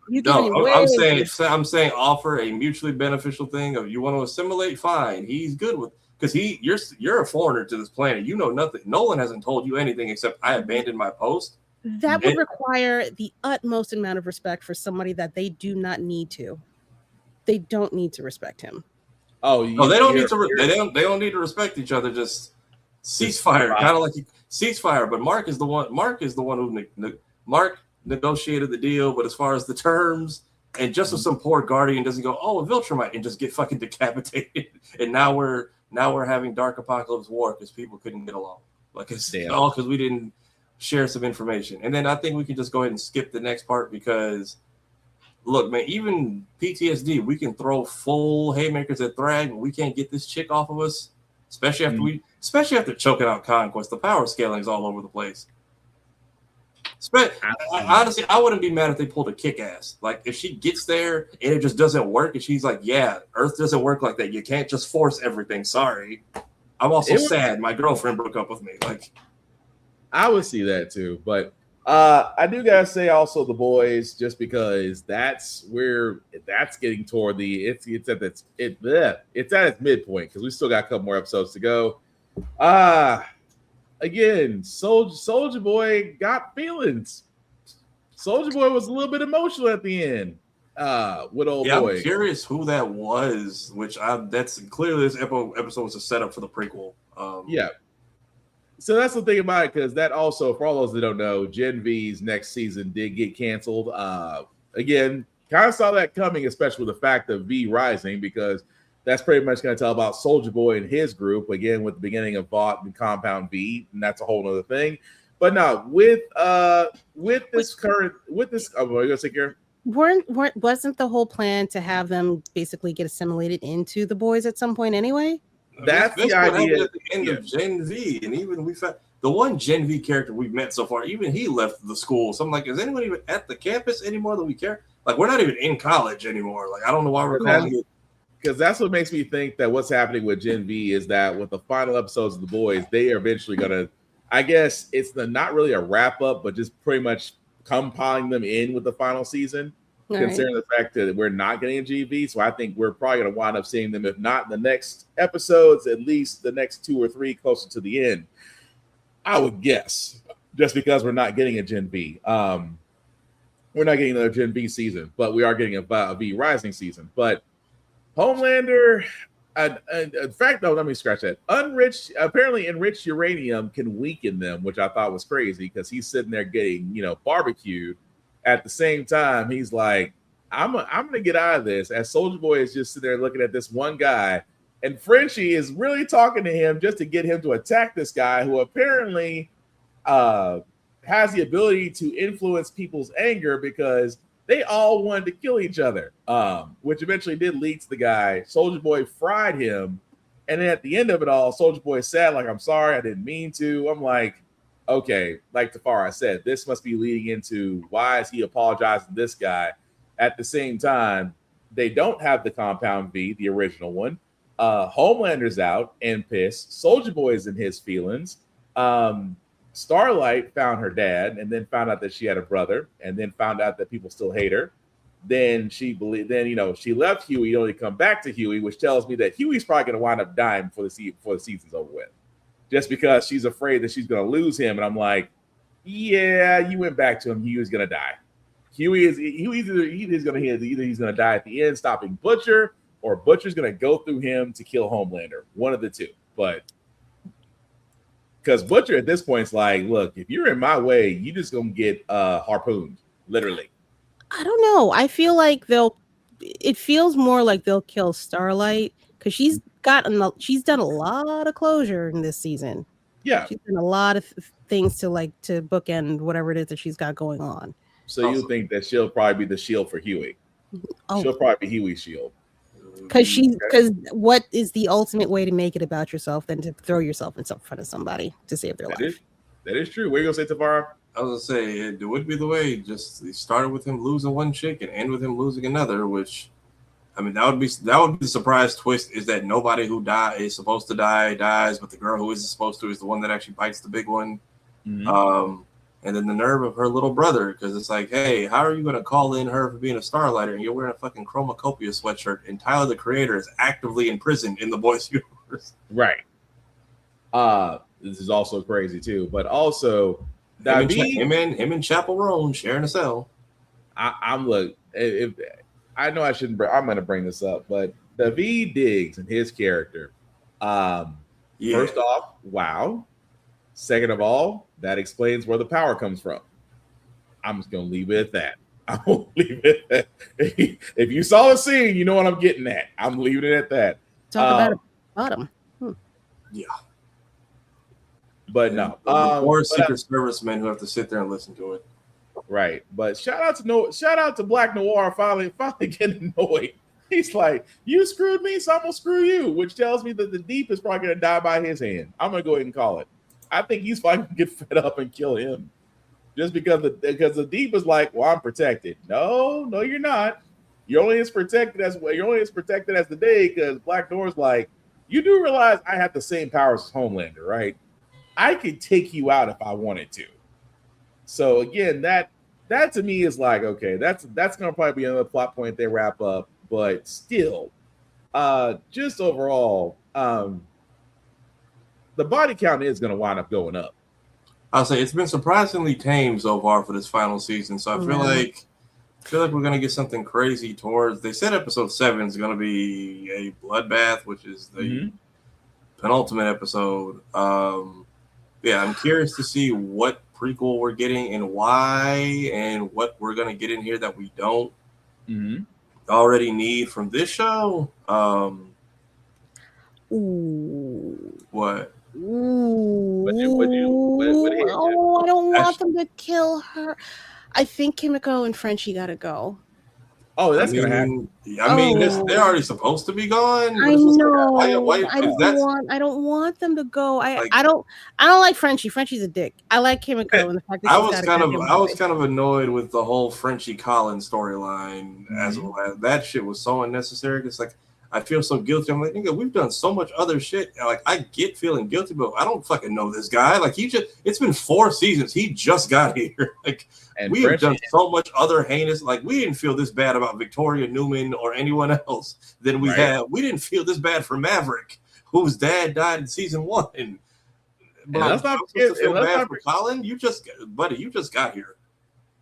I'm saying offer a mutually beneficial thing. Of you want to assimilate, fine. He's good with because you're a foreigner to this planet. You know nothing. Nolan hasn't told you anything except I abandoned my post. That would require the utmost amount of respect for somebody that they do not need to. They don't need to respect him. They don't need to. They don't need to respect each other. Just ceasefire, kind of like ceasefire. But Mark is the one who Mark negotiated the deal. But as far as the terms, and just so some poor guardian doesn't go, a Viltrumite, and just get fucking decapitated. And now we're having Dark Apocalypse War because people couldn't get along. Like it's all because we didn't share some information. And then I think we can just go ahead and skip the next part because. Look, man, even PTSD, we can throw full haymakers at Thrag, but we can't get this chick off of us, especially after choking out Conquest. The power scaling is all over the place. Honestly, I wouldn't be mad if they pulled a kick-ass. Like, if she gets there and it just doesn't work, and she's like, yeah, Earth doesn't work like that. You can't just force everything. Sorry. I'm also sad my girlfriend broke up with me. Like, I would see that too, but I do gotta say also the boys, just because that's getting toward it's at its midpoint because we still got a couple more episodes to go. Again, Soldier Boy got feelings. Soldier Boy was a little bit emotional at the end. With old boy. I'm curious who that was. That's clearly this episode was a setup for the prequel. So that's the thing about it, because that also, for all those that don't know, Gen V's next season did get canceled. Again, kind of saw that coming, especially with the fact of V rising, because that's pretty much going to tell about Soldier Boy and his group, again, with the beginning of Vought and Compound V, and that's a whole other thing. But no, with this, oh, you're gonna take care. Wasn't the whole plan to have them basically get assimilated into the boys at some point anyway? That's the idea at the end of Gen V, and even we found the one Gen V character we've met so far. Even he left the school. So I'm like, is anyone even at the campus anymore that we care? Like, we're not even in college anymore. Like, I don't know why we're calling it. Because that's what makes me think that what's happening with Gen V is that with the final episodes of the boys, they are eventually gonna. I guess it's not really a wrap up, but just pretty much compiling them in with the final season. Considering the fact that we're not getting a GV, so I think we're probably going to wind up seeing them, if not in the next episodes, at least the next 2 or 3 closer to the end. I would guess, just because we're not getting a Gen V. We're not getting another Gen V season, but we are getting a V Rising season. But Homelander, in fact, no, let me scratch that. Apparently enriched uranium can weaken them, which I thought was crazy because he's sitting there getting, barbecued. At the same time, he's like, I'm gonna get out of this. As Soldier Boy is just sitting there looking at this one guy, and Frenchie is really talking to him just to get him to attack this guy who apparently has the ability to influence people's anger because they all wanted to kill each other, which eventually did lead to the guy. Soldier Boy fried him, and then at the end of it all, Soldier Boy said, like, I'm sorry, I didn't mean to. I'm like, okay, like Tafara said, this must be leading into why is he apologizing to this guy? At the same time, they don't have the Compound V, the original one. Homelander's out and pissed. Soldier Boy is in his feelings. Starlight found her dad and then found out that she had a brother and then found out that people still hate her. Then she left Huey, only to come back to Huey, which tells me that Huey's probably going to wind up dying before the season's over with. Just because she's afraid that she's going to lose him. And I'm like, yeah, you went back to him. Huey's going to die. Huey's going to die at the end, stopping Butcher, or Butcher's going to go through him to kill Homelander. One of the two. But because Butcher at this point is like, look, if you're in my way, you just going to get harpooned, literally. I don't know. I feel like it feels more like they'll kill Starlight because she's done a lot of closure in this season. Yeah, she's done a lot of things to bookend whatever it is that she's got going on. So you think that she'll probably be the shield for Huey? Oh. She'll probably be Huey's shield. Because what is the ultimate way to make it about yourself than to throw yourself in front of somebody to save their life? That is true. What are you gonna say, Tavara? I was gonna say it would be the way. Just it started with him losing one chick and end with him losing another. Which, I mean, that would be the surprise twist is that nobody who is supposed to die dies, but the girl who isn't supposed to is the one that actually bites the big one. Mm-hmm. And then the nerve of her little brother, because it's like, hey, how are you going to call in her for being a Starlighter and you're wearing a fucking Chromacopia sweatshirt and Tyler, the creator, is actively imprisoned in the boys' universe? Right. This is also crazy too, but also him and Chaperone sharing a cell. I'm look. If I know I shouldn't, I'm going to bring this up, but David Diggs and his character. First off, wow. Second of all, that explains where the power comes from. I'm just going to leave it at that. I won't leave it at that. If you saw the scene, you know what I'm getting at. I'm leaving it at that. Talk about a bottom. Yeah. But no. Or Secret Service men who have to sit there and listen to it. Right. But shout out to Black Noir finally getting annoyed. He's like, you screwed me, so I'm going to screw you, which tells me that the Deep is probably going to die by his hand. I'm going to go ahead and call it. I think he's finally going to get fed up and kill him. Just because the Deep is like, well, I'm protected. No, you're not. You're only as protected as the day, because Black Noir's like, you do realize I have the same powers as Homelander, right? I could take you out if I wanted to. So again, that to me is like, okay, that's gonna probably be another plot point they wrap up, but still, just overall, the body count is gonna wind up going up. I'll say it's been surprisingly tame so far for this final season. So I feel like we're gonna get something crazy towards. They said episode 7 is gonna be a bloodbath, which is the penultimate episode. Yeah, I'm curious to see what prequel we're getting and why, and what we're gonna get in here that we don't already need from this show. What? Ooh. I don't want them to kill her. I think Kimiko and Frenchie gotta go. Oh, that's gonna happen. I mean, they're already supposed to be gone. I know. Why I don't want them to go. I don't like Frenchie. Frenchie's a dick. I like Kimiko and the fact that I was kind of annoyed with the whole Frenchie Collins storyline as well. That shit was so unnecessary. It's like I feel so guilty. I'm like, nigga, we've done so much other shit. Like, I get feeling guilty, but I don't fucking know this guy. Like, it's been 4 seasons. He just got here. Like, and we have done so much other heinous. Like, we didn't feel this bad about Victoria Newman or anyone else than we have. We didn't feel this bad for Maverick, whose dad died in season 1. But let's not feel bad for Colin. You just got here.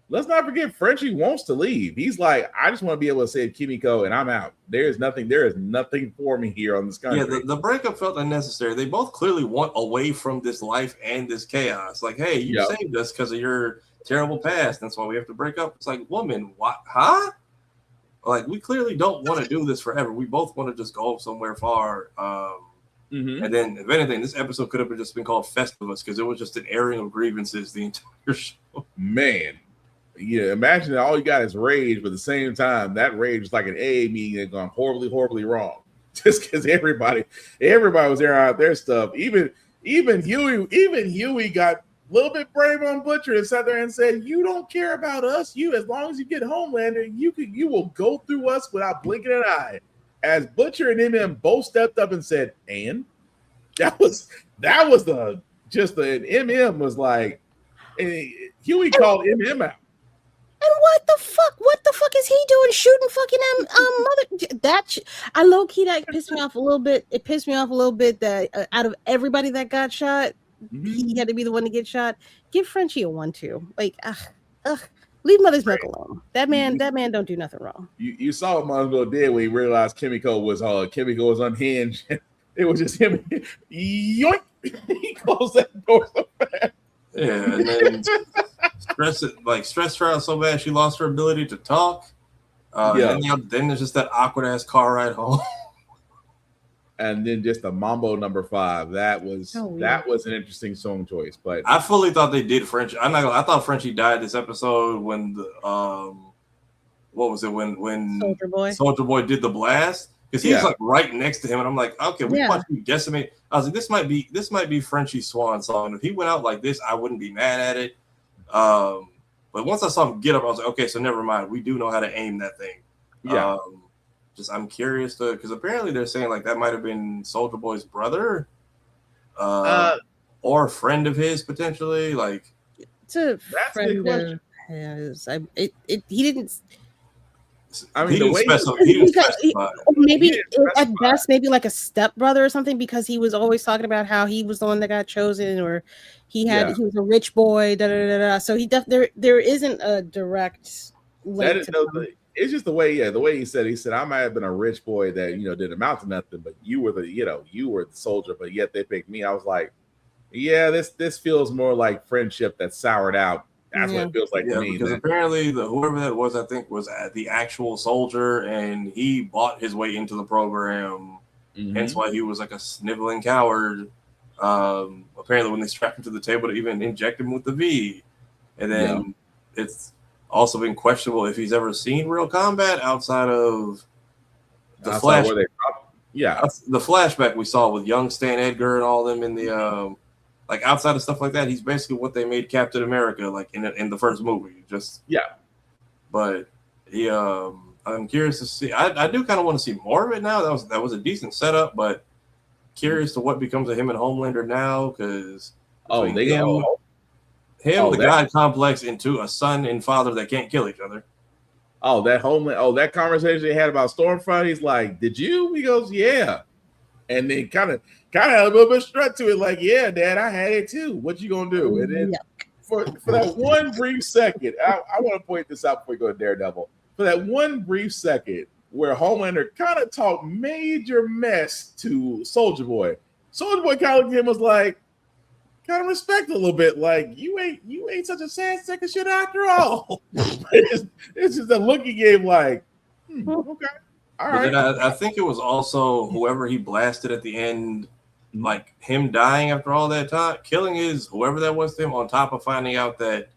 Let's not forget, Frenchie wants to leave. He's like, I just want to be able to save Kimiko, and I'm out. There is nothing for me here on this country. Yeah, the breakup felt unnecessary. They both clearly want away from this life and this chaos. Like, hey, you saved us because of your terrible past. That's why we have to break up. It's like, woman, what? Huh? Like, we clearly don't want to do this forever. We both want to just go somewhere far. And then, if anything, this episode could have just been called Festivus because it was just an airing of grievances the entire show. Man. Yeah, imagine that all you got is rage, but at the same time, that rage is like an AA meeting that gone horribly, horribly wrong. Just because everybody was there out their stuff. Even Huey got a little bit brave on Butcher and sat there and said, "You don't care about us. You, as long as you get Homelander, you will go through us without blinking an eye." As Butcher and MM both stepped up and said, "And that was the MM was like," and Huey called MM out. And what the fuck is he doing shooting fucking mother? I low key that pissed me off a little bit. It pissed me off a little bit that out of everybody that got shot, he had to be the one to get shot. Give Frenchie a 1-2. Like, leave Mother's Milk alone. That man don't do nothing wrong. You saw what Mother's Milk did when he realized Kimiko was unhinged. It was just him. Yoink! He closed that door so fast. Yeah, and then stressed her out so bad she lost her ability to talk. Then there's just that awkward ass car ride home. And then just the Mambo number 5. That was an interesting song choice. But I fully thought they did Frenchie. I thought Frenchie died this episode when the what was it when Soldier Boy did the blast, because he was like right next to him, and I'm like, okay, we watched you decimate. I was like, this might be Frenchie's swan song. If he went out like this, I wouldn't be mad at it. But once I saw him get up, I was like, okay, so never mind. We do know how to aim that thing. Yeah. I'm curious because apparently they're saying like that might have been Soldier Boy's brother, or a friend of his potentially. Like, it's a friend of his. He didn't. I mean, he didn't specify. Maybe at best, maybe like a stepbrother or something, because he was always talking about how he was the one that got chosen, or he was a rich boy. So there isn't a direct link. It's just the way he said I might have been a rich boy that didn't amount to nothing, but you were the soldier, but yet they picked me. I was like, yeah, this feels more like friendship that soured out. That's what it feels like to me. Because apparently whoever that was, I think, was the actual soldier, and he bought his way into the program. Mm-hmm. Hence why he was like a sniveling coward. Apparently, when they strapped him to the table to even inject him with the V, and then it's also been questionable if he's ever seen real combat outside of the flashback. The flashback we saw with young Stan Edgar and all them in the. Like outside of stuff like that, he's basically what they made Captain America like in the first movie. But he, I'm curious to see. I do kind of want to see more of it now. That was a decent setup, but curious to what becomes of him and Homelander now, because the God complex into a son and father that can't kill each other. That conversation they had about Stormfront. He's like, "Did you?" He goes, "Yeah," and then kind of had a little bit of strut to it, like, "Yeah, Dad, I had it too. What you gonna do?" And then for that one brief second, I want to point this out before we go to Daredevil. For that one brief second where Homelander kind of talked major mess to Soldier Boy kind of looked at him and was like, kind of respect a little bit, like, you ain't such a sad sack of shit after all. it's just a look he gave, like, okay, all right. I think it was also whoever he blasted at the end. Like him dying after all that time, killing his whoever that was to him, on top of finding out that,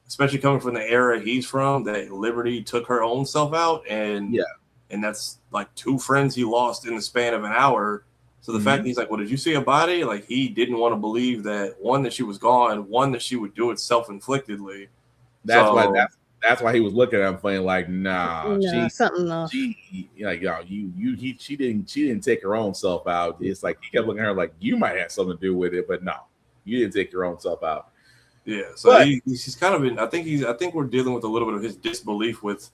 especially coming from the era he's from, that Liberty took her own self out, and that's like 2 friends he lost in the span of an hour. So the fact that he's like, well, did you see a body? Like, he didn't want to believe that, one, that she was gone, one, that she would do it self-inflictedly. That's why he was looking at him funny, like, she didn't take her own self out. It's like he kept looking at her like, you might have something to do with it, but no, you didn't take your own self out. Yeah, so he's kind of I think we're dealing with a little bit of his disbelief with,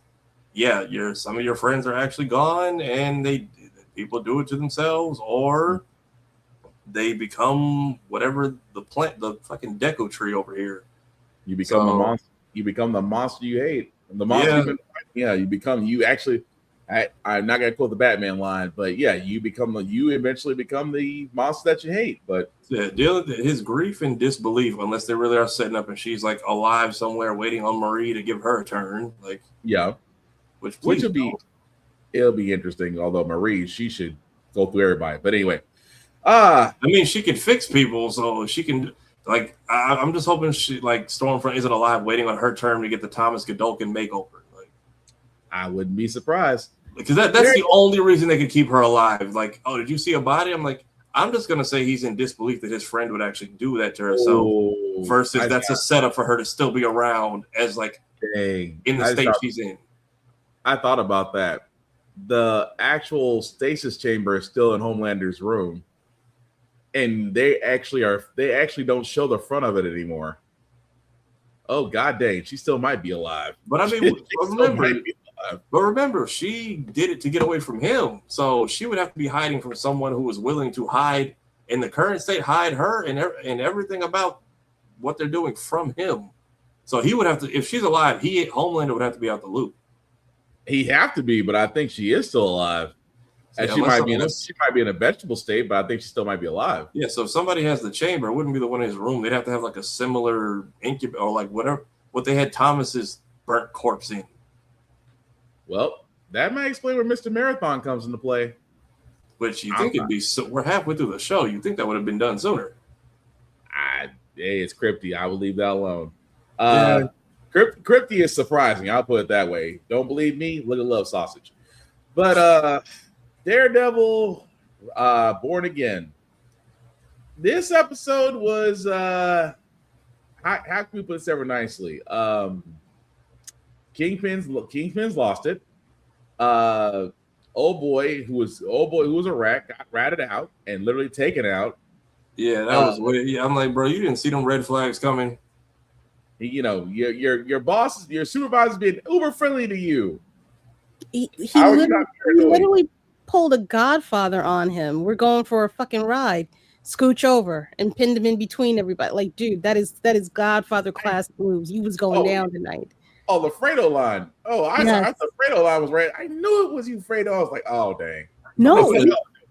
some of your friends are actually gone, and people do it to themselves, or they become whatever the fucking Deco tree over here. You become a monster. You become the monster you hate. The monster. You actually. I'm not gonna quote the Batman line, but you eventually become the monster that you hate. But dealing with his grief and disbelief, unless they really are setting up and she's like alive somewhere waiting on Marie to give her a turn. Like, which would be. It'll be interesting. Although Marie, she should go through everybody. But anyway, I mean, she can fix people, so she can. Like, I'm just hoping she, like, Stormfront isn't alive, waiting on her turn to get the Thomas Godolkin makeover. Like, I wouldn't be surprised, because that's the only reason they could keep her alive. Like, oh, did you see a body? I'm like, I'm just gonna say he's in disbelief that his friend would actually do that to herself. Versus that's a setup for her to still be around as like in the state she's in. I thought about that. The actual stasis chamber is still in Homelander's room. And they actually don't show the front of it anymore. Oh, god dang, she still might be alive. But I mean, remember, she did it to get away from him. So she would have to be hiding from someone who was willing to hide in the current state, hide her and everything about what they're doing from him. So he would have to, if she's alive, Homelander would have to be out the loop. He'd have to be, but I think she is still alive. And she might be in a vegetable state, but I think she still might be alive. Yeah, so if somebody has the chamber, it wouldn't be the one in his room. They'd have to have like a similar incubator, or like what they had Thomas's burnt corpse in. Well, that might explain where Mr. Marathon comes into play. Which you think it'd be we're halfway through the show. You think that would have been done sooner. Hey, it's Crypty. I will leave that alone. Yeah. Crypty is surprising. I'll put it that way. Don't believe me? Look at Love Sausage. But Daredevil, Born Again. This episode was how can we put this ever nicely? Kingpin's lost it. Old boy who was a rat got ratted out and literally taken out. Yeah, that was weird. Yeah, I'm like, bro, you didn't see them red flags coming. You know, your boss, your supervisor's being uber friendly to you. He literally pulled a Godfather on him. We're going for a fucking ride. Scooch over and pinned him in between everybody. Like, dude, that is Godfather class moves. You was going down tonight. Oh, the Fredo line. Oh, I thought Fredo line was right. I knew it was you, Fredo. I was like, oh dang. No,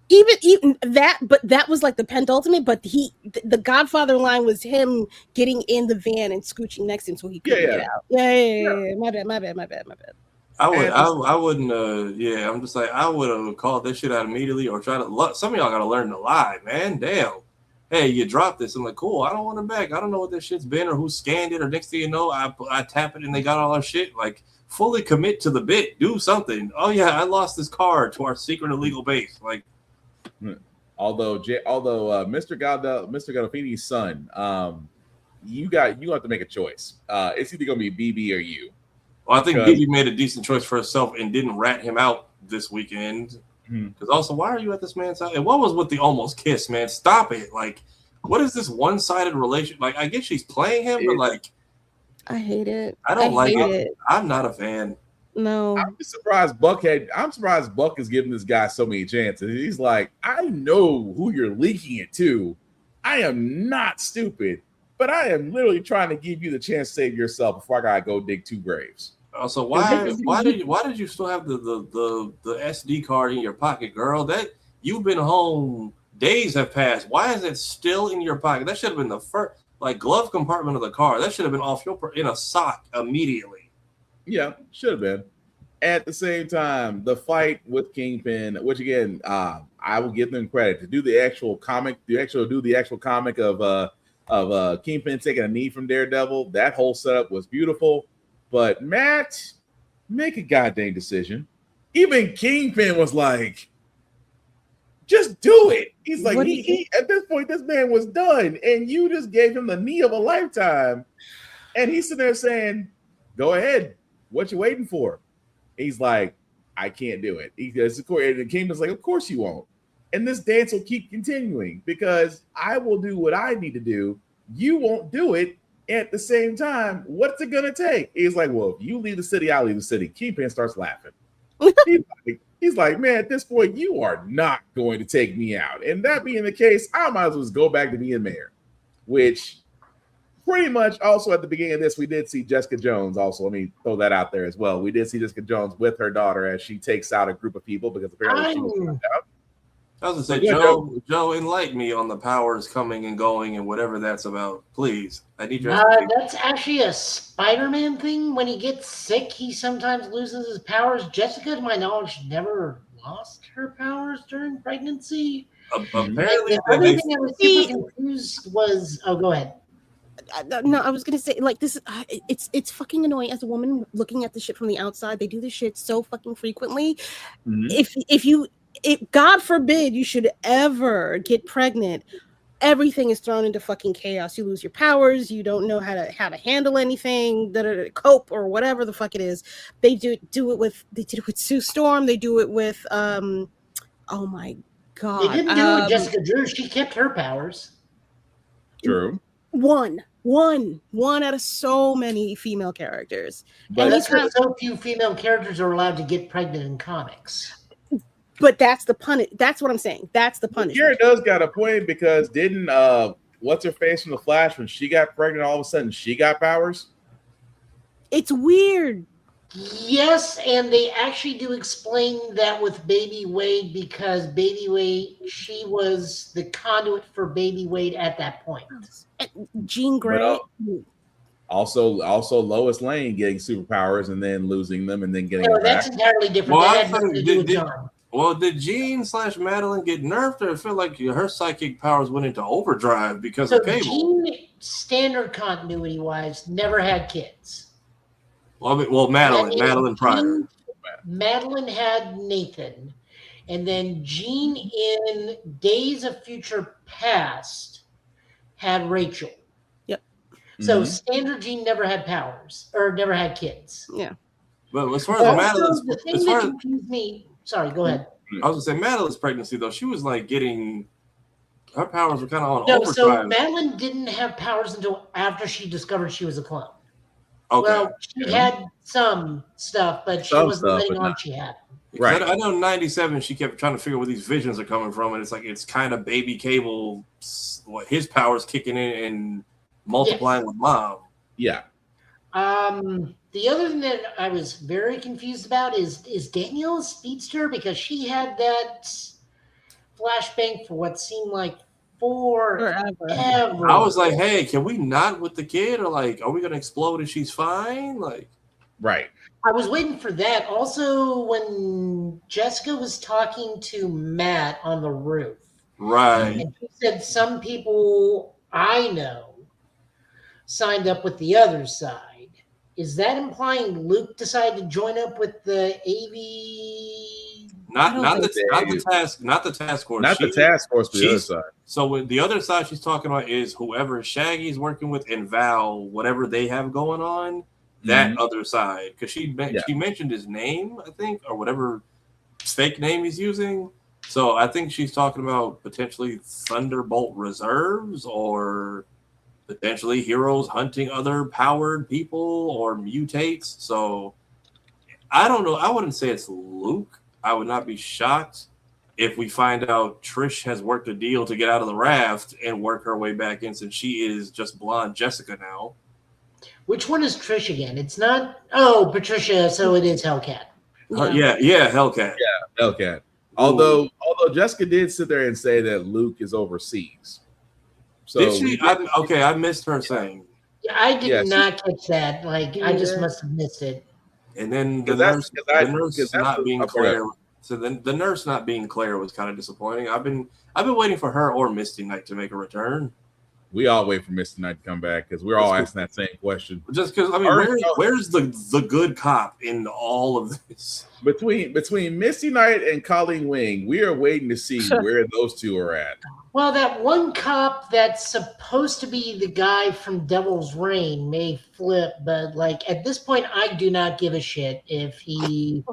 even that, but that was like the penultimate. But the Godfather line was him getting in the van and scooching next to him so he couldn't get out. Yeah. My bad. I wouldn't. Yeah, I'm just like, I would have called this shit out immediately or try to. Some of y'all got to learn to lie, man. Damn. Hey, you dropped this. I'm like, cool. I don't want it back. I don't know what this shit's been or who scanned it. Or next thing you know, I tap it and they got all our shit. Like, fully commit to the bit. Do something. Oh yeah, I lost this card to our secret illegal base. Like, although Mr. Gandolfini's son, you have to make a choice. It's either gonna be BB or you. Well, I think BB made a decent choice for herself and didn't rat him out this weekend. Because also, why are you at this man's house? And what was with the almost kiss, man? Stop it! Like, what is this one-sided relation? Like, I guess she's playing him, but like, I hate it. I don't like it. I'm not a fan. No, I'm surprised Buck is giving this guy so many chances. He's like, I know who you're leaking it to. I am not stupid, but I am literally trying to give you the chance to save yourself before I gotta go dig 2 graves. So why did you still have the SD card in your pocket, girl? That you've been home, days have passed. Why is it still in your pocket? That should have been the first glove compartment of the car. That should have been off in a sock immediately. Yeah, should have been. At the same time, the fight with Kingpin, which again, I will give them credit to do the actual comic of Kingpin taking a knee from Daredevil. That whole setup was beautiful. But Matt, make a goddamn decision. Even Kingpin was like, just do it. He's like, he at this point, this man was done. And you just gave him the knee of a lifetime. And he's sitting there saying, go ahead. What you waiting for? He's like, I can't do it. He goes, and Kingpin's like, of course you won't. And this dance will keep continuing because I will do what I need to do. You won't do it. At the same time, what's it gonna take? He's like, well, if you leave the city, I'll leave the city. Kingpin starts laughing. he's like, man, at this point, you are not going to take me out. And that being the case, I might as well just go back to being mayor. Which pretty much also at the beginning of this, we did see Jessica Jones. Also, let me throw that out there as well. We did see Jessica Jones with her daughter as she takes out a group of people because apparently she was left out. I was gonna say, Joe, enlighten me on the powers coming and going and whatever that's about. Please, I need your. That's actually a Spider-Man thing. When he gets sick, he sometimes loses his powers. Jessica, to my knowledge, never lost her powers during pregnancy. Apparently, the only thing I was super confused was. Oh, go ahead. No, I was gonna say like this. It's fucking annoying as a woman looking at the shit from the outside. They do this shit so fucking frequently. If God forbid you should ever get pregnant, everything is thrown into fucking chaos. You lose your powers. You don't know how to handle anything, cope or whatever the fuck it is. They did it with Sue Storm. They do it with oh my god. They didn't do it with Jessica Drew. She kept her powers. True. One out of so many female characters. But that's because so few female characters are allowed to get pregnant in comics. But that's the punish. That's what I'm saying. That's the punishment. Kara does got a point because didn't what's her face from the Flash when she got pregnant? All of a sudden, she got powers. It's weird. Yes, and they actually do explain that with Baby Wade because Baby Wade, she was the conduit for Baby Wade at that point. Jean Grey. Also, Lois Lane getting superpowers and then losing them and then getting No, them back. that's entirely different. Well, That had nothing to do with John. Well, did Jean / Madeline get nerfed, or I feel like her psychic powers went into overdrive because So of Cable? Jean, standard continuity wise, never had kids. Well, Madeline prior. Madeline had Nathan, and then Jean in Days of Future Past had Rachel. Yep. So standard Jean never had powers or never had kids. Yeah. But as far as Madeline's, the thing that confused me. Sorry, go ahead. I was gonna say Madeline's pregnancy though. She was like getting her powers were kind of on No, overdrive. so Madeline didn't have powers until after she discovered she was a clone. Okay. Well, she had some stuff, but she wasn't letting on she had. Right. I know 97, she kept trying to figure out where these visions are coming from, and it's like it's kind of baby Cable, what his powers kicking in and multiplying with Mom. Yeah. The other thing that I was very confused about is Danielle a speedster, because she had that flashbang for what seemed like forever. I was like, hey, can we not with the kid, or like, are we gonna explode if she's fine? Like, right. I was waiting for that. Also, when Jessica was talking to Matt on the roof, right, and she said some people I know signed up with the other side. Is that implying Luke decided to join up with the AV? not the task force. Not the task force, but the other side. So with the other side she's talking about is whoever Shaggy's working with and Val, whatever they have going on, that other side. Because she mentioned his name, I think, or whatever fake name he's using. So I think she's talking about potentially Thunderbolt reserves or potentially heroes hunting other powered people or mutates. So I don't know. I wouldn't say it's Luke. I would not be shocked if we find out Trish has worked a deal to get out of the raft and work her way back in, since she is just blonde Jessica now. Which one is Trish again? It's not. Oh, Patricia. So it is Hellcat. Yeah, Hellcat. Yeah, Hellcat. Although Jessica did sit there and say that Luke is overseas. So did she? I missed her saying. Yeah, I did not catch that. Like, I just must have missed it. And then the nurse not being Claire. So then the nurse not being Claire was kind of disappointing. I've been waiting for her or Misty Knight to make a return. We all wait for Misty Knight to come back because we're all asking that same question. Just because, I mean, where's the good cop in all of this? Between Misty Knight and Colleen Wing, we are waiting to see where those two are at. Well, that one cop that's supposed to be the guy from Devil's Reign may flip, but like at this point, I do not give a shit if he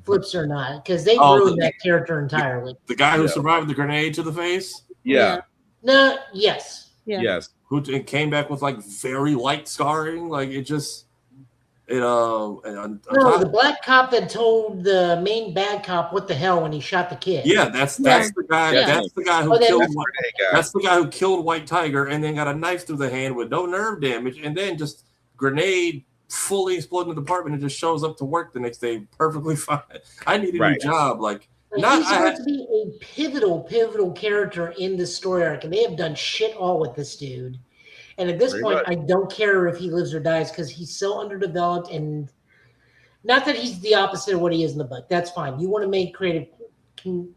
flips or not, because they ruined that character entirely. The guy who survived the grenade to the face? Yeah. No, yes. Yeah. Yes. Who came back with like very light scarring. Like it just no, the black cop that told the main bad cop what the hell when he shot the kid. Yeah, that's the guy. Yeah. That's the guy who killed. That's the guy who killed White Tiger and then got a knife through the hand with no nerve damage, and then just grenade fully exploding the department and just shows up to work the next day perfectly fine. I need a new job. Like he's supposed to be a pivotal character in this story arc, and they have done shit all with this dude. And at this point, I don't care if he lives or dies because he's so underdeveloped, and not that he's the opposite of what he is in the book. That's fine. You want to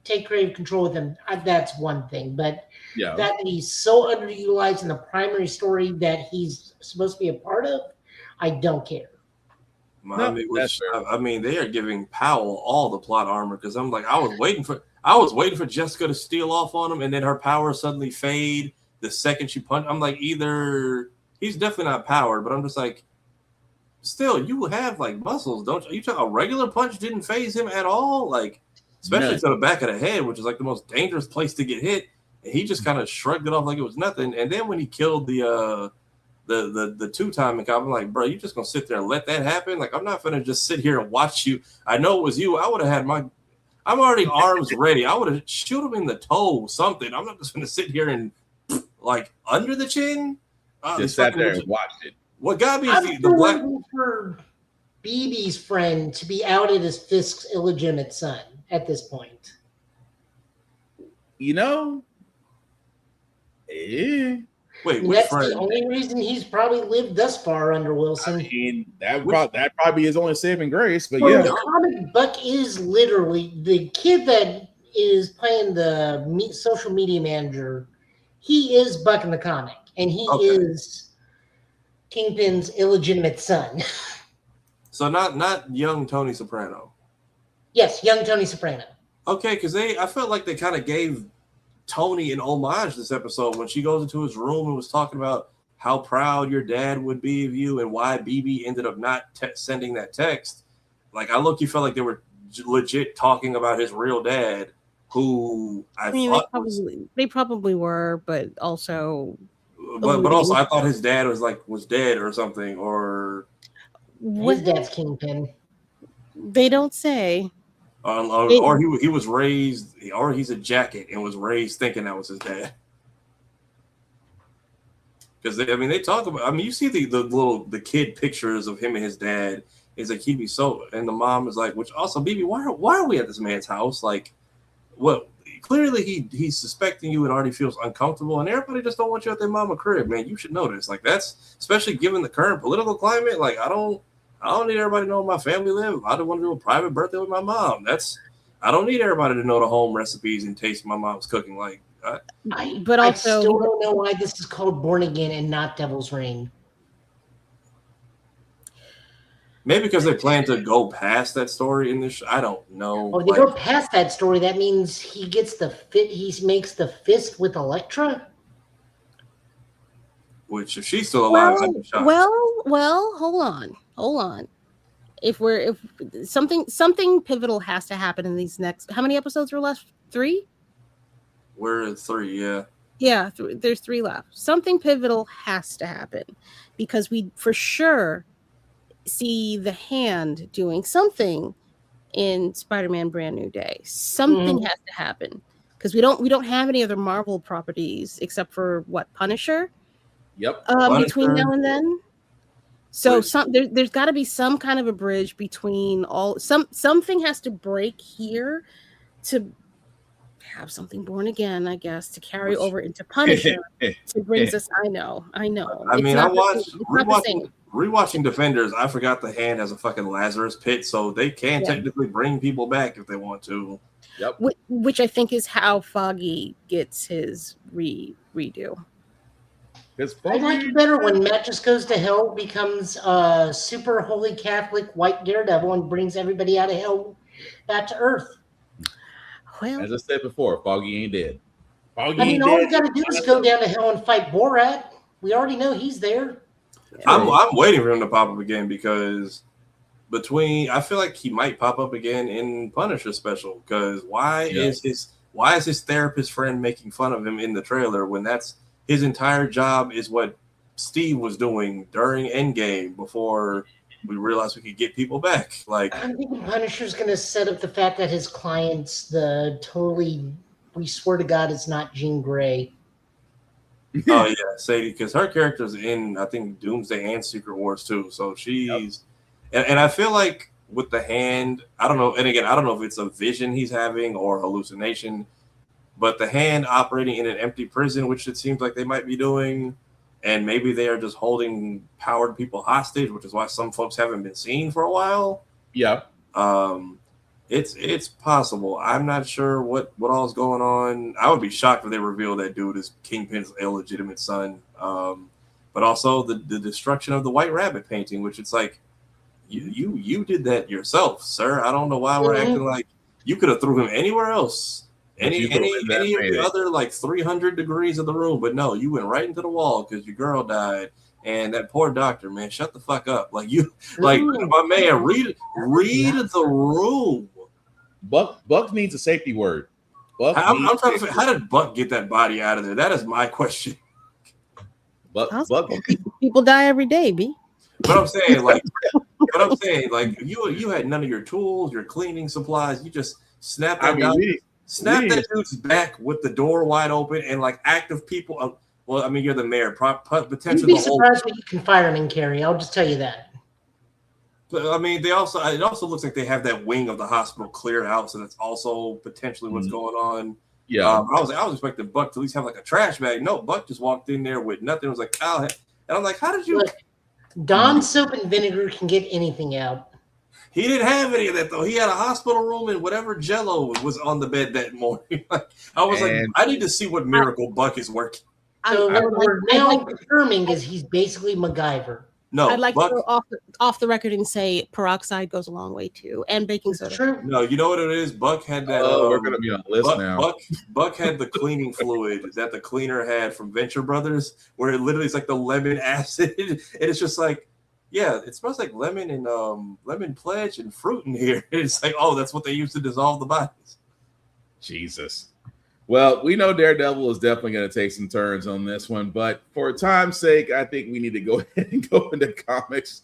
take creative control with him. That's one thing, but that he's so underutilized in the primary story that he's supposed to be a part of, I don't care. I mean, they are giving Powell all the plot armor because I'm like, I was waiting for Jessica to steal off on him, and then her power suddenly fade the second she punched. I'm like, either he's definitely not powered, but I'm just like, still, you have like muscles, don't you? A regular punch didn't phase him at all, like especially to the back of the head, which is like the most dangerous place to get hit. And he just kind of shrugged it off like it was nothing. And then when he killed the two-time cop, I'm like, bro, you just gonna sit there and let that happen? Like, I'm not gonna just sit here and watch you. I know it was you. I would have had I'm already arms ready. I would have shoot him in the toe, something. I'm not just gonna sit here and like under the chin. Just sat there and watched it. What got me is the black for BB's friend to be outed as Fisk's illegitimate son at this point. You know, Wait, And which that's friend? the only reason he's probably lived thus far under Wilson. I mean, that probably is only saving grace, but Well, yeah. the comic, Buck is literally the kid that is playing the social media manager. He is Buck in the comic, and he is Kingpin's illegitimate son. So not young Tony Soprano. Yes, young Tony Soprano. Okay, because I felt like they kind of gave Tony an homage this episode when she goes into his room and was talking about how proud your dad would be of you and why BB ended up not sending that text. Like, I look, you felt like they were legit talking about his real dad, who I mean, thought they probably were, but also, but also I thought his dad was dead or something, or his dad's Kingpin. They don't say. Or he was raised, or he's a jacket and was raised thinking that was his dad. Because they talk about. I mean, you see the kid pictures of him and his dad. It's like he'd be so, and the mom is like, which also, baby, why are we at this man's house? Like, what? Clearly he's suspecting you and already feels uncomfortable, and everybody just don't want you at their mama crib, man. You should know this. Like, that's especially given the current political climate. Like, I don't need everybody to know where my family live. I don't want to do a private birthday with my mom. I don't need everybody to know the home recipes and taste my mom's cooking. Like, I still don't know why this is called Born Again and not Devil's Reign. Maybe because they plan to go past that story in this. I don't know. Oh, they go past that story. That means he gets the fit. He makes the fist with Elektra. Which, if she's still alive, I'd be shocked. Well, hold on. If something pivotal has to happen in these next, how many episodes are left? 3? We're at 3, yeah. Yeah, there's 3 left. Something pivotal has to happen because we for sure see the Hand doing something in Spider-Man Brand New Day. Something has to happen because we don't have any other Marvel properties except for Punisher. Yep. Between now and then. So there's got to be some kind of a bridge between all. Something has to break here to have something Born Again, I guess, to carry over into Punisher. To brings us. I know. I mean, I watched rewatching Defenders. I forgot the Hand has a fucking Lazarus pit, so they can technically bring people back if they want to. Yep. Which I think is how Foggy gets his redo. I like it better when Matt just goes to hell, becomes a super holy Catholic white daredevil, and brings everybody out of hell back to Earth. Well, as I said before, Foggy ain't dead. All we got to do is go down to hell and fight Borat. We already know he's there. I'm waiting for him to pop up again because I feel like he might pop up again in Punisher special. Because why is his therapist friend making fun of him in the trailer when that's his entire job is what Steve was doing during Endgame before we realized we could get people back? Like, I think Punisher's going to set up the fact that his client's we swear to God, it's not Jean Grey. Oh yeah, Sadie, because her character's in, I think, Doomsday and Secret Wars too. So she's, and I feel like with the Hand, I don't know. And again, I don't know if it's a vision he's having or hallucination, but the Hand operating in an empty prison, which it seems like they might be doing, and maybe they are just holding powered people hostage, which is why some folks haven't been seen for a while. Yeah. It's possible. I'm not sure what all is going on. I would be shocked if they reveal that dude is Kingpin's illegitimate son. But also the destruction of the White Rabbit painting, which it's like you did that yourself, sir. I don't know why we're acting like you could have threw him anywhere else. Any of the other like 300 degrees of the room, but no, you went right into the wall because your girl died. And that poor doctor, man, shut the fuck up. Like my man, read the room. Buck needs a safety word. I'm trying to figure, how did Buck get that body out of there? That is my question. Buck. People die every day, B. But I'm saying, like, you had none of your tools, your cleaning supplies. You just snapped that dude's back with the door wide open and like active people. Well, I mean, you're the mayor. Potentially, you'd be surprised what you can firemen carry. I'll just tell you that. But I mean, it also looks like they have that wing of the hospital cleared out, so that's also potentially what's going on. Yeah. I was expecting Buck to at least have like a trash bag. No, Buck just walked in there with nothing. It was like, Kyle, and I'm like, how did you? Look, Dawn soap and vinegar can get anything out. He didn't have any of that though. He had a hospital room and whatever Jello was on the bed that morning. I was like, I need to see what miracle Buck is working. So what we're now confirming is he's basically MacGyver. No, I'd like Buck, to go off the record and say peroxide goes a long way too, and baking soda. True. No, you know what it is? Buck had that. We're gonna be on the list now. Buck had the cleaning fluid that the cleaner had from Venture Brothers, where it literally is like the lemon acid, and it's just like, yeah, it smells like lemon and lemon pledge and fruit in here. It's like, oh, that's what they use to dissolve the bodies. Jesus. Well, we know Daredevil is definitely going to take some turns on this one, but for time's sake, I think we need to go ahead and go into comics.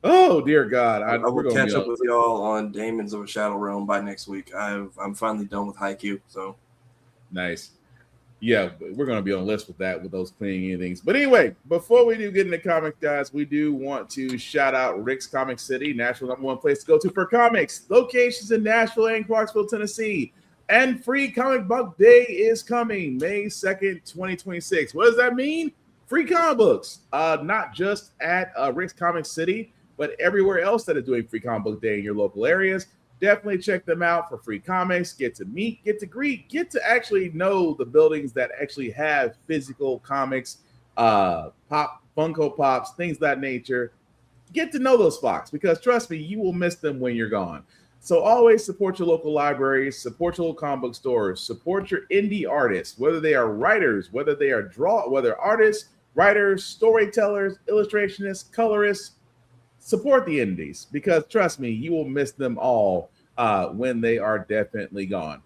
Oh, dear God. I will catch up with y'all on Demons of a Shadow Realm by next week. I'm finally done with Haikyuu, so. Nice. Yeah, we're going to be on a list with that, with those cleaning things. But anyway, before we do get into comics, guys, we do want to shout out Rick's Comic City, Nashville, #1 place to go to for comics. Locations in Nashville and Clarksville, Tennessee. And Free Comic Book Day is coming May 2nd, 2026. What does that mean? Free comic books, not just at Rick's Comic City, but everywhere else that is doing Free Comic Book Day in your local areas. Definitely check them out for free comics. Get to meet, get to greet, get to actually know the buildings that actually have physical comics, Funko Pops, things of that nature. Get to know those folks, because trust me, you will miss them when you're gone. So always support your local libraries, support your local comic book stores, support your indie artists, whether they are writers, whether they are whether artists, writers, storytellers, illustrationists, colorists. Support the indies, because trust me, you will miss them all when they are definitely gone.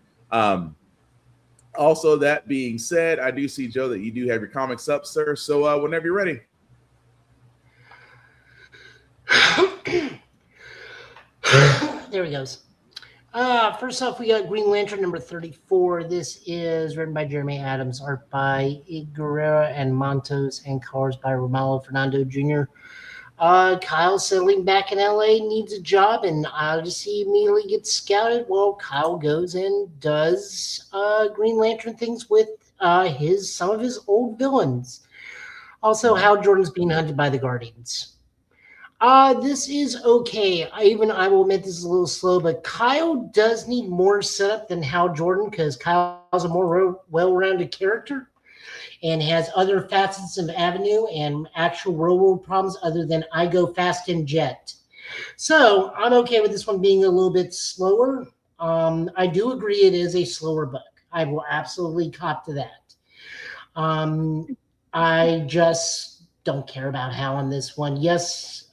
Also, that being said, I do see, Joe, that you do have your comics up, sir. So whenever you're ready. There he goes. First off, we got Green Lantern number 34. This is written by Jeremy Adams, art by Iguera and Montos, and colors by Romalo Fernando Jr. Kyle settling back in LA needs a job, and Odyssey immediately gets scouted. Well, Kyle goes and does Green Lantern things with some of his old villains. Also, Hal Jordan's being hunted by the Guardians. This is okay. I will admit this is a little slow, but Kyle does need more setup than Hal Jordan, because Kyle's a more well-rounded character and has other facets of Avenue and actual real-world problems other than I go fast and jet. So I'm okay with this one being a little bit slower. I do agree it is a slower book. I will absolutely cop to that. I just don't care about Hal on this one. Yes,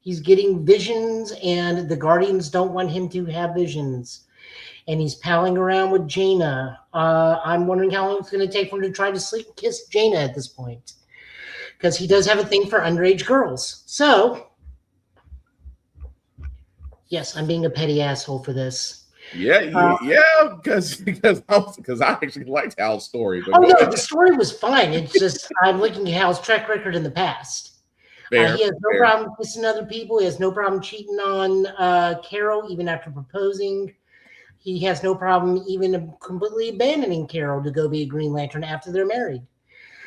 he's getting visions, and the Guardians don't want him to have visions. And he's palling around with Jaina. I'm wondering how long it's going to take for him to try to sleep and kiss Jaina at this point, because he does have a thing for underage girls. So, yes, I'm being a petty asshole for this. Yeah, because I actually liked Hal's story. But The story was fine. It's just I'm looking at Hal's track record in the past. He has no problem kissing other people. He has no problem cheating on Carol even after proposing. He has no problem even completely abandoning Carol to go be a Green Lantern after they're married.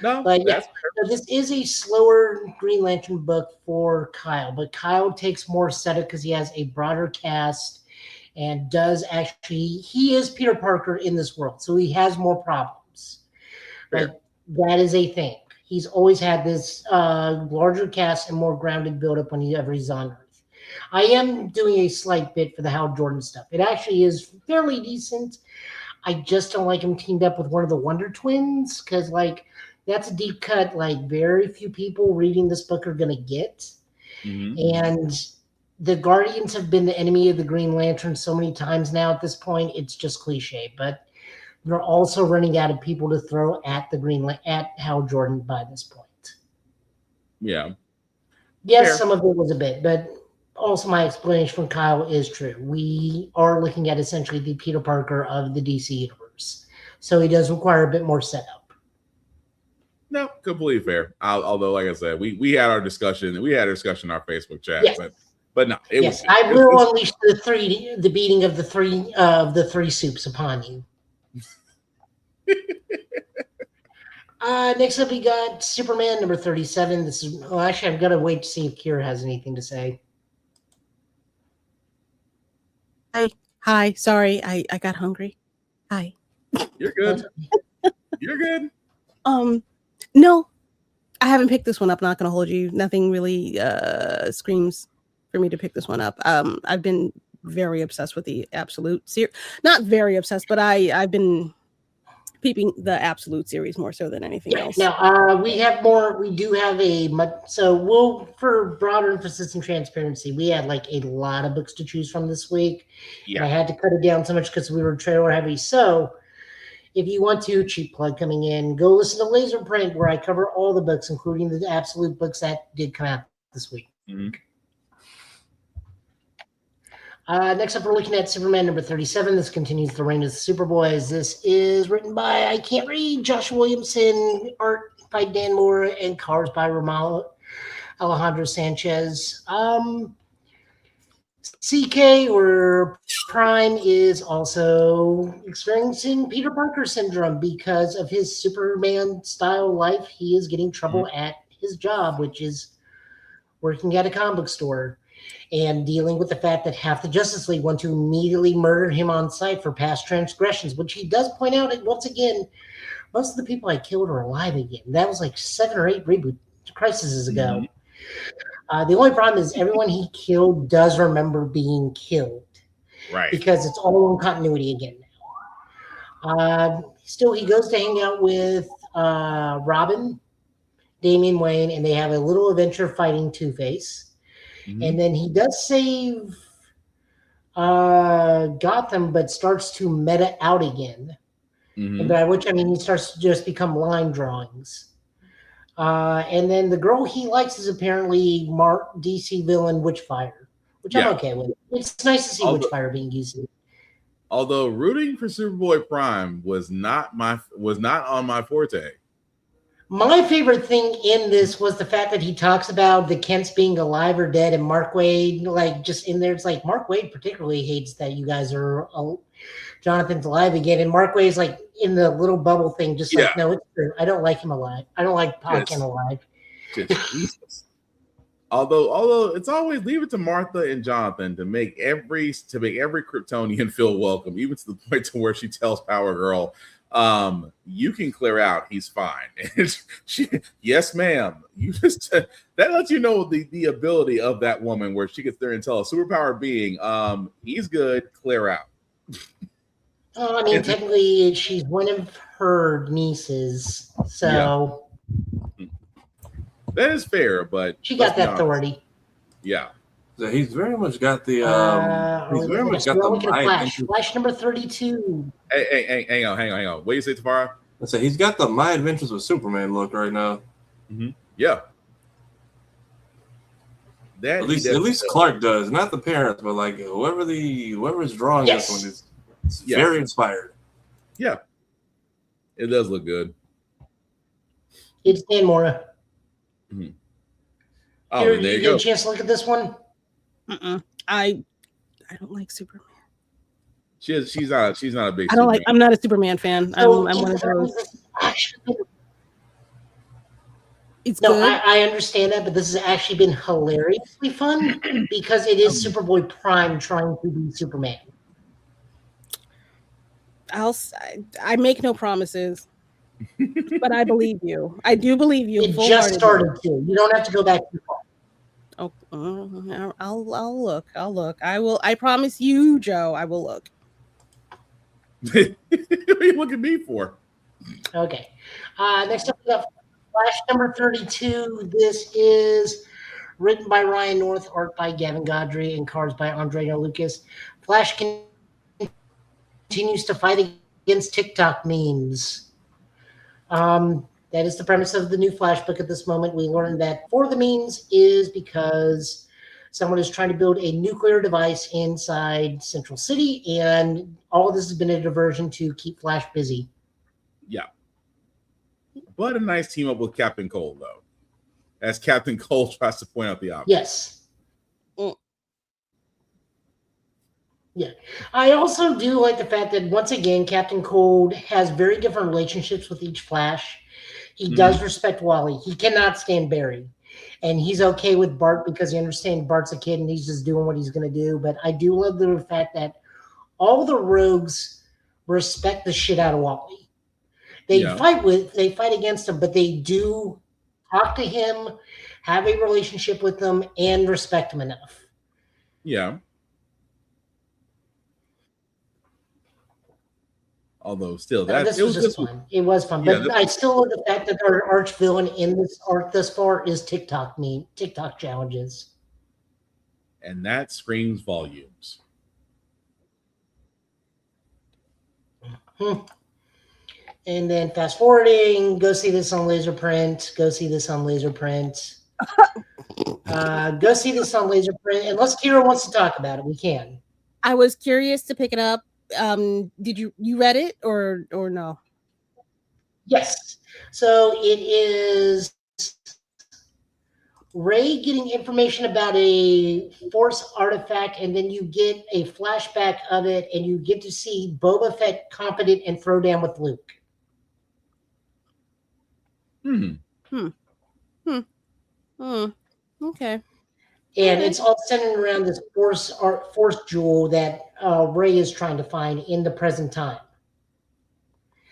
No, but yeah, so this is a slower Green Lantern book for Kyle, but Kyle takes more setup because he has a broader cast and he is Peter Parker in this world, so he has more problems. But that is a thing. He's always had this larger cast and more grounded buildup whenever he's on Earth. I am doing a slight bit for the Hal Jordan stuff. It actually is fairly decent. I just don't like him teamed up with one of the Wonder Twins, because that's a deep cut very few people reading this book are going to get. Mm-hmm. And the Guardians have been the enemy of the Green Lantern so many times now at this point, it's just cliche. But they're also running out of people to throw at at Hal Jordan by this point. Yeah. Yes, some of it was a bit, but also my explanation from Kyle is true. We are looking at essentially the Peter Parker of the DC universe. So he does require a bit more setup. No, completely fair. Although, like I said, we had our discussion. We had a discussion in our Facebook chat. Yes. But no, I will unleash the beating of the three soups upon you. Next up, we got Superman number 37. This is actually I've got to wait to see if Kira has anything to say. Hi. Sorry, I got hungry. Hi. You're good. You're good. No, I haven't picked this one up. Not gonna hold you. Nothing really screams for me to pick this one up. I've been very obsessed with the Absolute series. Not very obsessed, but I've been peeping the Absolute series more so than anything else. Now, we have more. We do have for broader emphasis and transparency, we had like a lot of books to choose from this week. Yeah. And I had to cut it down so much because we were trailer heavy. So if you want to, cheap plug coming in, go listen to Laser Print, where I cover all the books, including the Absolute books that did come out this week. Mm-hmm. Next up, we're looking at Superman number 37. This continues the reign of the Superboys. This is written by, I can't read, Josh Williamson, art by Dan Moore, and colors by Alejandro Sanchez. CK, or Prime, is also experiencing Peter Parker syndrome because of his Superman-style life. He is getting trouble at his job, which is working at a comic book store, and dealing with the fact that half the Justice League want to immediately murder him on sight for past transgressions, which he does point out. And once again, most of the people I killed are alive again. That was like 7 or 8 reboot crises ago. The only problem is everyone he killed does remember being killed. Right. Because it's all in continuity again now. Still, he goes to hang out with Robin, Damian Wayne, and they have a little adventure fighting Two-Face. And then he does save Gotham, but starts to meta out again. And by which I mean he starts to just become line drawings. And then the girl he likes is apparently DC villain Witchfire, which I'm okay with. It's nice to see Witchfire being used. Although rooting for Superboy Prime was not on my forte. My favorite thing in this was the fact that he talks about the Kents being alive or dead, and Mark Waid, like, just in there. It's like Mark Waid particularly hates that you guys are Jonathan's alive again, and Mark Waid's like in the little bubble thing, just like, no, it's true. I don't like him alive. I don't like Pa Kent alive. Although it's always leave it to Martha and Jonathan to make every Kryptonian feel welcome, even to the point to where she tells Power Girl, you can clear out, he's fine. Yes, ma'am. You just that lets you know the ability of that woman, where she gets there and tell a superpower being, he's good, clear out. I mean, technically she's one of her nieces, so that is fair, but she got that authority. Yeah. So he's very much got the Flash number 32. Hey, hang on. What do you say, Tafara? I say he's got the My Adventures with Superman look right now. Yeah. At least Clark does, not the parents, but like whoever's drawing this one is very inspired. Yeah. It does look good. It's Dan Mora. Oh, Here, there you get go. a chance to look at this one? I don't like Superman. She's not a big. I'm not a Superman fan. I'm one of those. It's good. I understand that, but this has actually been hilariously fun because it is Superboy Prime trying to be Superman. I make no promises, but I believe you. I do believe you. It just started to. You don't have to go back too far. Oh, I'll look. I will. I promise you, Joe. I will look. What are you looking at me for? Okay. Next up, we got Flash number 32. This is written by Ryan North, art by Gavin Godry, and cards by Andrea Lucas. Flash continues to fight against TikTok memes. That is the premise of the new Flash book at this moment. We learned that for the memes is because someone is trying to build a nuclear device inside Central City, and all of this has been a diversion to keep Flash busy. Yeah. But a nice team up with Captain Cold, though. As Captain Cold tries to point out the obvious. Yes. Yeah. I also do like the fact that once again, Captain Cold has very different relationships with each Flash. He does respect Wally. He cannot stand Barry. And he's okay with Bart because he understands Bart's a kid and he's just doing what he's going to do. But I do love the fact that all the rogues respect the shit out of Wally. They fight against him, but they do talk to him, have a relationship with him, and respect him enough. Yeah. Although still, This was just fun. It was fun, but I still love the fact that our arch villain in this arc thus far is TikTok challenges, and that screams volumes. And then fast forwarding, go see this on Laserprint. Go see this on Laserprint. Go see this on Laserprint. Unless Kira wants to talk about it, we can. I was curious to pick it up. Did you read it or no? Yes. So it is Ray getting information about a Force artifact, and then you get a flashback of it, and you get to see Boba Fett competent and throw down with Luke. Okay. And it's all centered around this Force jewel that Ray is trying to find in the present time.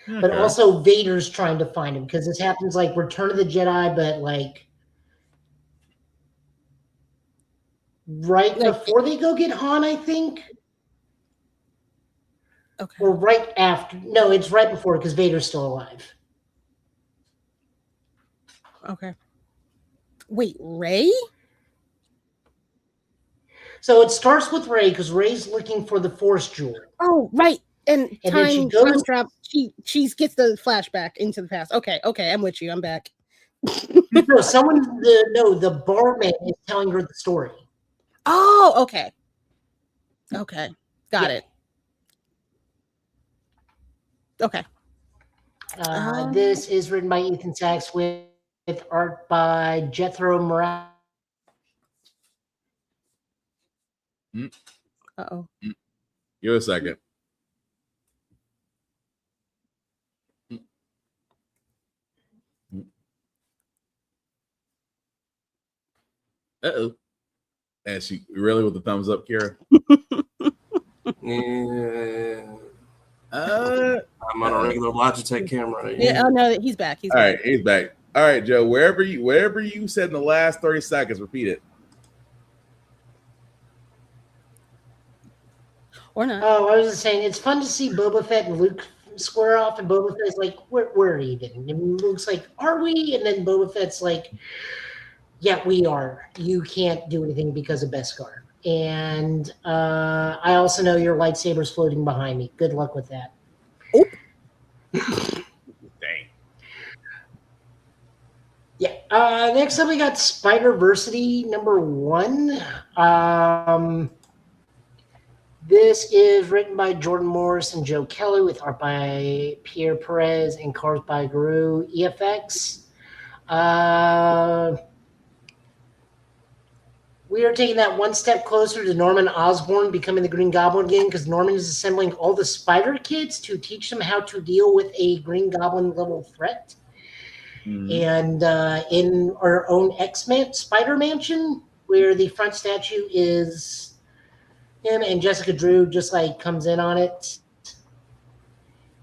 Okay. But also Vader's trying to find him, because this happens like Return of the Jedi, but like before they go get Han, I think. Okay. Or right after. No, it's right before, because Vader's still alive. Okay. Wait, Ray? So it starts with Ray, because Ray's looking for the Force jewel. Oh, right. And then time trap. She gets the flashback into the past. Okay, I'm with you. I'm back. No, the barman is telling her the story. Oh, okay. Okay, got it. Okay. This is written by Ethan Sachs with art by Jethro Morales. Uh-oh. Give it a second. Uh-oh. And she really with the thumbs up, Kira? Yeah. I'm on a regular Logitech camera. Yeah, oh no, he's back. All right, he's back. All right, Joe, wherever you said in the last 30 seconds, repeat it. Or not. Oh, I was just saying, it's fun to see Boba Fett and Luke square off, and Boba Fett's like, we're even. And Luke's like, are we? And then Boba Fett's like, yeah, we are. You can't do anything because of Beskar. And I also know your lightsaber's floating behind me. Good luck with that. Oh. Dang. Yeah. Next up, we got Spider-Versity #1. This is written by Jordan Morris and Joe Kelly with art by Pierre Perez and colors by Guru EFX. We are taking that one step closer to Norman Osborn becoming the Green Goblin again, because Norman is assembling all the Spider Kids to teach them how to deal with a Green Goblin level threat. And in our own X-Men Spider Mansion, where the front statue is him and Jessica Drew just like comes in on it.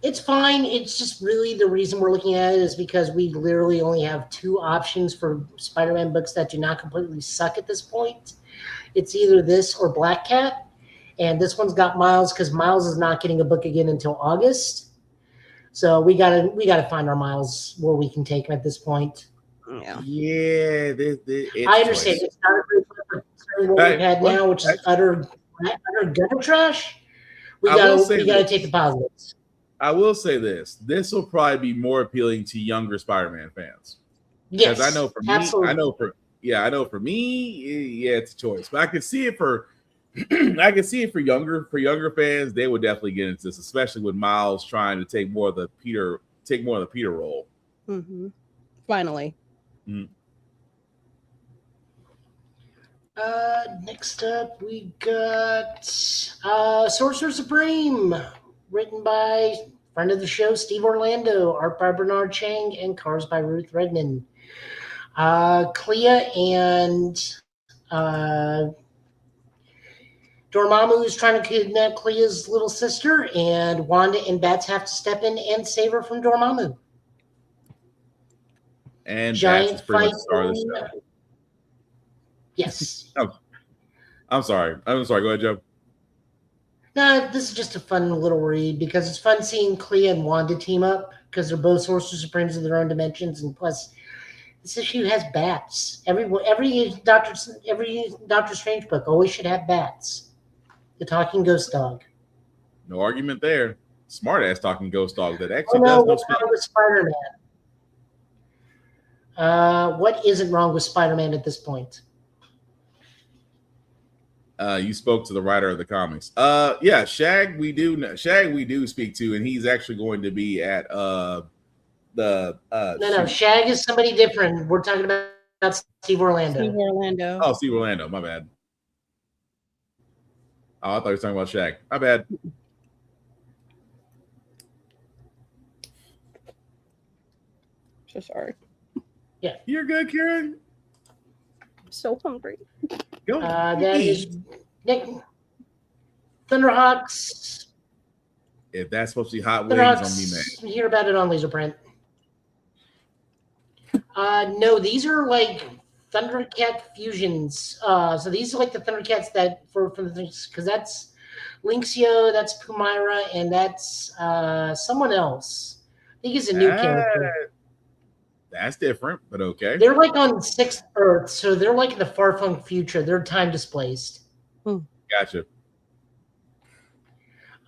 It's fine. It's just really the reason we're looking at it is because we literally only have 2 options for Spider-Man books that do not completely suck at this point. It's either this or Black Cat. And this one's got Miles, because Miles is not getting a book again until August. So we gotta find our Miles where we can take him at this point. Yeah. I understand. It's not a great book for what we've had now, which is utter gutter trash. We gotta take the positives. I will say this: this will probably be more appealing to younger Spider-Man fans. Yes, because I know for me, absolutely. I know for me, it's a choice. But I can see it for, younger fans. They would definitely get into this, especially with Miles trying to take more of the Peter role. Mm-hmm. Finally. Mm. Next up, we got Sorcerer Supreme, written by friend of the show Steve Orlando, art by Bernard Chang, and cars by Ruth Redman. Clea and Dormammu is trying to kidnap Clea's little sister, and Wanda and Bats have to step in and save her from Dormammu. And Giant Bats is pretty much fight the star of the scene. show. Yes. Oh, I'm sorry. Go ahead, Joe. No, this is just a fun little read because it's fun seeing Clea and Wanda team up because they're both Sorcerer Supremes in their own dimensions, and plus, this issue has bats. Every Doctor Strange book always should have bats. The talking ghost dog. No argument there. Smart ass talking ghost dog that actually Oh no, does no what's wrong with Spider-Man? What isn't wrong with Spider-Man at this point? You spoke to the writer of the comics. Yeah, Shag we do speak to, and he's actually going to be at No, Shag is somebody different. We're talking about Steve Orlando. Steve Orlando. Oh, Steve Orlando, my bad. Oh, I thought you were talking about Shag. My bad. So sorry. Yeah. You're good, Karen. I'm so hungry. Go. That is Nick Thunderhawks. If that's supposed to be hot wings, on me, man. You hear about it on Laserprint. No, these are like Thundercat fusions. So these are like the Thundercats that for the things, because that's Lynxio, that's Pumira, and that's someone else. I think he's a new character. That's different, but okay. They're like on 6th Earth, so they're like in the far-flung future. They're time displaced. Gotcha.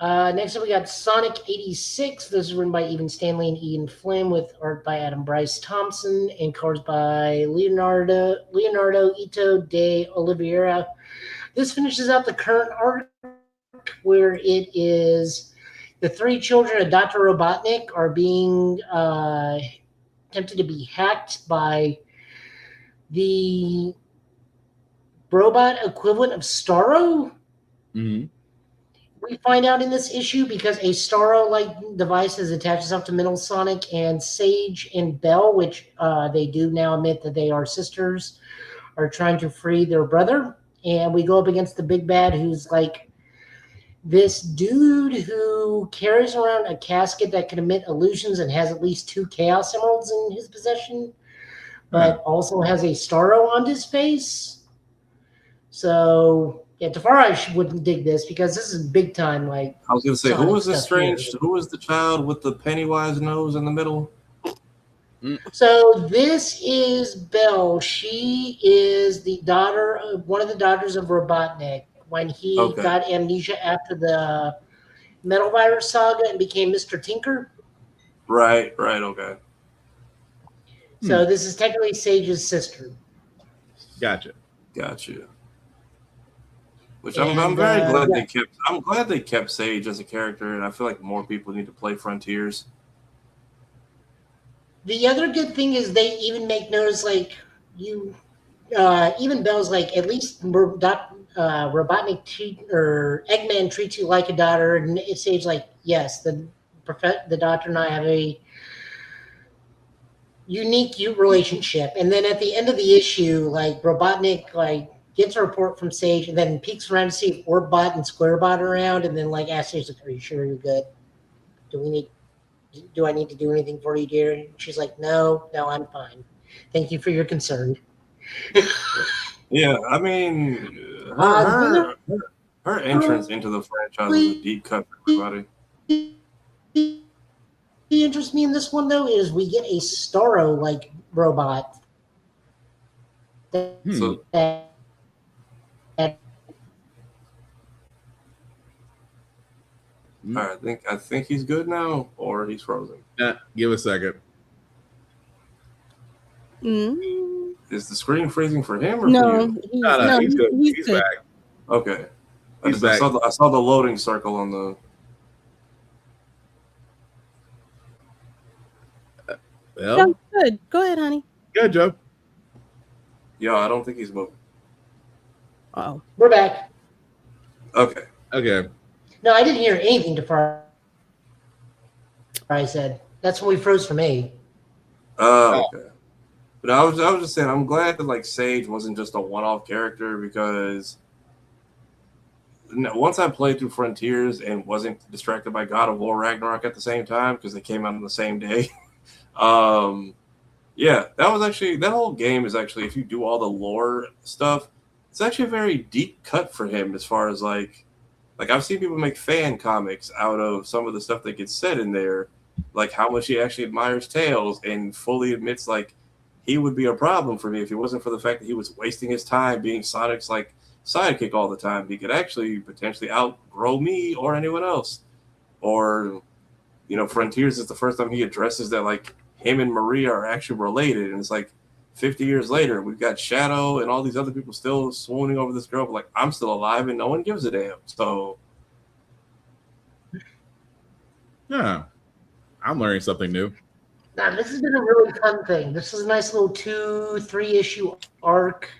Next up, we got Sonic 86. This is written by Evan Stanley and Ian Flynn, with art by Adam Bryce Thompson and colors by Leonardo Ito de Oliveira. This finishes out the current arc, where it is the 3 children of Dr. Robotnik are being attempted to be hacked by the robot equivalent of Starro. Mm-hmm. We find out in this issue because a Starro-like device has attached itself to Metal Sonic, and Sage and Belle, which they do now admit that they are sisters, are trying to free their brother. And we go up against the big bad, who's like this dude who carries around a casket that can emit illusions and has at least 2 Chaos Emeralds in his possession, but also has a Starro on his face. So... yeah, Tafari wouldn't dig this because this is big time. Like, I was gonna say, who was the strange? Who was the child with the Pennywise nose in the middle? So this is Belle. She is the daughter of one of the daughters of Robotnik when he got amnesia after the Metal Virus saga and became Mr. Tinker. Right. Okay. So this is technically Sage's sister. Gotcha. Which I'm very glad they kept. I'm glad they kept Sage as a character, and I feel like more people need to play Frontiers. The other good thing is they even make notice, like even Belle's like, at least Robotnik or Eggman treats you like a daughter, and Sage like, yes, the doctor and I have a unique relationship. And then at the end of the issue, like Robotnik like gets a report from Sage and then peeks around to see if Orbot and Squarebot are around, and then like asks Sage, like, are you sure you're good? Do I need to do anything for you, dear? And she's like, no, I'm fine. Thank you for your concern. Yeah, I mean, her entrance into the franchise was a deep cut for everybody. What interests me in this one, though, is we get a Starro-like robot. I think he's good now, or he's frozen. Give a second. Is the screen freezing for him or no, for you? No, he's good. He's back. Okay. I back. saw the loading circle on the. Well, Sounds good. Go ahead, honey. Good, Joe. Yeah, I don't think he's moving. Oh, We're back. Okay. Okay. No, I didn't hear anything Fry said. That's when we froze for me. Oh, okay. But I was just saying, I'm glad that like Sage wasn't just a one-off character, because once I played through Frontiers and wasn't distracted by God of War Ragnarok at the same time because they came out on the same day. Yeah, that whole game is actually, if you do all the lore stuff, it's actually a very deep cut for him as far as like I've seen people make fan comics out of some of the stuff that gets said in there, like how much he actually admires Tails and fully admits like he would be a problem for me if it wasn't for the fact that he was wasting his time being Sonic's like sidekick all the time. He could actually potentially outgrow me or anyone else. Or, Frontiers is the first time he addresses that like him and Maria are actually related, and it's like 50 years later, we've got Shadow and all these other people still swooning over this girl, but like I'm still alive and no one gives a damn. So yeah, I'm learning something new. Now, this has been a really fun thing. This is a nice little 2-3 issue arc.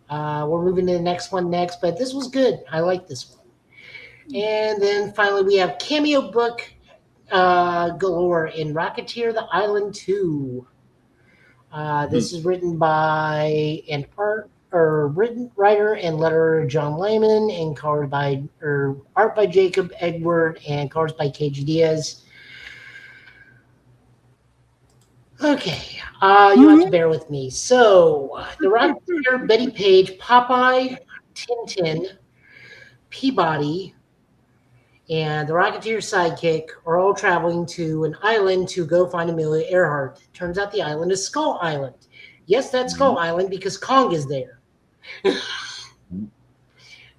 We're moving to the next one next, but this was good. I like this one. And then finally, we have cameo book galore in Rocketeer the Island 2. This is written by writer and letterer John Layman, and art by Jacob Edward, and colors by KG Diaz. Okay, you have to bear with me. So, the Rocketeer, Betty Page, Popeye, Tintin, Peabody, and the Rocketeer sidekick are all traveling to an island to go find Amelia Earhart. Turns out the island is Skull Island. Yes, that's Skull Island because Kong is there.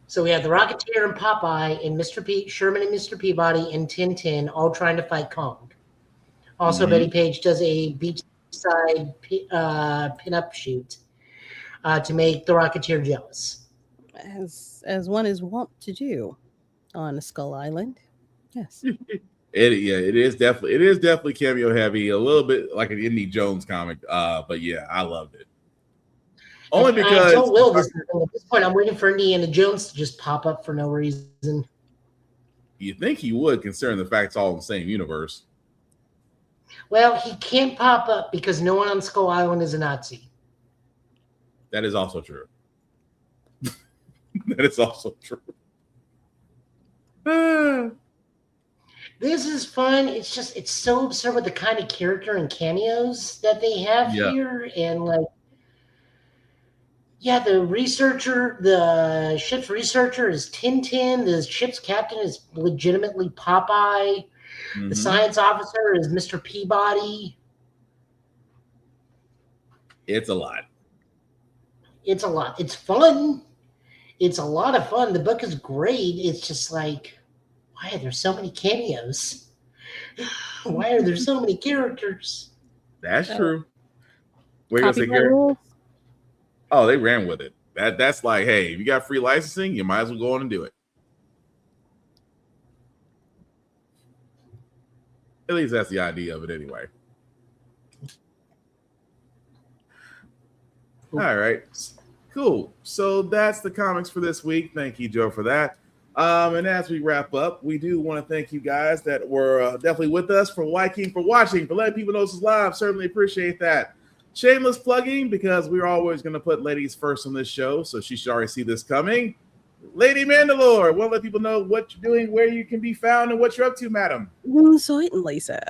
So we have the Rocketeer and Popeye and Sherman and Mr. Peabody and Tintin all trying to fight Kong. Also, Betty Page does a beachside pin-up shoot to make the Rocketeer jealous. As one is wont to do on Skull Island. Yes. It is definitely cameo heavy, a little bit like an Indy Jones comic. But yeah, I loved it. Only because I told Will at this point, I'm waiting for Indiana Jones to just pop up for no reason. You think he would, considering the fact it's all in the same universe. Well, he can't pop up because no one on Skull Island is a Nazi. That is also true. That is also true. This is fun. It's so absurd with the kind of character and cameos that they have here. And like, yeah, the ship's researcher is Tintin. The ship's captain is legitimately Popeye. Mm-hmm. The science officer is Mr. Peabody. It's a lot. It's a lot. It's fun. It's a lot of fun. The book is great. It's just like, why are there so many cameos? Why are there so many characters? That's true. Oh, they ran with it. That's like, hey, if you got free licensing, you might as well go on and do it. At least that's the idea of it anyway. All right. Cool. So that's the comics for this week. Thank you, Joe, for that. And as we wrap up, we do want to thank you guys that were definitely with us, for liking, for watching, for letting people know this is live. Certainly appreciate that. Shameless plugging, because we're always going to put ladies first on this show, so she should already see this coming. Lady Mandalore, want to let people know what you're doing, where you can be found, and what you're up to, madam. Certainly, sir.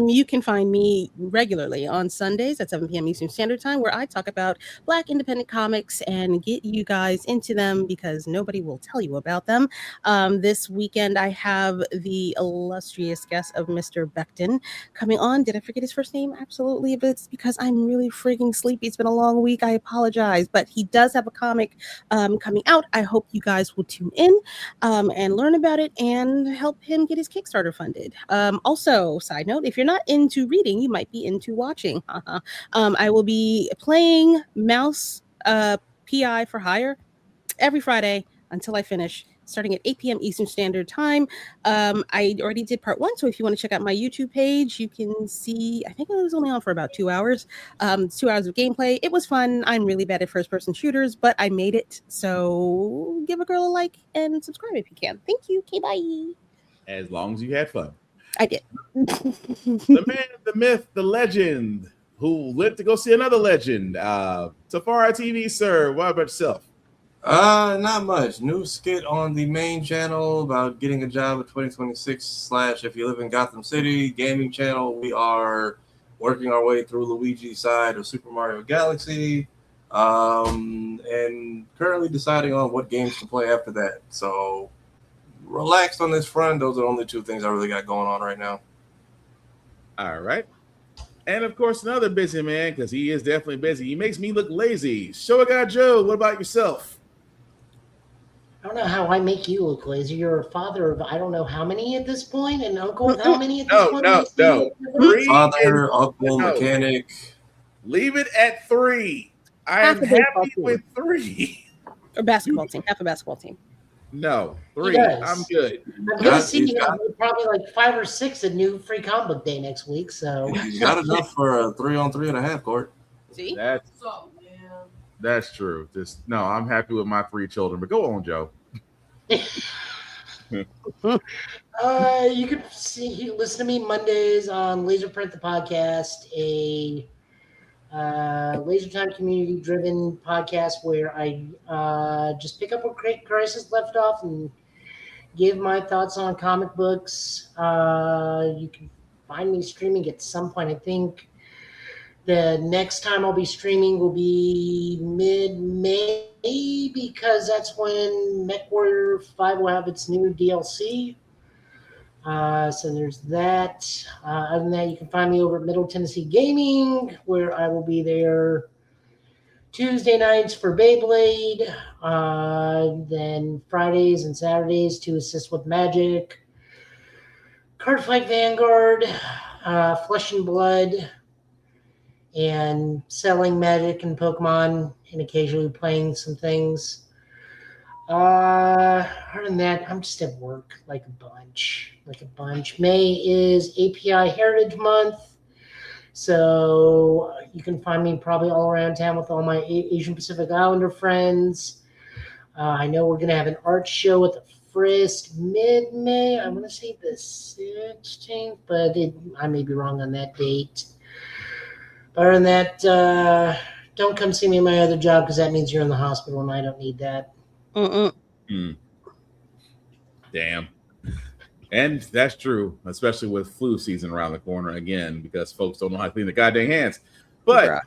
You can find me regularly on Sundays at 7 p.m. Eastern Standard Time, where I talk about Black independent comics and get you guys into them because nobody will tell you about them. This weekend, I have the illustrious guest of Mr. Becton coming on. Did I forget his first name? Absolutely, but it's because I'm really freaking sleepy. It's been a long week. I apologize, but he does have a comic coming out. I hope you guys will tune in and learn about it and help him get his Kickstarter funded. Also, side note, if you're not into reading, you might be into watching. I will be playing Mouse PI for Hire every Friday until I finish. starting at 8 p.m. Eastern Standard Time. I already did part 1, so if you want to check out my YouTube page, you can see, I think it was only on for about 2 hours. 2 hours of gameplay. It was fun. I'm really bad at first-person shooters, but I made it. So give a girl a like and subscribe if you can. Thank you. Okay, bye. As long as you had fun. I did. The man, the myth, the legend, who lived to go see another legend. Tafara TV, sir. What about yourself? Not much. New skit on the main channel about getting a job at 2026 / if you live in Gotham City gaming channel. We are working our way through Luigi's side of Super Mario Galaxy, and currently deciding on what games to play after that. So relaxed on this front. Those are the only 2 things I really got going on right now. All right. And of course, another busy man, because he is definitely busy. He makes me look lazy. Show a guy Joe. What about yourself? I don't know how I make you look lazy. You're a father of I don't know how many at this point, and uncle of how many at this point? No. Father, uncle, mechanic. Leave it at 3. I am happy with 3. Or basketball team. Half a basketball team. No, 3. I'm good. I'm going to see probably like 5 or 6 at new free comic book day next week. So he's got enough for a 3-on-3.5 court. See, that's true. I'm happy with my 3 children. But go on, Joe. You can listen to me Mondays on Laserprint the podcast, a Laser Time community driven podcast where I just pick up where Crisis left off and give my thoughts on comic books. You can find me streaming at some point. I think the next time I'll be streaming will be mid-May, because that's when MechWarrior 5 will have its new DLC. So there's that. Other than that, you can find me over at Middle Tennessee Gaming, where I will be there Tuesday nights for Beyblade, then Fridays and Saturdays to assist with Magic, Cardfight Vanguard, Flesh and Blood, and selling Magic and Pokemon, and occasionally playing some things. Other than that, I'm just at work like a bunch. May is API Heritage Month, so you can find me probably all around town with all my Asian Pacific Islander friends. I know we're going to have an art show at the Frist mid-May. I'm going to say the 16th, but I may be wrong on that date. Other than that, don't come see me in my other job, because that means you're in the hospital, and I don't need that. Damn. And that's true, especially with flu season around the corner again, because folks don't know how to clean their goddamn hands. But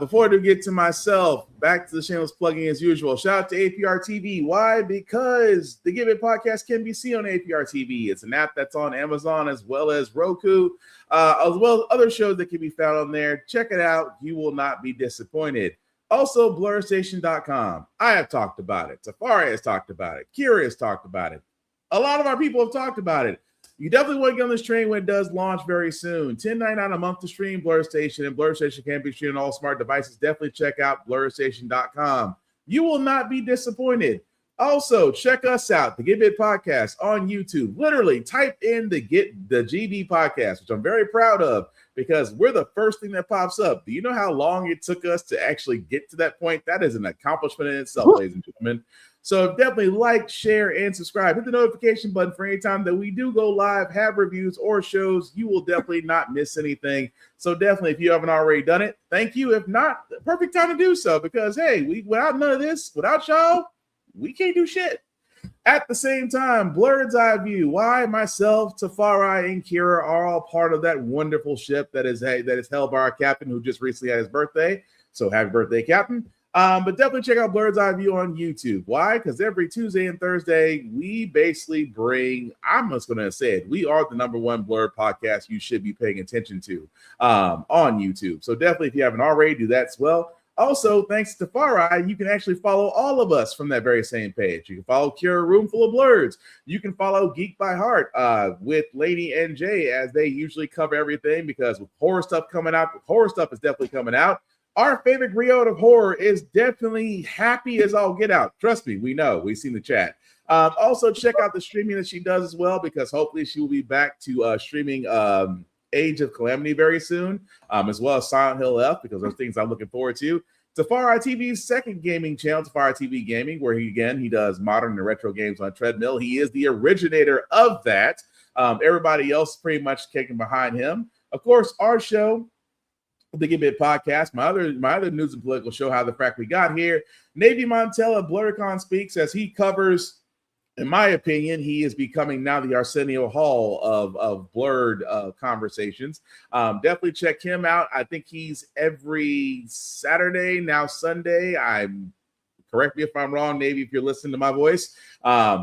before I do get to myself, back to the shameless plugging as usual. Shout out to APR TV. Why? Because the Give It podcast can be seen on APR TV. It's an app that's on Amazon as well as Roku, as well as other shows that can be found on there. Check it out. You will not be disappointed. Also, BlurStation.com. I have talked about it. Safari has talked about it. Kira has talked about it. A lot of our people have talked about it. You definitely want to get on this train when it does launch very soon. $10.99 a month to stream Blur Station, and Blur Station can be streamed on all smart devices. Definitely check out BlurStation.com. You will not be disappointed. Also, check us out, the Get Bit Podcast on YouTube. Literally, type in the GB Podcast, which I'm very proud of, because we're the first thing that pops up. Do you know how long it took us to actually get to that point? That is an accomplishment in itself, ladies and gentlemen. So definitely like, share, and subscribe. Hit the notification button for any time that we do go live, have reviews or shows. You will definitely not miss anything. So definitely, if you haven't already done it, thank you. If not, the perfect time to do so, because hey, without none of this, without y'all, we can't do shit. At the same time, Blurred's Eye View. Why? Myself, Tafari, and Kira are all part of that wonderful ship that is held by our captain, who just recently had his birthday. So happy birthday, Captain. But definitely check out Blurred's Eye View on YouTube. Why? Because every Tuesday and Thursday, we basically bring, I'm just going to say it, we are the #1 Blurred podcast you should be paying attention to on YouTube. So definitely, if you haven't already, do that as well. Also, thanks to Farai, you can actually follow all of us from that very same page. You can follow Cure Room Full of Blurs. You can follow Geek by Heart with Lady and Jay, as they usually cover everything, because with horror stuff coming out, horror stuff is definitely coming out. Our favorite griot of horror is definitely happy as all get out. Trust me, we know. We've seen the chat. Also, check out the streaming that she does as well, because hopefully she will be back to streaming Age of Calamity very soon, as well as Silent Hill F, because those things I'm looking forward to. Tafari TV's second gaming channel, Tafari TV Gaming, where he does modern and retro games on treadmill. He is the originator of that. Everybody else pretty much kicking behind him. Of course, our show, the Get Bit Podcast, my other news and political show, How the Fact We Got Here. Navy Montella, BlurCon Speaks, as he covers, in my opinion, he is becoming now the Arsenio Hall of blurred conversations. Definitely check him out. I think he's every Saturday, now Sunday. Correct me if I'm wrong, Navy, if you're listening to my voice.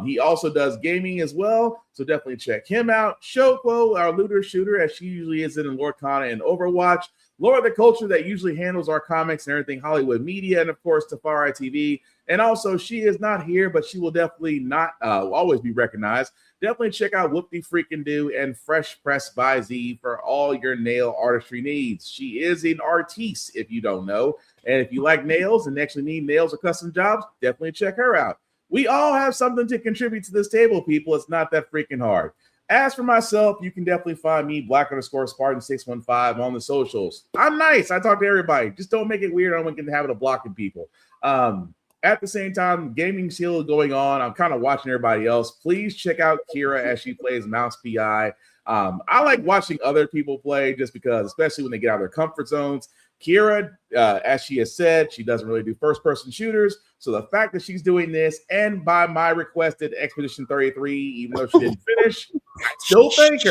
He also does gaming as well, so definitely check him out. Shoko, our looter shooter, as she usually is in Lord Kana and Overwatch. Laura the Culture, that usually handles our comics and everything Hollywood media, and of course Tafari TV. And also, she is not here, but she will definitely not always be recognized. Definitely check out Whoop-De Freakin' Do and Fresh Press by Z for all your nail artistry needs. She is an artiste, if you don't know. And if you like nails and actually need nails or custom jobs, definitely check her out. We all have something to contribute to this table, people. It's not that freaking hard. As for myself, you can definitely find me, Black_Spartan615 on the socials. I'm nice. I talk to everybody. Just don't make it weird. I don't get the habit of blocking people. At the same time, gaming seal is going on. I'm kind of watching everybody else. Please check out Kira as she plays Mouse PI. I like watching other people play just because, especially when they get out of their comfort zones. Kira, as she has said, she doesn't really do first-person shooters. So the fact that she's doing this, and by my requested Expedition 33, even though she didn't finish, I still thank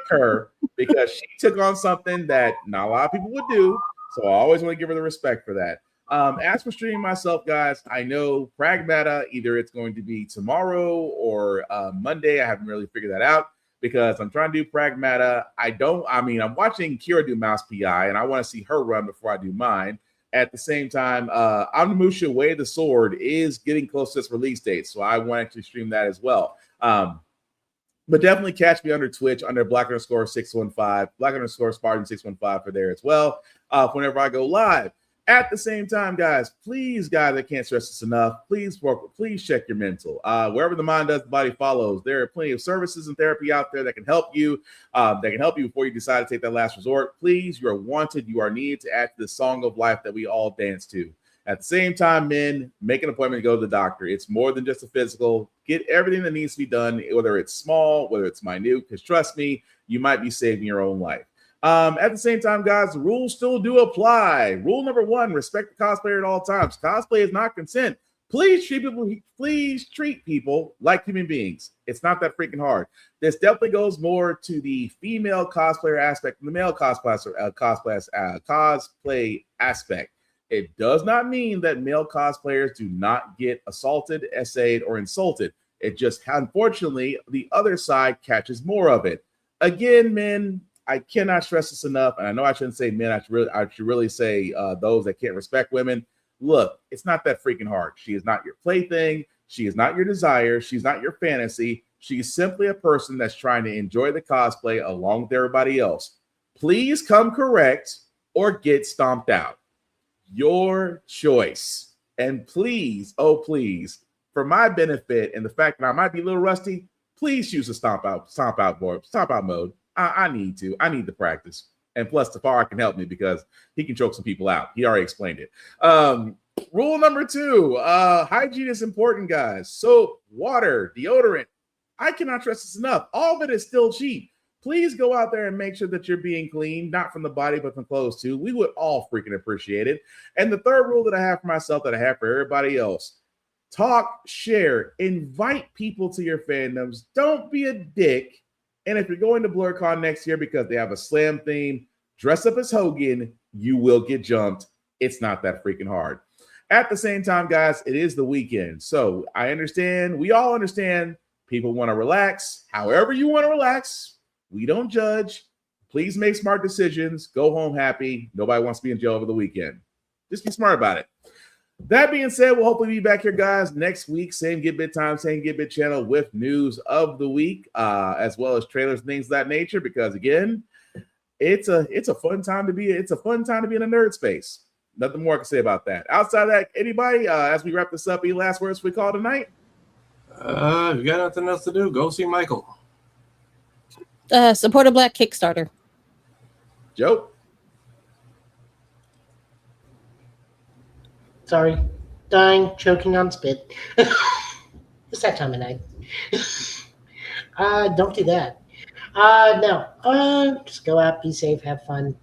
her. Because she took on something that not a lot of people would do. So I always want to give her the respect for that. As for streaming myself, guys, I know Pragmata, either it's going to be tomorrow or Monday. I haven't really figured that out, because I'm trying to do Pragmata. I'm watching Kira do Mouse PI, and I want to see her run before I do mine. At the same time, Onimusha Way of the Sword is getting close to its release date, so I want to stream that as well. But definitely catch me under Twitch under Black_615, Black_Spartan615 for there as well, whenever I go live. At the same time, guys, I can't stress this enough. Please check your mental. Wherever the mind does, the body follows. There are plenty of services and therapy out there that can help you. Before you decide to take that last resort. Please, you are wanted. You are needed to add to the song of life that we all dance to. At the same time, men, make an appointment to go to the doctor. It's more than just a physical. Get everything that needs to be done, whether it's small, whether it's minute, because trust me, you might be saving your own life. At the same time, guys, the rules still do apply. Rule number 1, respect the cosplayer at all times. Cosplay is not consent. Please treat people like human beings. It's not that freaking hard. This definitely goes more to the female cosplayer aspect than the male cosplay aspect. It does not mean that male cosplayers do not get assaulted, essayed, or insulted. It just, unfortunately, the other side catches more of it. Again, men, I cannot stress this enough, and I know I shouldn't say men. I should really say those that can't respect women. Look, it's not that freaking hard. She is not your plaything. She is not your desire. She's not your fantasy. She's simply a person that's trying to enjoy the cosplay along with everybody else. Please come correct or get stomped out. Your choice. And please, oh please, for my benefit and the fact that I might be a little rusty, please choose a stomp out mode. I need the practice. And plus, Tafari can help me because he can choke some people out. He already explained it. Rule number 2, hygiene is important, guys. Soap, water, deodorant. I cannot stress this enough. All of it is still cheap. Please go out there and make sure that you're being clean, not from the body, but from clothes too. We would all freaking appreciate it. And the third rule that I have for myself, that I have for everybody else: talk, share, invite people to your fandoms. Don't be a dick. And if you're going to BlurCon next year because they have a slam theme, dress up as Hogan, you will get jumped. It's not that freaking hard. At the same time, guys, it is the weekend. So I understand, we all understand, people want to relax. However you want to relax, we don't judge. Please make smart decisions. Go home happy. Nobody wants to be in jail over the weekend. Just be smart about it. That being said, we'll hopefully be back here, guys, next week. Same Get Bit time, same Get Bit channel, with news of the week, as well as trailers and things of that nature. Because, again, it's a fun time to be in a nerd space. Nothing more I can say about that. Outside of that, anybody, as we wrap this up, any last words we call tonight? If you got nothing else to do, go see Michael. Support a Black Kickstarter. Joe? Sorry. Dying, choking on spit. It's that time of night. Don't do that. No. Just go out, be safe, have fun.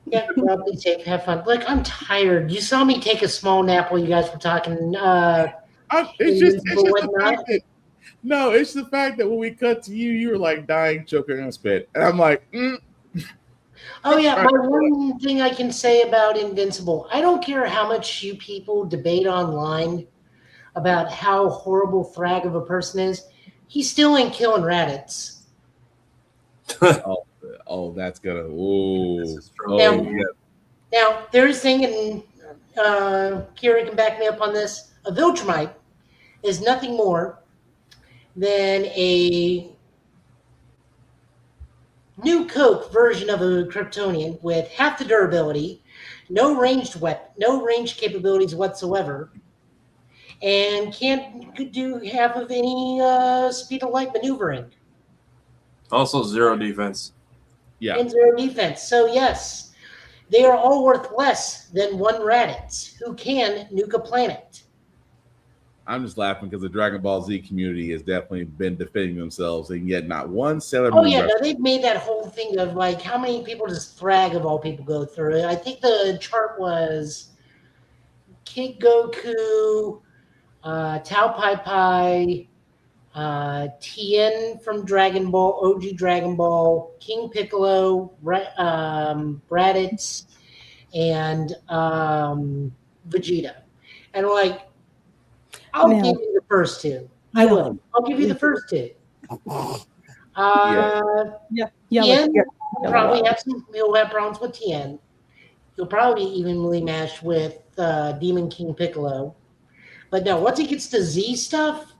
Yeah, go out, be safe, have fun. Like, I'm tired. You saw me take a small nap while you guys were talking. It's just the fact that, no, it's the fact that when we cut to you, you were like dying, choking on spit. And I'm like, Oh, yeah. My one thing I can say about Invincible, I don't care how much you people debate online about how horrible Thrag of a person is. He still ain't killing rabbits. oh, that's gonna. Ooh. Now, there's a thing, and Kira can back me up on this. A Viltrumite is nothing more than a new Coke version of a Kryptonian with half the durability, no ranged capabilities whatsoever, and can't do half of any speed of light maneuvering. Also, 0 defense. Yeah. And 0 defense. So yes, they are all worth less than one Raditz who can nuke a planet. I'm just laughing because the Dragon Ball Z community has definitely been defending themselves, and yet not one Sailor Moon. Oh yeah, no, they've made that whole thing of like how many people does Thrag of all people go through? I think the chart was Kid Goku, Tao Pai Pai, Tien from Dragon Ball, OG Dragon Ball, King Piccolo, Raditz, and Vegeta. And like, I'll give you the first two. I will. I'll give you the first two. Tien probably you'll have problems with Tien. You'll probably evenly match with Demon King Piccolo. But no, once it gets to Z stuff,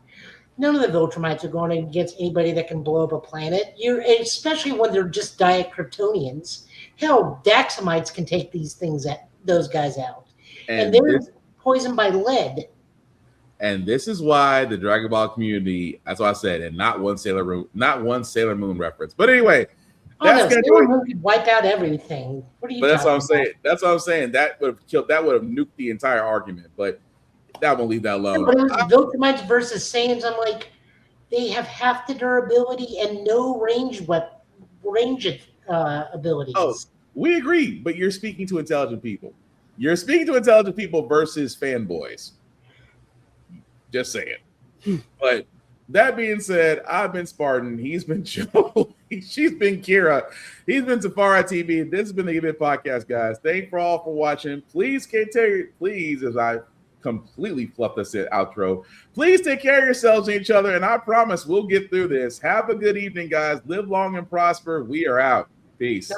none of the Viltrumites are going against anybody that can blow up a planet. Especially when they're just diet Kryptonians. Hell, Daxamites can take those guys out. And they're poisoned by lead. And this is why the Dragon Ball community, that's what I said, and not one Sailor Moon reference. But anyway, Sailor Moon could wipe out everything. What are you? But that's what I'm saying. That's what I'm saying. That would have killed. That would have nuked the entire argument. But that won't leave that alone. But it was Viltrumites versus Saiyans. I'm like, they have half the durability and no range abilities. Oh, we agree. But you're speaking to intelligent people. You're speaking to intelligent people versus fanboys. Just saying. But that being said, I've been Spartan. He's been Joe. She's been Kira. He's been Safari TV. This has been the Give It Podcast, guys. Thank you all for watching. Please, as I completely fluffed this outro, please take care of yourselves and each other. And I promise we'll get through this. Have a good evening, guys. Live long and prosper. We are out. Peace.